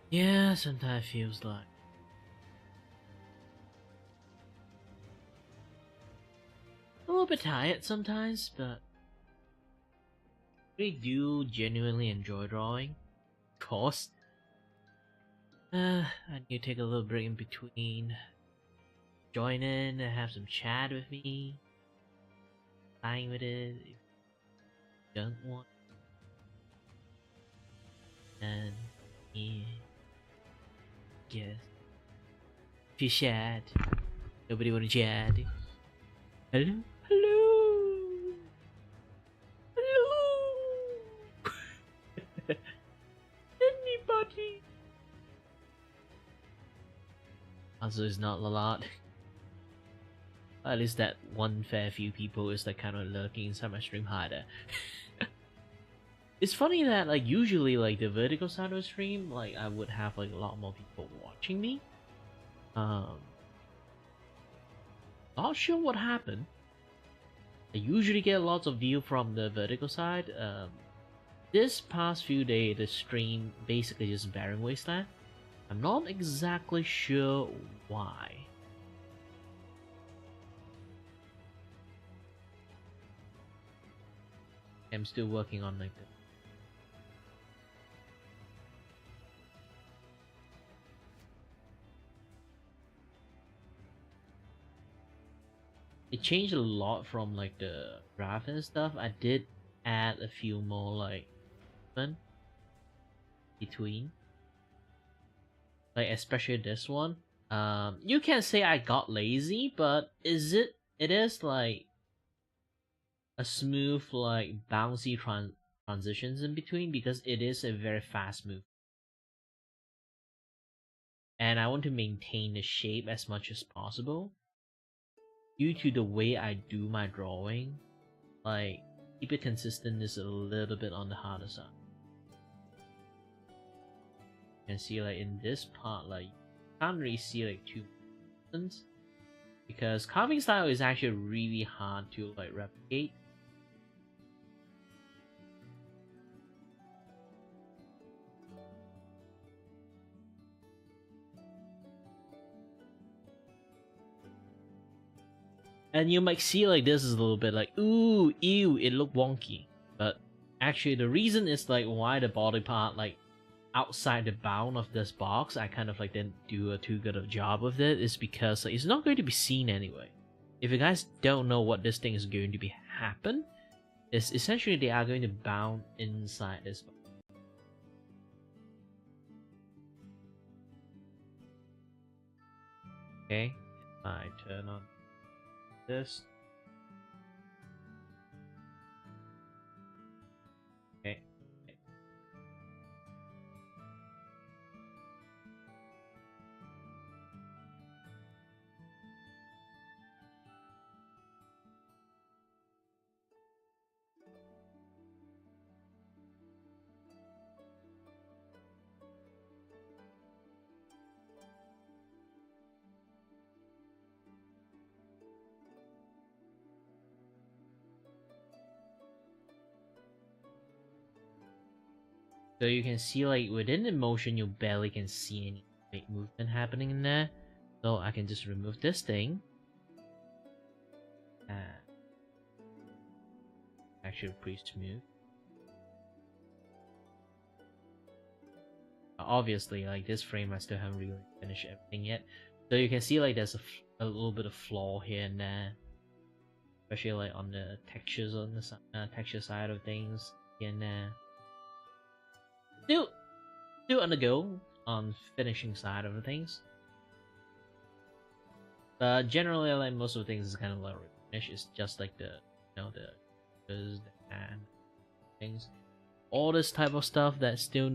Yeah, sometimes it feels like a little bit tired sometimes, but I do genuinely enjoy drawing. Of course. I need to take a little break in between. Join in and have some chat with me. Fine with it. If you don't want, then yeah. Guess. If you chat, nobody wanna chat. Hello? Hello? Hello? Anybody? Also, it's not a lot. At least that one fair few people is like kind of lurking inside my stream harder. It's funny that like usually like the vertical side of the stream, like I would have like a lot more people watching me. Um, not sure what happened. I usually get lots of view from the vertical side. This past few days, the stream basically just barren wasteland. I'm not exactly sure why. I'm still working on like the it changed a lot from like the graph and stuff. I did add a few more like between, like especially this one. You can say I got lazy, but it is like a smooth like bouncy transitions in between because it is a very fast move, and I want to maintain the shape as much as possible. Due to the way I do my drawing, like keep it consistent is a little bit on the harder side. You can see like in this part, like you can't really see like too much because carving style is actually really hard to like replicate. And you might see like this is a little bit like, ooh, ew, it looked wonky. But actually the reason is like why the body part like outside the bound of this box, I kind of like didn't do a too good of a job with it, is because like, it's not going to be seen anyway. If you guys don't know what this thing is going to be happen, is essentially they are going to bound inside this box. Okay, I turn on this. Okay. So you can see like within the motion you barely can see any big movement happening in there. So I can just remove this thing. Actually pretty smooth. Obviously like this frame I still haven't really finished everything yet. So you can see like there's a little bit of flaw here and there. Especially like on the textures on the texture side of things here and there. Still on the go on finishing side of the things. But generally, like most of the things is kind of like finished. It's just like the and things, all this type of stuff that still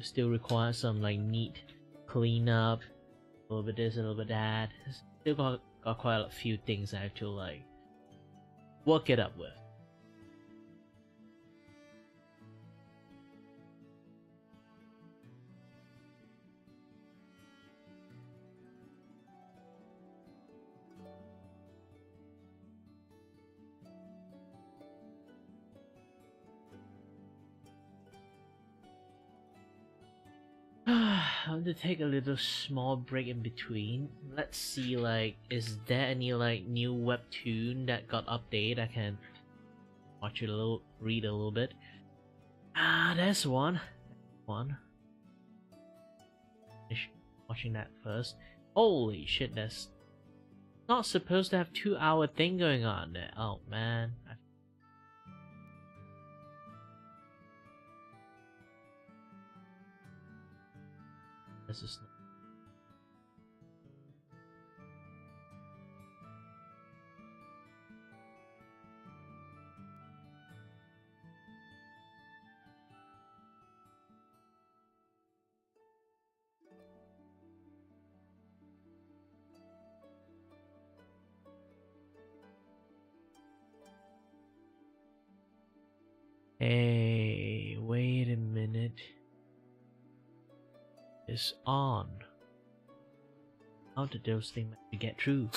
still requires some like neat cleanup. A little bit this, a little bit that. Still got quite a few things I have to like work it up with. I'm gonna take a little small break in between. Let's see, like, is there any like new webtoon that got updated? I can watch it a little, read a little bit. There's one. Finish watching that first. Holy shit, that's not supposed to have 2 hour thing going on there. Oh man. This is not... Hey. is on. How did those things get through?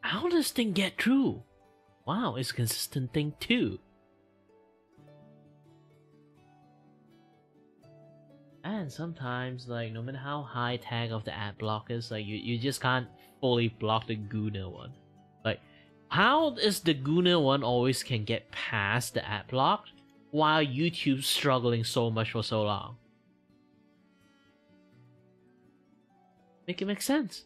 How does this thing get through? Wow, it's a consistent thing too. And sometimes, like, no matter how high tag of the ad block is, like, you just can't fully block the Guna one. Like, how is the Guna one always can get past the ad block while YouTube's struggling so much for so long? Make it make sense.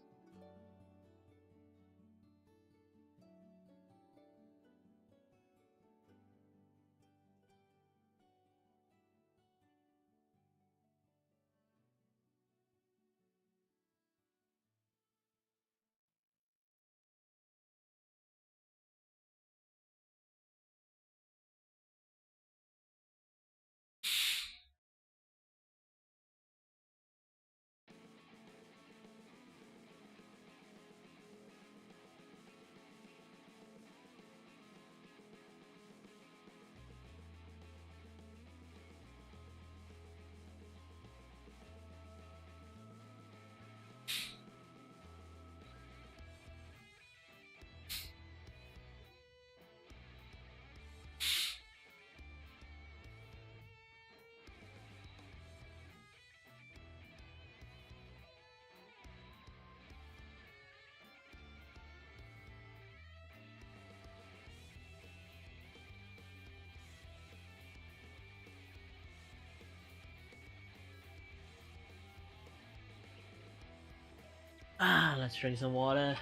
Ah, let's drink some water.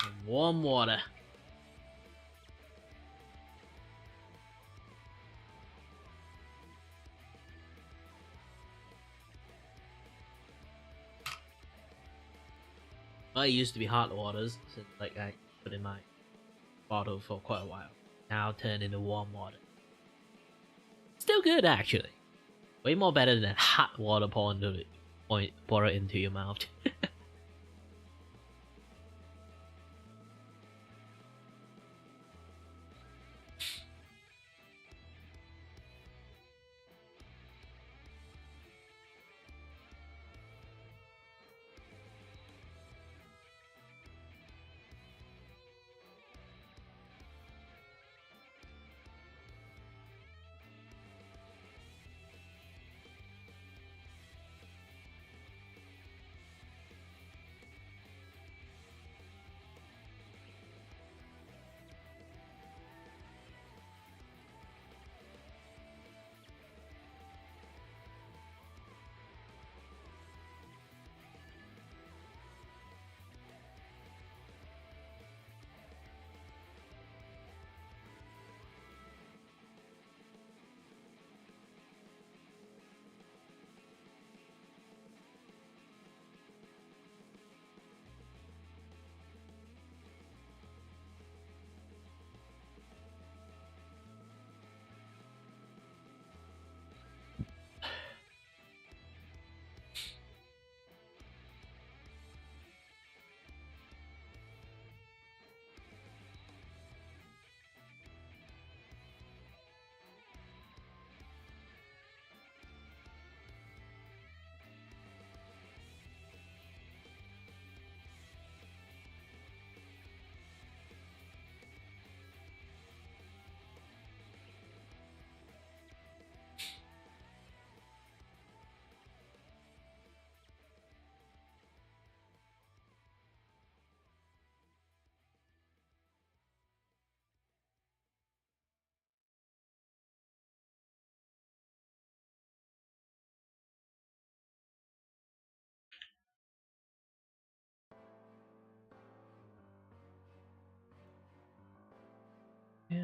Some warm water. Well, it used to be hot waters, so like I put in my bottle for quite a while. Now turned into warm water. Still good actually. Way more better than hot water poured into your mouth.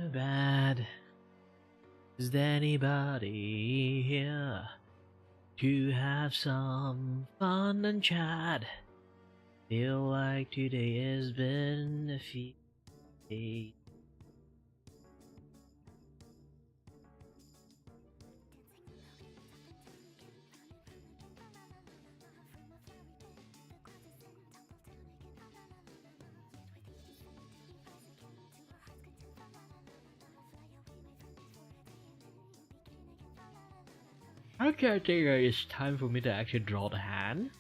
bad. Is there anybody here to have some fun and chat? Feel like today has been a few days. Okay, I think it's time for me to actually draw the hand.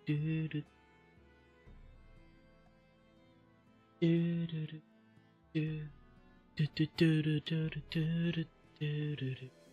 do do do do do do do do do do do do do do.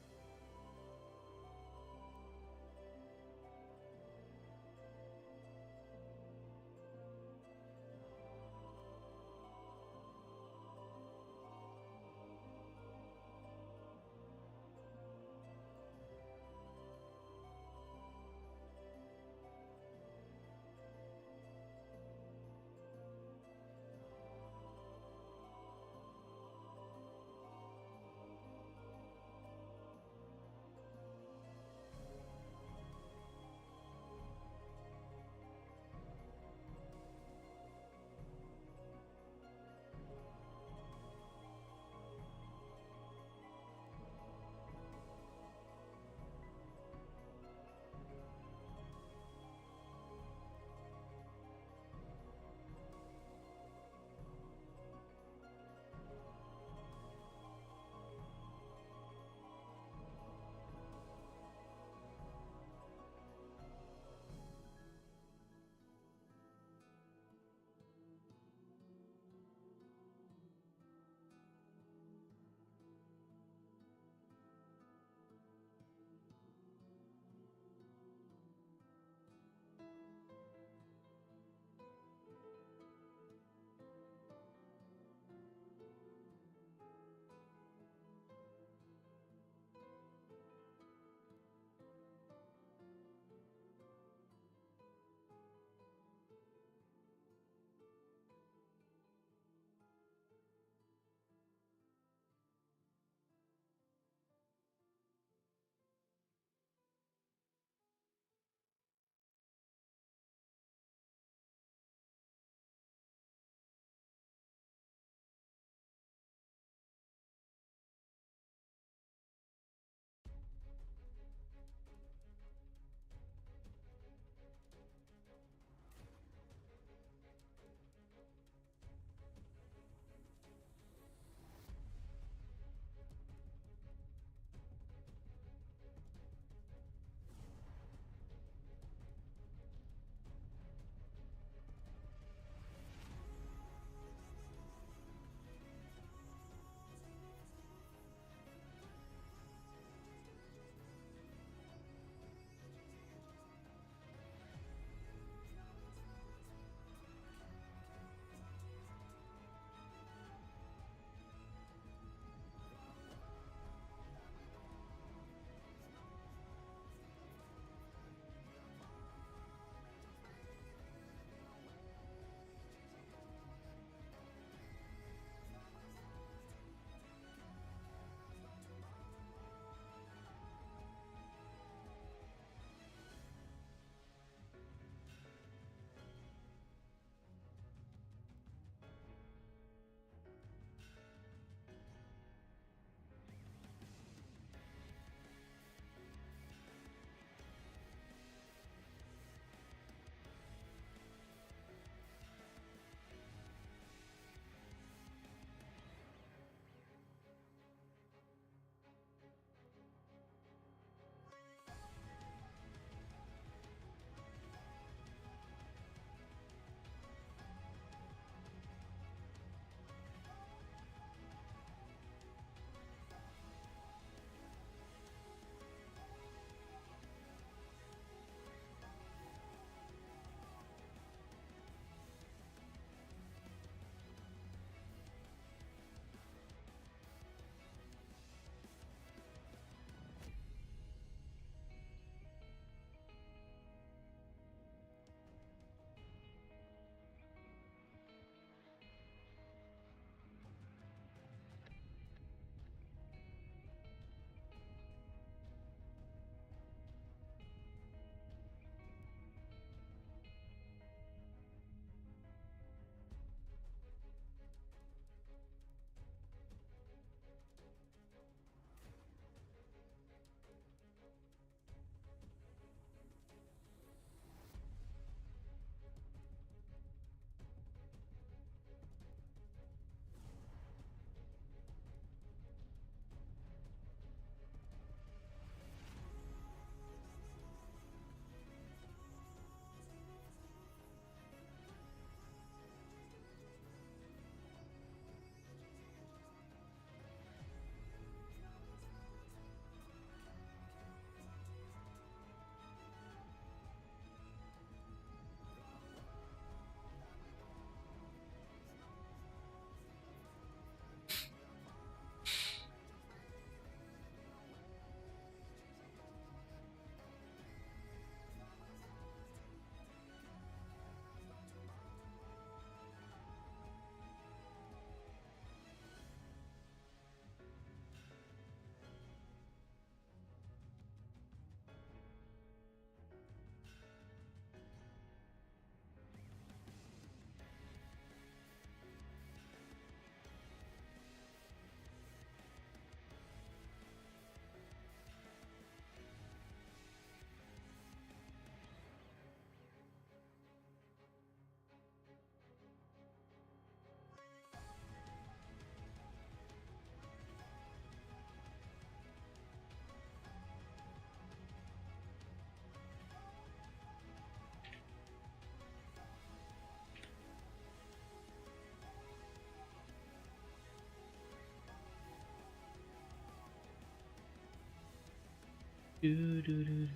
Do, do, do.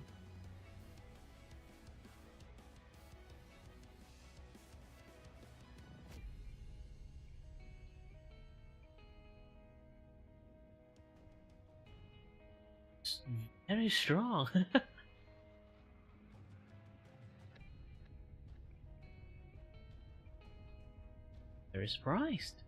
It's very strong. Very surprised.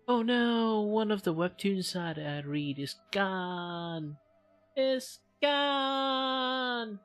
Oh no, one of the webtoons that I read is gone. It's gone.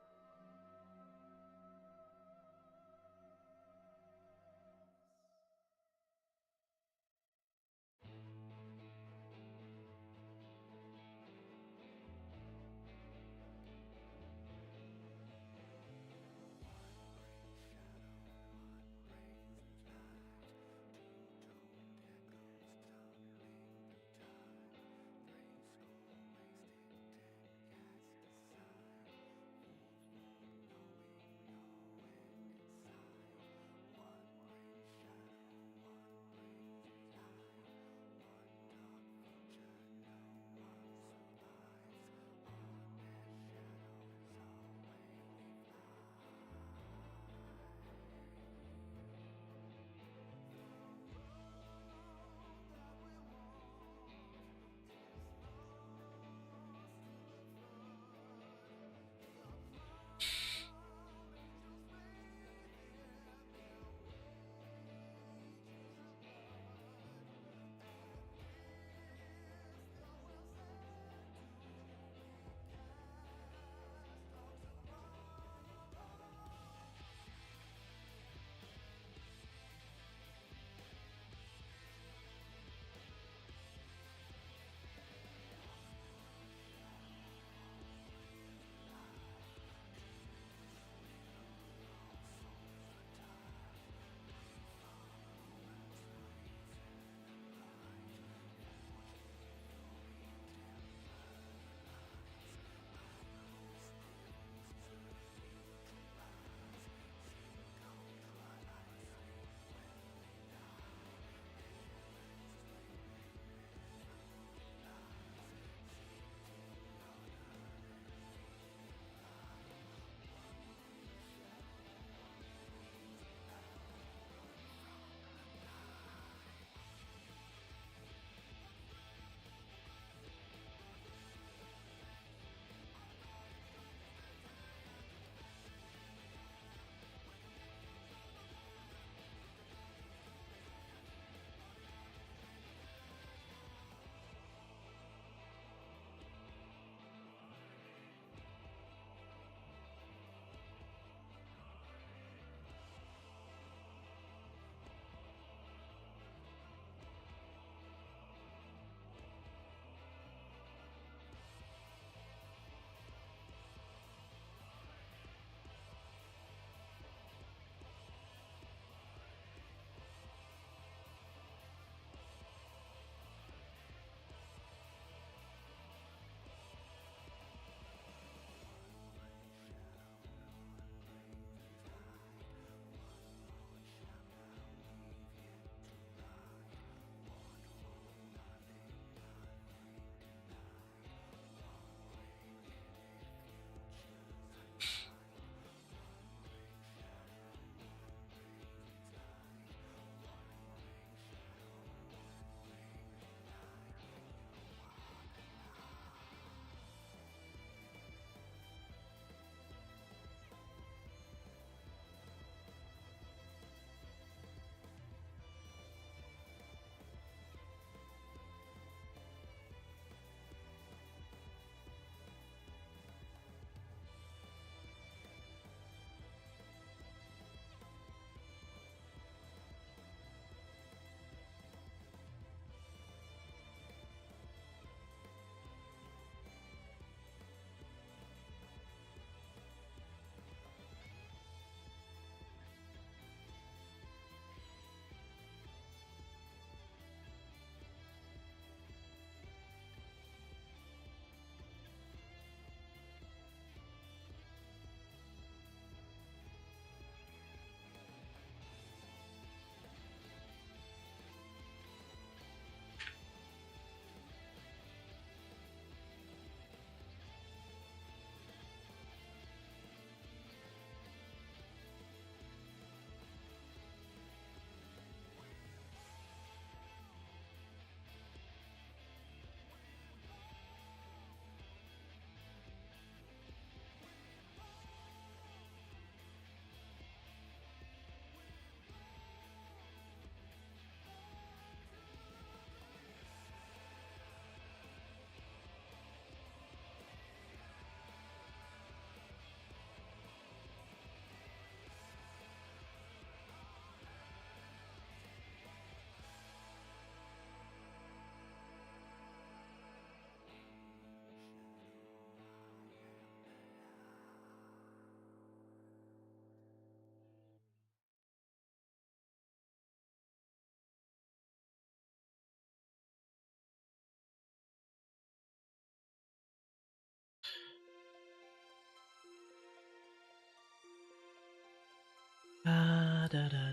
da da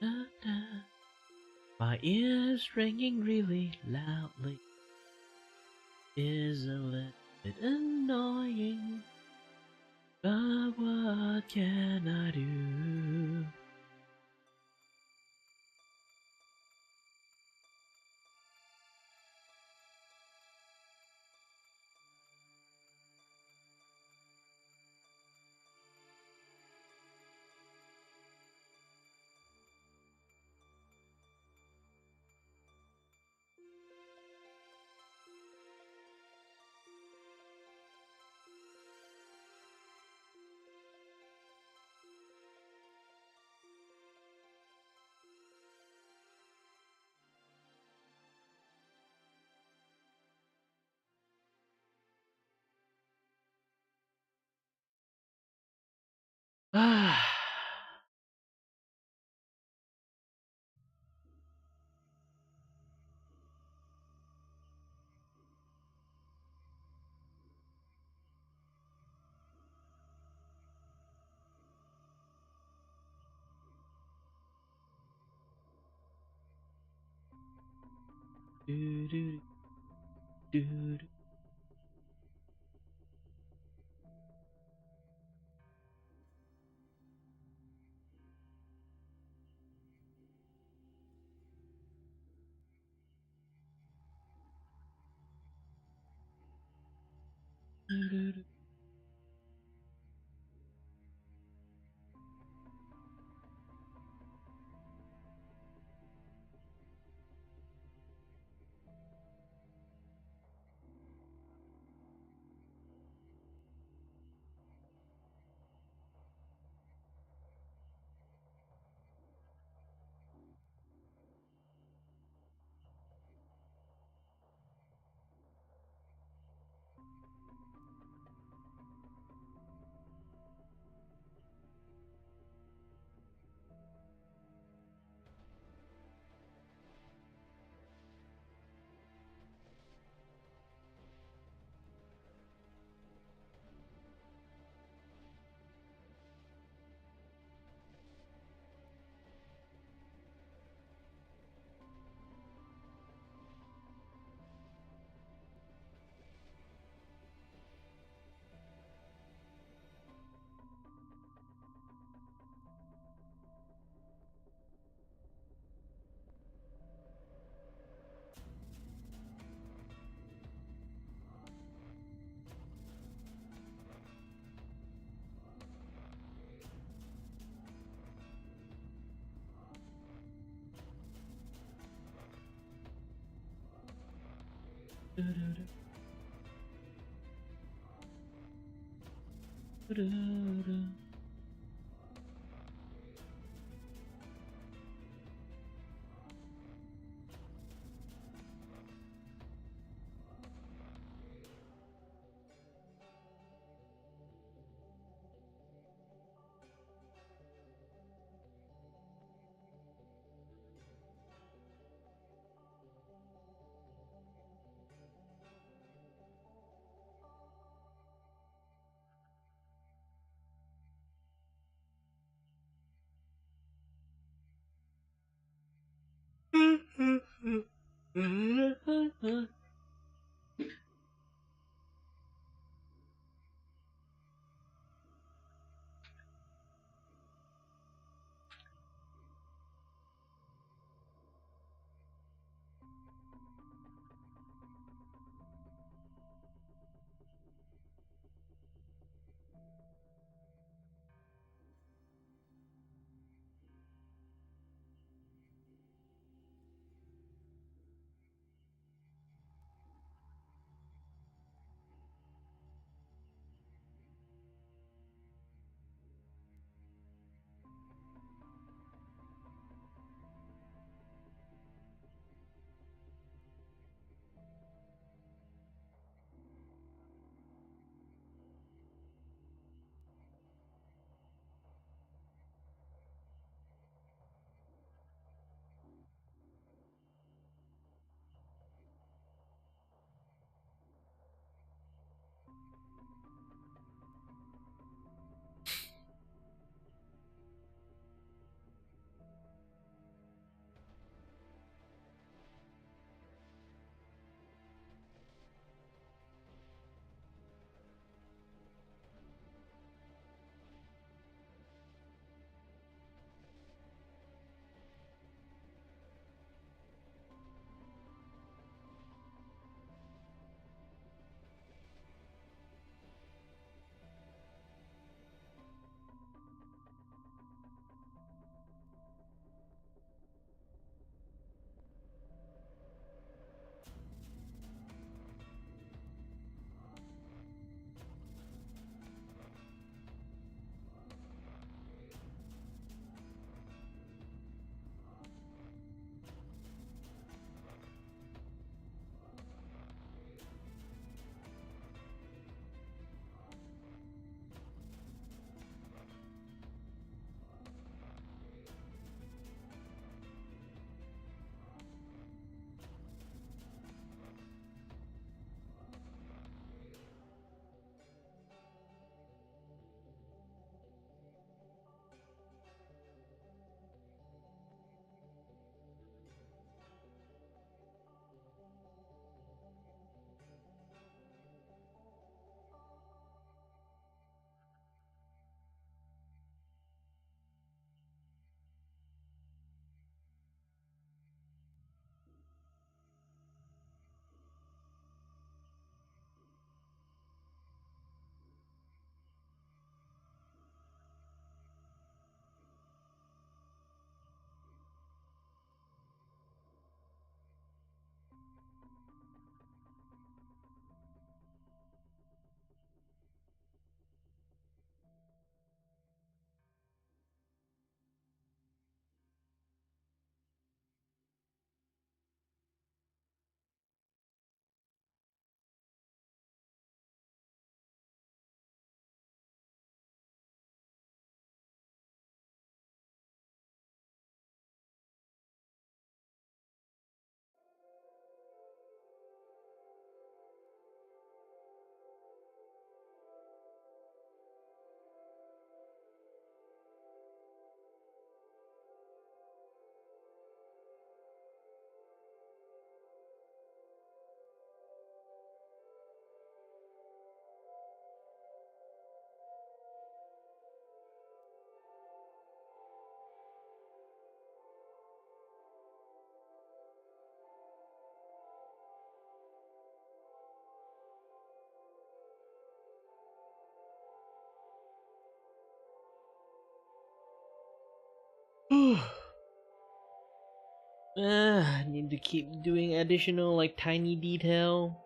da da. My ears ringing really loudly is a little bit annoying, but what can I do? Ah. Do, do, do, do. Do, do, do. Do, do, do. Do, do, do. I need to keep doing additional like tiny detail.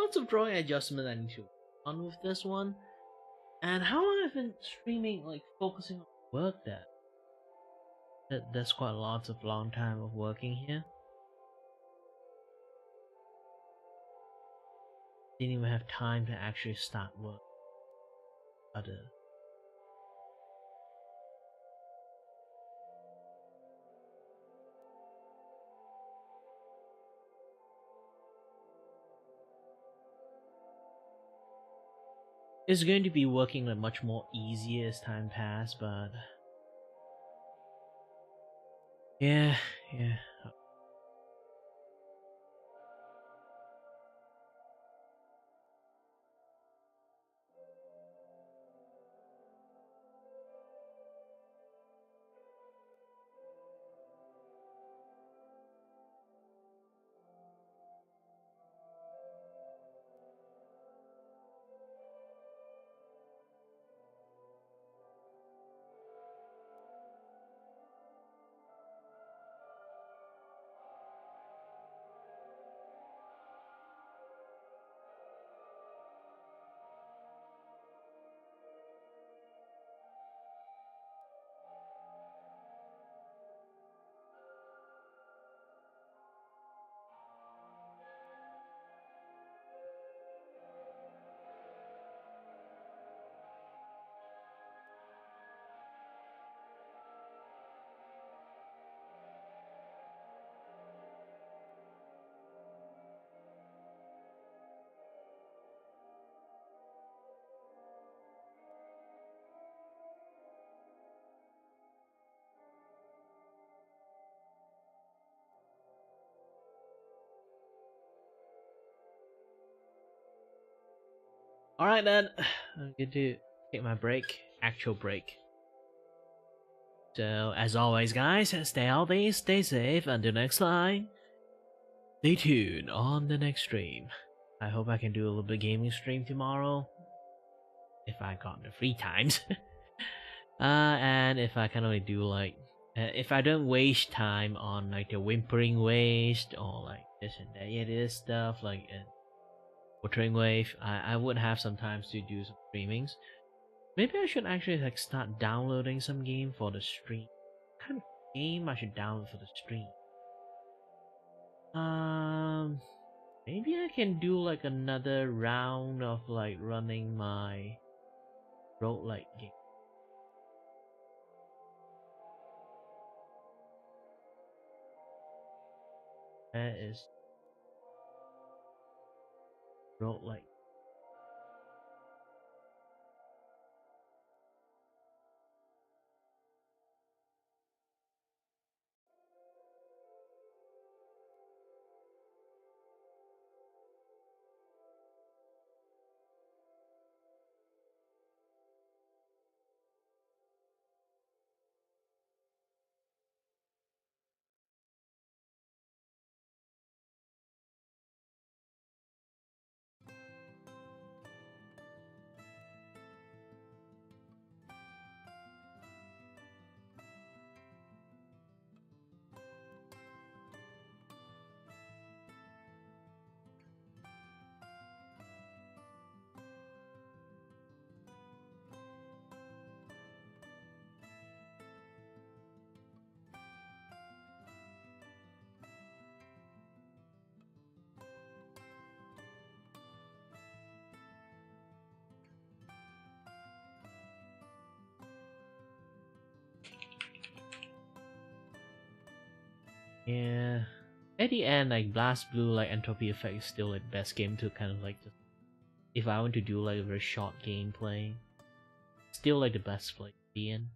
Lots of drawing adjustment I need to work on with this one. And how long I've been streaming, like focusing on work that's quite lots of long time of working here. Didn't even have time to actually start work. Other. It's going to be working like much more easier as time passes, but yeah, yeah. Alright then, I'm going to take my break, actual break. So, as always, guys, stay healthy, stay safe. Until next time, stay tuned on the next stream. I hope I can do a little bit of gaming stream tomorrow, if I got the free times. And if I can only do like, if I don't waste time on like the whimpering waste or like this and that, yeah, this stuff like watering wave, I would have some time to do some streamings. Maybe I should actually like start downloading some game for the stream. What kind of game I should download for the stream? Maybe I can do like another round of like running my roguelike game. That is roguelike. Yeah. At the end, like Blast Blue, like Entropy Effect is still like the best game to kind of like just, if I want to do like a very short gameplay, still like the best play to be in.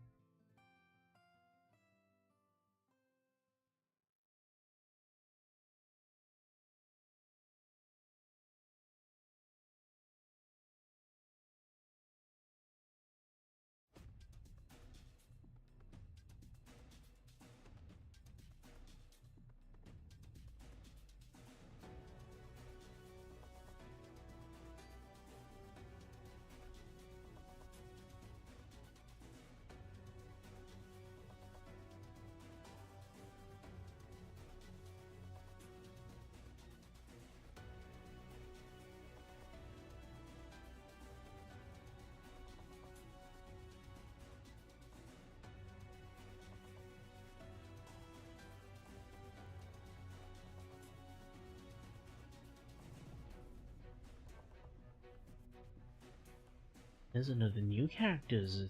There's another new characters.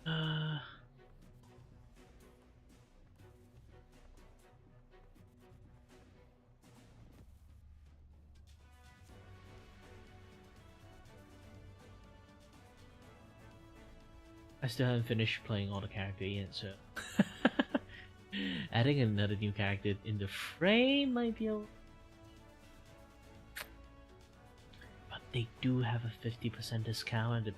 I still haven't finished playing all the characters yet, so adding another new character in the frame might be a... But they do have a 50% discount at the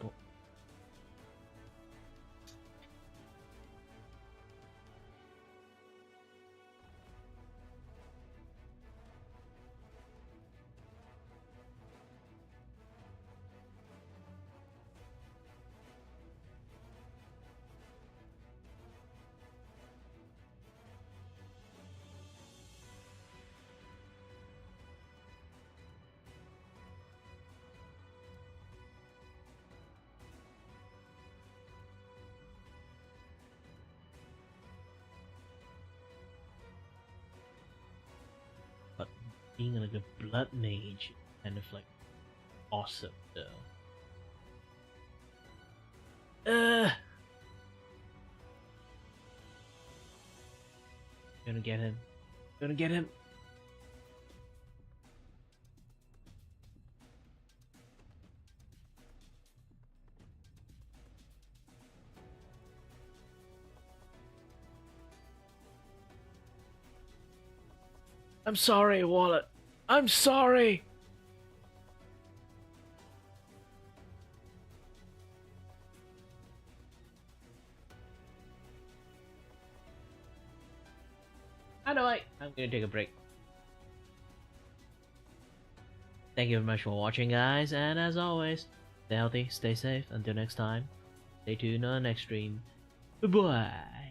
being like a blood mage kind of like awesome though. Gonna get him. Gonna get him. I'm sorry, Wallet. I'm sorry. By the way, I'm gonna take a break. Thank you very much for watching, guys, and as always, stay healthy, stay safe. Until next time, stay tuned on the next stream. Bye bye.